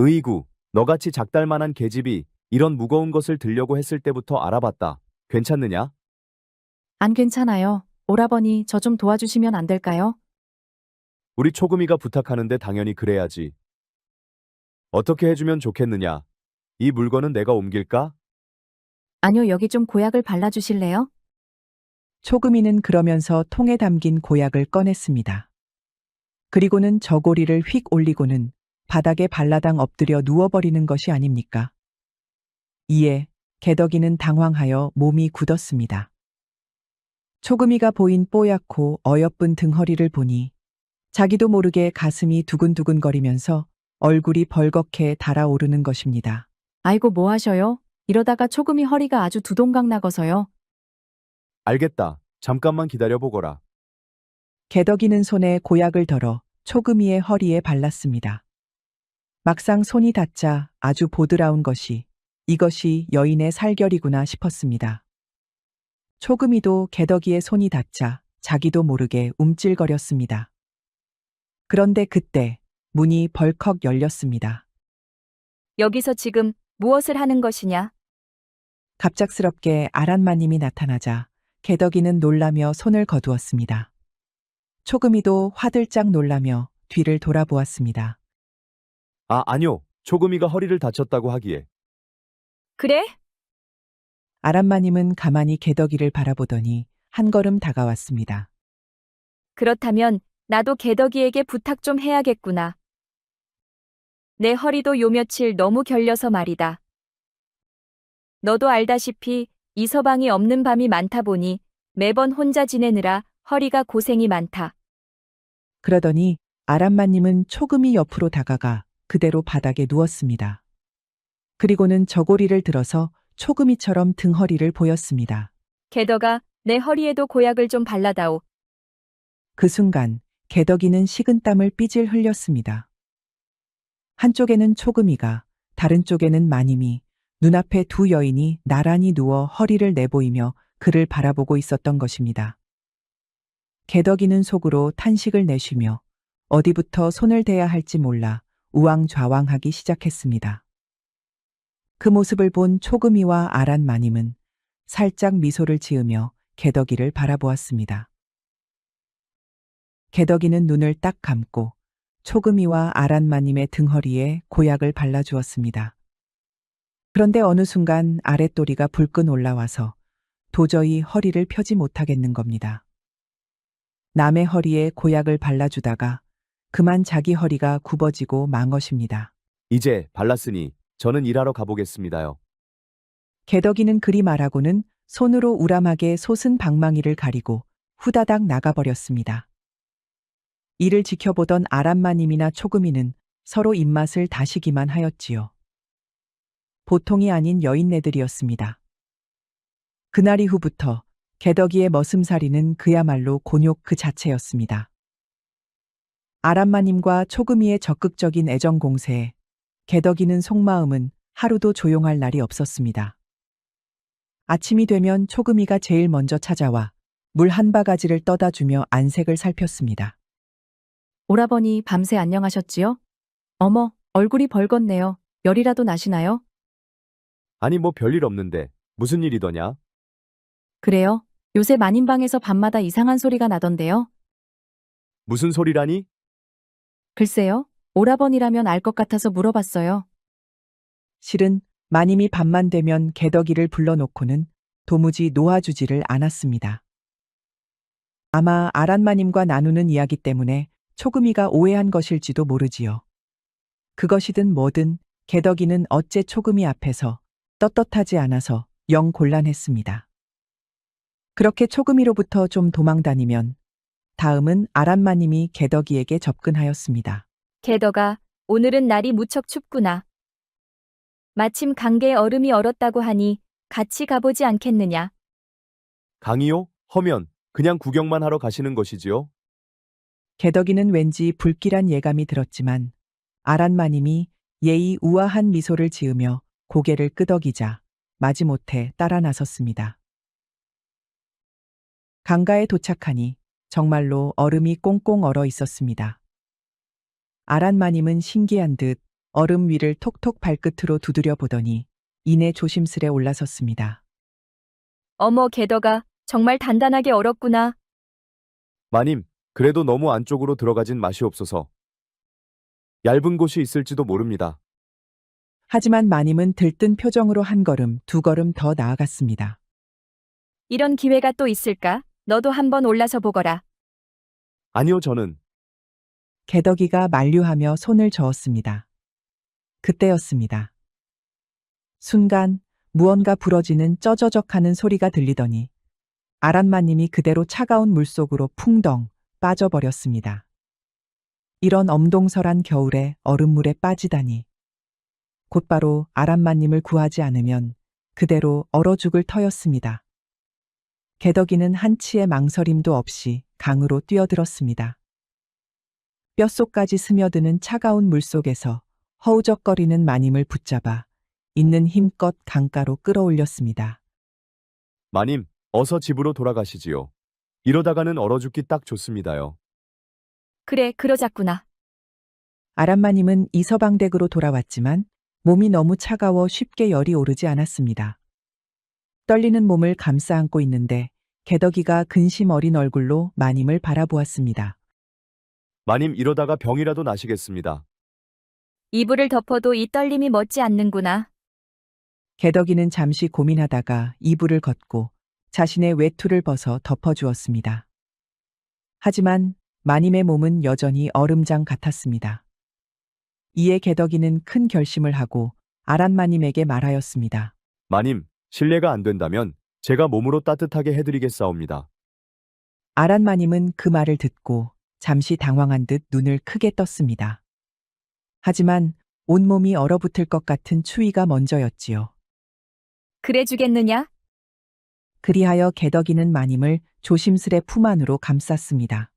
으이구, 너같이 작달만한 계집이 이런 무거운 것을 들려고 했을 때부터 알아봤다. 괜찮느냐? 안 괜찮아요. 오라버니, 저 좀 도와주시면 안 될까요? 우리 초금이가 부탁하는데 당연히 그래야지. 어떻게 해주면 좋겠느냐? 이 물건은 내가 옮길까? 아니요, 여기 좀 고약을 발라주실래요? 초금이는 그러면서 통에 담긴 고약을 꺼냈습니다. 그리고는 저고리를 휙 올리고는 바닥에 발라당 엎드려 누워버리는 것이 아닙니까? 이에 개덕이는 당황하여 몸이 굳었습니다. 초금이가 보인 뽀얗고 어여쁜 등허리를 보니 자기도 모르게 가슴이 두근두근거리면서 얼굴이 벌겋게 달아오르는 것입니다. 아이고, 뭐 하셔요? 이러다가 초금이 허리가 아주 두동강 나거서요. 알겠다. 잠깐만 기다려보거라. 개덕이는 손에 고약을 덜어 초금이의 허리에 발랐습니다. 막상 손이 닿자 아주 보드라운 것이 이것이 여인의 살결이구나 싶었습니다. 초금이도 개덕이의 손이 닿자 자기도 모르게 움찔거렸습니다. 그런데 그때 문이 벌컥 열렸습니다. 여기서 지금 무엇을 하는 것이냐? 갑작스럽게 아란마님이 나타나자 개덕이는 놀라며 손을 거두었습니다. 초금이도 화들짝 놀라며 뒤를 돌아보았습니다. 아니요. 초금이가 허리를 다쳤다고 하기에. 그래? 아란마님은 가만히 개덕이를 바라보더니 한 걸음 다가왔습니다. 그렇다면 나도 개덕이에게 부탁 좀 해야겠구나. 내 허리도 요 며칠 너무 결려서 말이다. 너도 알다시피 이 서방이 없는 밤이 많다 보니 매번 혼자 지내느라 허리가 고생이 많다. 그러더니 아란마님은 초금이 옆으로 다가가 그대로 바닥에 누웠습니다. 그리고는 저고리를 들어서 초금이처럼 등허리를 보였습니다. 개덕아, 내 허리에도 고약을 좀 발라다오. 그 순간 개덕이는 식은땀을 삐질 흘렸습니다. 한쪽에는 초금이가, 다른 쪽에는 마님이, 눈앞에 두 여인이 나란히 누워 허리를 내보이며 그를 바라보고 있었던 것입니다. 개덕이는 속으로 탄식을 내쉬며 어디부터 손을 대야 할지 몰라 우왕좌왕하기 시작했습니다. 그 모습을 본 초금이와 아란 마님은 살짝 미소를 지으며 개덕이를 바라보았습니다. 개덕이는 눈을 딱 감고 초금이와 아란 마님의 등허리에 고약을 발라주었습니다. 그런데 어느 순간 아랫도리가 불끈 올라와서 도저히 허리를 펴지 못하겠는 겁니다. 남의 허리에 고약을 발라주다가 그만 자기 허리가 굽어지고 만 것입니다. 이제 발랐으니 저는 일하러 가보겠습니다요. 개덕이는 그리 말하고는 손으로 우람하게 솟은 방망이를 가리고 후다닥 나가버렸습니다. 이를 지켜보던 아란마님이나 초금이는 서로 입맛을 다시기만 하였지요. 보통이 아닌 여인네들이었습니다. 그날 이후부터 개덕이의 머슴살이는 그야말로 곤욕 그 자체였습니다. 아란마님과 초금이의 적극적인 애정 공세에 개덕이는 속마음은 하루도 조용할 날이 없었습니다. 아침이 되면 초금이가 제일 먼저 찾아와 물 한 바가지를 떠다 주며 안색을 살폈습니다. 오라버니 밤새 안녕하셨지요? 어머, 얼굴이 벌겋네요. 열이라도 나시나요? 아니 뭐 별일 없는데 무슨 일이더냐? 그래요? 요새 마님방에서 밤마다 이상한 소리가 나던데요. 무슨 소리라니? 글쎄요. 오라버니라면 알 것 같아서 물어봤어요. 실은 마님이 밤만 되면 개덕이를 불러놓고는 도무지 놓아주지를 않았습니다. 아마 아란마님과 나누는 이야기 때문에 초금이가 오해한 것일지도 모르지요. 그것이든 뭐든 개덕이는 어째 초금이 앞에서 떳떳하지 않아서 영 곤란했습니다. 그렇게 초금이로부터 좀 도망다니면 다음은 아란마님이 개덕이에게 접근하였습니다. 개덕아, 오늘은 날이 무척 춥구나. 마침 강계에 얼음이 얼었다고 하니 같이 가보지 않겠느냐. 강이요? 허면 그냥 구경만 하러 가시는 것이지요? 개덕이는 왠지 불길한 예감이 들었지만 아란마님이 예의 우아한 미소를 지으며 고개를 끄덕이자 마지못해 따라 나섰습니다. 강가에 도착하니 정말로 얼음이 꽁꽁 얼어 있었습니다. 아란마님은 신기한 듯 얼음 위를 톡톡 발끝으로 두드려 보더니 이내 조심스레 올라섰습니다. 어머 개덕아, 정말 단단하게 얼었구나. 마님, 그래도 너무 안쪽으로 들어가진 마시옵소서. 얇은 곳이 있을지도 모릅니다. 하지만 마님은 들뜬 표정으로 한 걸음, 두 걸음 더 나아갔습니다. 이런 기회가 또 있을까? 너도 한번 올라서 보거라. 아니요, 저는. 개덕이가 만류하며 손을 저었습니다. 그때였습니다. 순간 무언가 부러지는 쩌저적하는 소리가 들리더니 아란마님이 그대로 차가운 물속으로 풍덩 빠져버렸습니다. 이런 엄동설한 겨울에 얼음물에 빠지다니. 곧바로 아란마님을 구하지 않으면 그대로 얼어 죽을 터였습니다. 개덕이는 한치의 망설임도 없이 강으로 뛰어들었습니다. 뼛속까지 스며드는 차가운 물속에서 허우적거리는 마님을 붙잡아 있는 힘껏 강가로 끌어올렸습니다. 마님, 어서 집으로 돌아가시지요. 이러다가는 얼어 죽기 딱 좋습니다요. 그래, 그러자꾸나. 아란마님은 이서방댁으로 돌아왔지만 몸이 너무 차가워 쉽게 열이 오르지 않았습니다. 떨리는 몸을 감싸 안고 있는데 개덕이가 근심 어린 얼굴로 마님을 바라보았습니다. 마님, 이러다가 병이라도 나시겠습니다. 이불을 덮어도 이 떨림이 멎지 않는구나. 개덕이는 잠시 고민하다가 이불을 걷고 자신의 외투를 벗어 덮어주었습니다. 하지만 마님의 몸은 여전히 얼음장 같았습니다. 이에 개덕이는 큰 결심을 하고 아란마님에게 말하였습니다. 마님, 실례가 안 된다면 제가 몸으로 따뜻하게 해드리겠사옵니다. 아란마님은 그 말을 듣고 잠시 당황한 듯 눈을 크게 떴습니다. 하지만 온몸이 얼어붙을 것 같은 추위가 먼저였지요. 그래 주겠느냐? 그리하여 개덕이는 마님을 조심스레 품 안으로 감쌌습니다.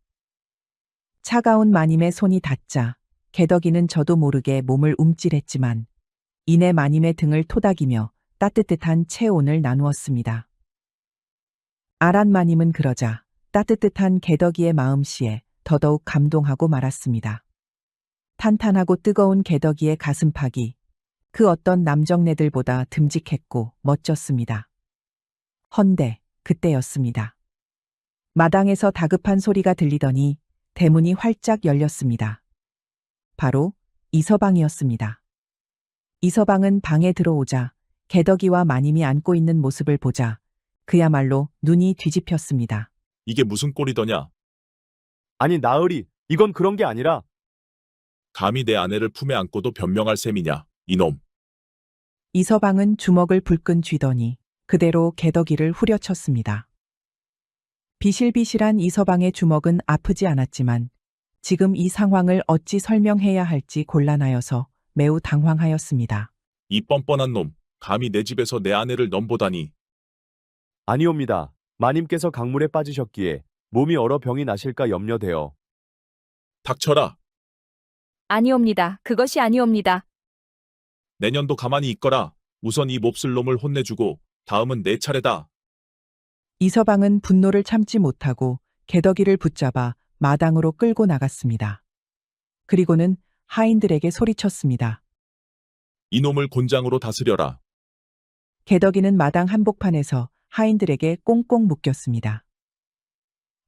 차가운 마님의 손이 닿자 개덕이는 저도 모르게 몸을 움찔했지만 이내 마님의 등을 토닥이며 따뜻한 체온을 나누었습니다. 아란 마님은 그러자 따뜻한 개덕이의 마음씨에 더더욱 감동하고 말았습니다. 탄탄하고 뜨거운 개덕이의 가슴팍이 그 어떤 남정네들보다 듬직했고 멋졌습니다. 헌데 그때였습니다. 마당에서 다급한 소리가 들리더니 대문이 활짝 열렸습니다. 바로 이서방이었습니다. 이서방은 방에 들어오자 개덕이와 마님이 앉고 있는 모습을 보자 그야말로 눈이 뒤집혔습니다. 이게 무슨 꼴이더냐? 아니 나으리, 이건 그런 게 아니라 감히 내 아내를 품에 안고도 변명할 셈이냐, 이놈. 이서방은 주먹을 불끈 쥐더니 그대로 개덕이를 후려쳤습니다. 비실비실한 이서방의 주먹은 아프지 않았지만 지금 이 상황을 어찌 설명해야 할지 곤란하여서 매우 당황하였습니다. 이 뻔뻔한 놈, 감히 내 집에서 내 아내를 넘보다니. 아니옵니다. 마님께서 강물에 빠지셨기에 몸이 얼어 병이 나실까 염려되어. 닥쳐라. 아니옵니다. 그것이 아니옵니다. 내년도 가만히 있거라. 우선 이 몹쓸 놈을 혼내주고 다음은 내 차례다. 이서방은 분노를 참지 못하고 개덕이를 붙잡아 마당으로 끌고 나갔습니다. 그리고는 하인들에게 소리쳤습니다. 이놈을 곤장으로 다스려라. 개덕이는 마당 한복판에서 하인들에게 꽁꽁 묶였습니다.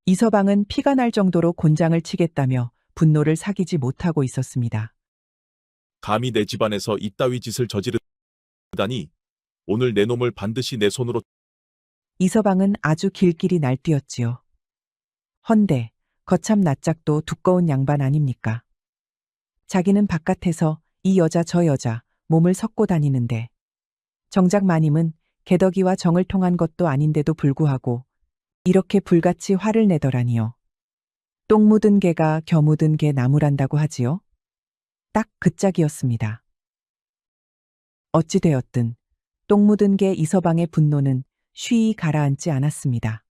이서방은 피가 날 정도로 곤장을 치겠다며 분노를 사기지 못하고 있었습니다. 감히 내 집안에서 이따위 짓을 저지르다니. 오늘 내 놈을 반드시 내 손으로. 이서방은 아주 길길이 날뛰었지요. 헌데 거참 낯짝도 두꺼운 양반 아닙니까? 자기는 바깥에서 이 여자 저 여자 몸을 섞고 다니는데 정작 마님은 개덕이와 정을 통한 것도 아닌데도 불구하고 이렇게 불같이 화를 내더라니요. 똥 묻은 개가 겨 묻은 개 나무란다고 하지요. 딱 그 짝이었습니다. 어찌되었든 똥 묻은 개 이서방의 분노는 쉬이 가라앉지 않았습니다.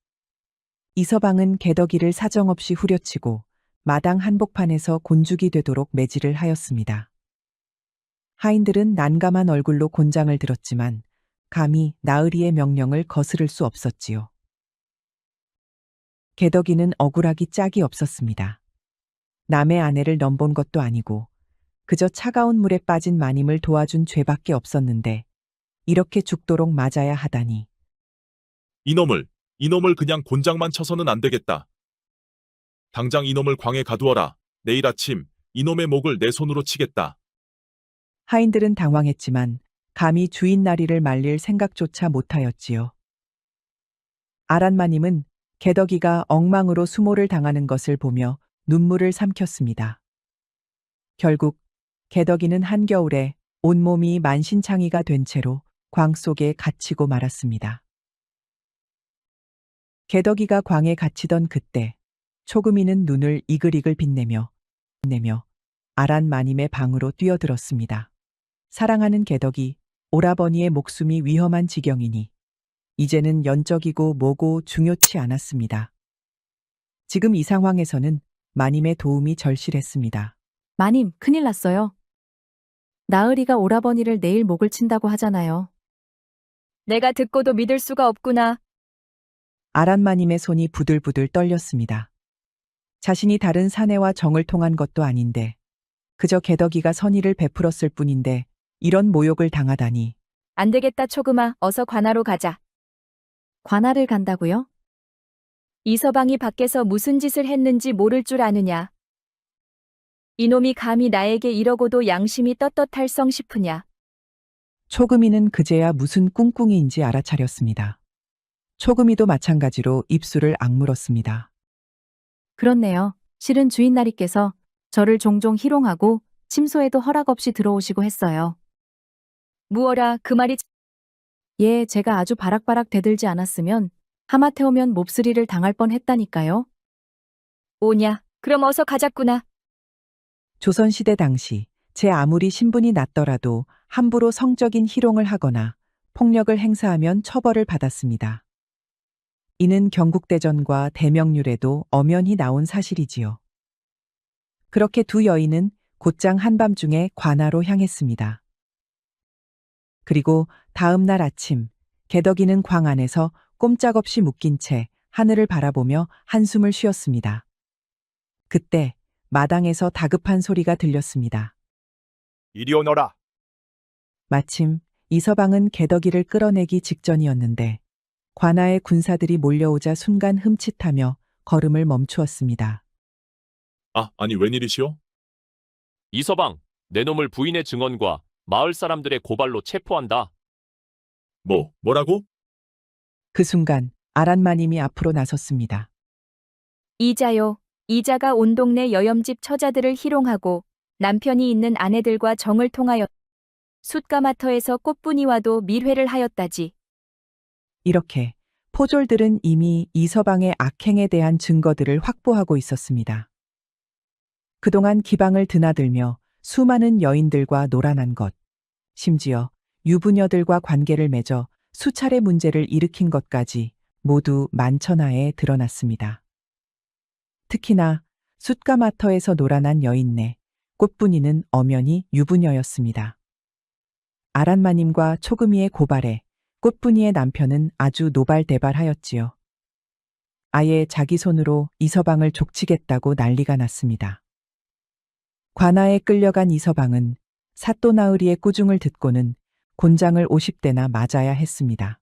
이서방은 개덕이를 사정없이 후려치고 마당 한복판에서 곤죽이 되도록 매질을 하였습니다. 하인들은 난감한 얼굴로 곤장을 들었지만 감히 나으리의 명령을 거스를 수 없었지요. 개덕이는 억울하기 짝이 없었습니다. 남의 아내를 넘본 것도 아니고 그저 차가운 물에 빠진 마님을 도와준 죄밖에 없었는데 이렇게 죽도록 맞아야 하다니. 이놈을 그냥 곤장만 쳐서는 안 되겠다. 당장 이놈을 광에 가두어라. 내일 아침 이놈의 목을 내 손으로 치겠다. 하인들은 당황했지만 감히 주인 나리를 말릴 생각조차 못하였지요. 아란마님은 개덕이가 엉망으로 수모를 당하는 것을 보며 눈물을 삼켰습니다. 결국 개덕이는 한겨울에 온몸이 만신창이가 된 채로 광 속에 갇히고 말았습니다. 개덕이가 광에 갇히던 그때 초금이는 눈을 이글이글 빛내며 아란마님의 방으로 뛰어들었습니다. 사랑하는 개덕이, 오라버니의 목숨이 위험한 지경이니 이제는 연적이고 뭐고 중요치 않았습니다. 지금 이 상황에서는 마님의 도움이 절실했습니다. 마님, 큰일 났어요. 나으리가 오라버니를 내일 목을 친다고 하잖아요. 내가 듣고도 믿을 수가 없구나. 아란마님의 손이 부들부들 떨렸습니다. 자신이 다른 사내와 정을 통한 것도 아닌데 그저 개덕이가 선의를 베풀었을 뿐인데 이런 모욕을 당하다니. 안 되겠다 초금아, 어서 관하로 가자. 관아를 간다고요? 이서방이 밖에서 무슨 짓을 했는지 모를 줄 아느냐. 이놈이 감히 나에게 이러고도 양심이 떳떳할성 싶으냐. 초금이는 그제야 무슨 꿍꿍이인지 알아차렸습니다. 초금이도 마찬가지로 입술을 악물었습니다. 그렇네요. 실은 주인나리께서 저를 종종 희롱하고 침소에도 허락 없이 들어오시고 했어요. 무어라 그 말이. 예, 제가 아주 바락바락 대들지 않았으면 하마태우면 몹쓸이를 당할 뻔했다니까요. 오냐, 그럼 어서 가자꾸나. 조선시대 당시 제 아무리 신분이 낮더라도 함부로 성적인 희롱을 하거나 폭력을 행사하면 처벌을 받았습니다. 이는 경국대전과 대명률에도 엄연히 나온 사실이지요. 그렇게 두 여인은 곧장 한밤중에 관아로 향했습니다. 그리고 다음 날 아침, 개덕이는 광 안에서 꼼짝없이 묶인 채 하늘을 바라보며 한숨을 쉬었습니다. 그때 마당에서 다급한 소리가 들렸습니다. 이리 오너라. 마침 이서방은 개덕이를 끌어내기 직전이었는데 관아의 군사들이 몰려오자 순간 흠칫하며 걸음을 멈추었습니다. 아니 웬일이시오? 이서방, 내 놈을 부인의 증언과 마을 사람들의 고발로 체포한다. 뭐라고? 그 순간 아란마님이 앞으로 나섰습니다. 이자요. 이자가 온 동네 여염집 처자들을 희롱하고 남편이 있는 아내들과 정을 통하여 숫가마터에서 꽃분이와도 밀회를 하였다지. 이렇게 포졸들은 이미 이서방의 악행에 대한 증거들을 확보하고 있었습니다. 그동안 기방을 드나들며 수많은 여인들과 놀아난 것, 심지어 유부녀들과 관계를 맺어 수차례 문제를 일으킨 것까지 모두 만천하에 드러났습니다. 특히나 숫가마터에서 놀아난 여인네, 꽃분이는 엄연히 유부녀였습니다. 아란마님과 초금이의 고발에 꽃분이의 남편은 아주 노발대발하였지요. 아예 자기 손으로 이서방을 족치겠다고 난리가 났습니다. 관아에 끌려간 이서방은 사또나으리의 꾸중을 듣고는 곤장을 50대나 맞아야 했습니다.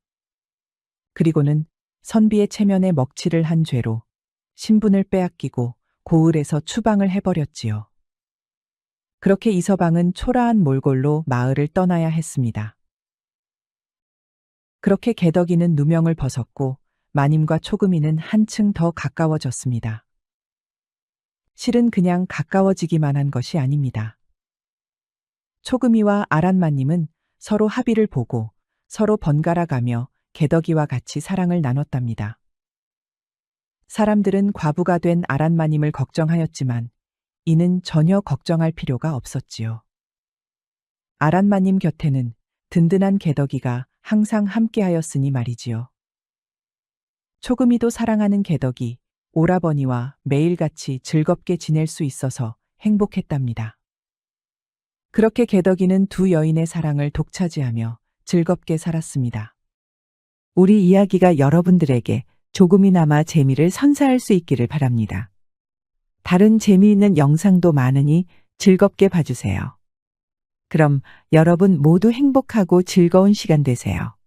그리고는 선비의 체면에 먹칠을 한 죄로 신분을 빼앗기고 고을에서 추방을 해버렸지요. 그렇게 이서방은 초라한 몰골로 마을을 떠나야 했습니다. 그렇게 개덕이는 누명을 벗었고 마님과 초금이는 한층 더 가까워졌습니다. 실은 그냥 가까워지기만 한 것이 아닙니다. 초금이와 아란마님은 서로 합의를 보고 서로 번갈아 가며 개덕이와 같이 사랑을 나눴답니다. 사람들은 과부가 된 아란마님을 걱정하였지만 이는 전혀 걱정할 필요가 없었지요. 아란마님 곁에는 든든한 개덕이가 항상 함께하였으니 말이지요. 초금이도 사랑하는 개덕이 오라버니와 매일같이 즐겁게 지낼 수 있어서 행복했답니다. 그렇게 개덕이는 두 여인의 사랑을 독차지하며 즐겁게 살았습니다. 우리 이야기가 여러분들에게 조금이나마 재미를 선사할 수 있기를 바랍니다. 다른 재미있는 영상도 많으니 즐겁게 봐주세요. 그럼 여러분 모두 행복하고 즐거운 시간 되세요.